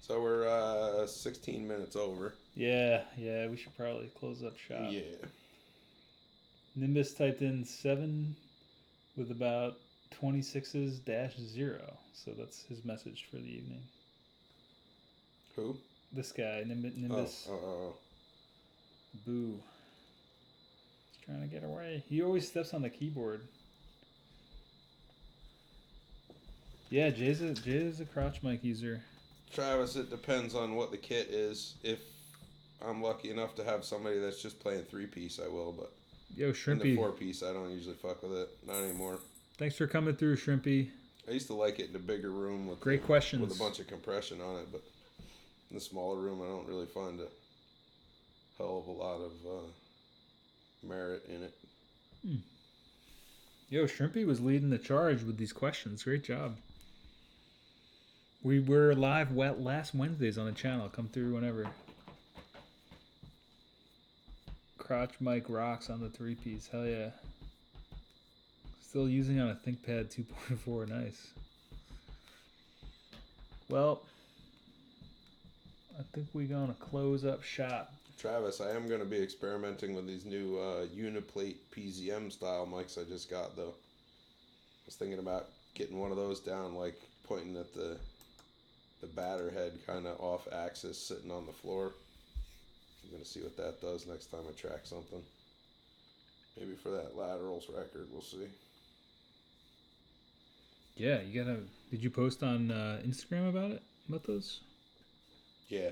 A: So we're 16 minutes over.
B: Yeah, we should probably close up shop.
A: Yeah.
B: Nimbus typed in 7 with about 26's -0. So that's his message for the evening.
A: Who?
B: This guy, Nimbus.
A: Oh.
B: Boo. He's trying to get away. He always steps on the keyboard. Yeah, Jay's a crotch mic user.
A: Travis, it depends on what the kit is. If I'm lucky enough to have somebody that's just playing 3-piece, I will, but
B: Yo,
A: in
B: Shrimpy.
A: the 4-piece, I don't usually fuck with it. Not anymore.
B: Thanks for coming through, Shrimpy.
A: I used to like it in a bigger room with
B: Great questions.
A: with a bunch of compression on it, but in the smaller room, I don't really find a hell of a lot of merit in it.
B: Yo, Shrimpy was leading the charge with these questions. Great job. We were live last Wednesdays on the channel. Come through whenever. Crotch mic rocks on the 3-piece. Hell yeah. Still using on a ThinkPad 2.4. Nice. Well, I think we're going to close up shop.
A: Travis, I am going to be experimenting with these new uniplate PZM style mics I just got, though. I was thinking about getting one of those down, like pointing at the batter head kind of off axis sitting on the floor. I'm going to see what that does next time I track something. Maybe for that laterals record, we'll see.
B: Yeah, you gotta. Did you post on Instagram about it? About those?
A: Yeah.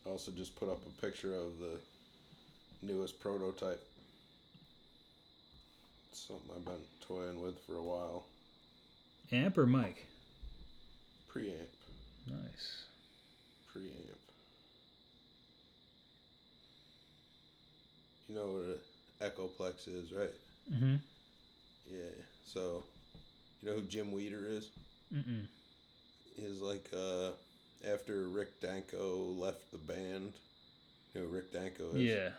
A: I also just put up a picture of the newest prototype. It's something I've been toying with for a while.
B: Amp or mic?
A: Preamp.
B: Nice.
A: Preamp. You know what an Echoplex is, right?
B: Mm-hmm.
A: Yeah. So, you know who Jim Weeder is?
B: Mm-mm.
A: He's like, after Rick Danko left the band. You know who Rick Danko is?
B: Yeah.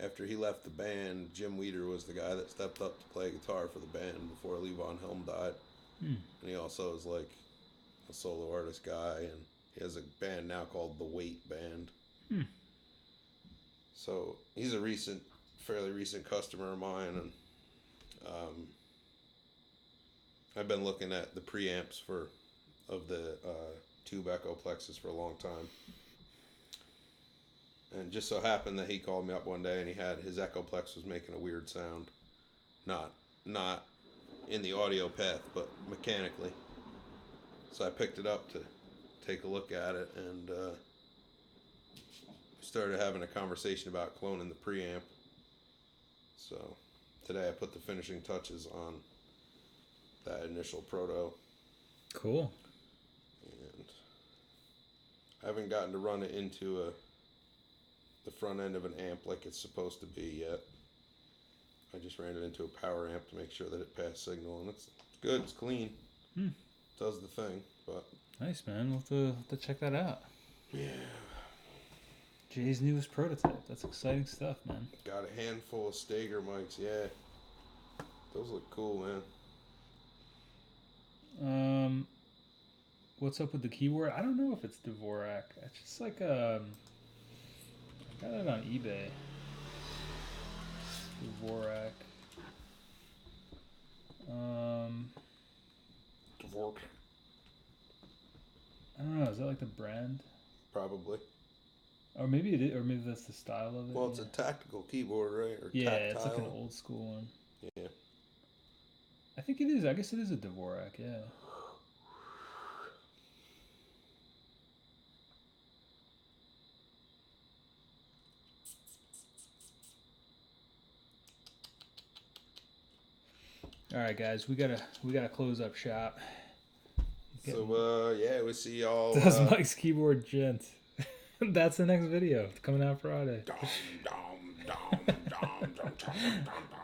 A: After he left the band, Jim Weeder was the guy that stepped up to play guitar for the band before Levon Helm died. And he also is like a solo artist guy, and he has a band now called The Weight Band. So he's a fairly recent customer of mine, and I've been looking at the preamps of the tube Echoplexes for a long time. And just so happened that he called me up one day and he had his Echoplex was making a weird sound. Not in the audio path, but mechanically. So I picked it up to take a look at it, and started having a conversation about cloning the preamp. So today I put the finishing touches on that initial proto.
B: Cool.
A: And I haven't gotten to run it into the front end of an amp like it's supposed to be yet. I just ran it into a power amp to make sure that it passed signal, and it's good, it's clean. Does the thing, but...
B: Nice, man. We'll have to check that out.
A: Yeah.
B: Jay's newest prototype. That's exciting stuff, man.
A: Got a handful of Stager mics, yeah. Those look cool, man.
B: What's up with the keyboard? I don't know if it's Dvorak. It's just like I got it on eBay. Dvorak.
A: Dvorak.
B: I don't know. Is that like the brand?
A: Probably.
B: Or maybe it is, or maybe that's the style of it.
A: Well, it's a tactical keyboard, right? Or
B: yeah,
A: tactile.
B: it's like an old school one.
A: Yeah.
B: I think it is. I guess it is a Dvorak, yeah. All right, guys, we gotta close up shop.
A: So yeah, we'll see y'all.
B: Does Mike's keyboard gent? That's the next video coming out Friday.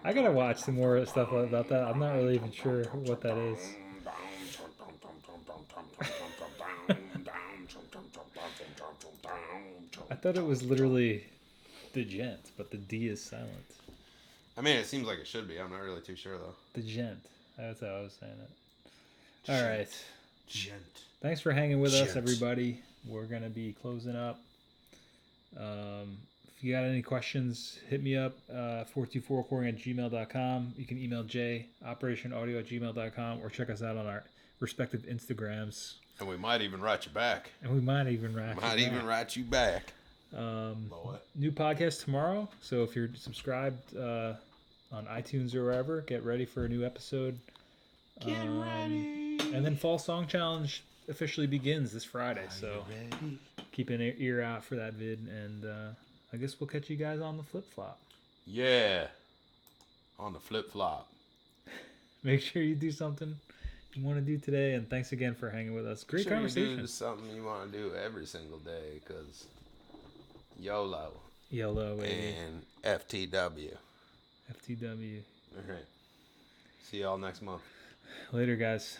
B: I gotta watch some more stuff about that. I'm not really even sure what that is. I thought it was literally the gent, but the D is silent.
A: I mean, it seems like it should be. I'm not really too sure, though.
B: The gent. That's how I was saying it. All right.
A: Gent.
B: Thanks for hanging with us,
A: Gent.
B: everybody. We're going to be closing up. If you got any questions, hit me up, 424recording@gmail.com. You can email Jay, operationaudio@gmail.com, or check us out on our respective Instagrams.
A: And we might even write you back.
B: And we might even write
A: you back.
B: New podcast tomorrow. So if you're subscribed on iTunes or wherever, get ready for a new episode.
A: Get ready.
B: And then Fall Song Challenge officially begins this Friday. So keep an ear out for that vid. And I guess we'll catch you guys on the flip-flop.
A: Yeah. On the flip-flop.
B: Make sure you do something you want to do today. And thanks again for hanging with us. Great conversation.
A: You do something you want to do every single day, because YOLO.
B: YOLO, baby.
A: And FTW.
B: FTW.
A: All right. See y'all next month.
B: Later, guys.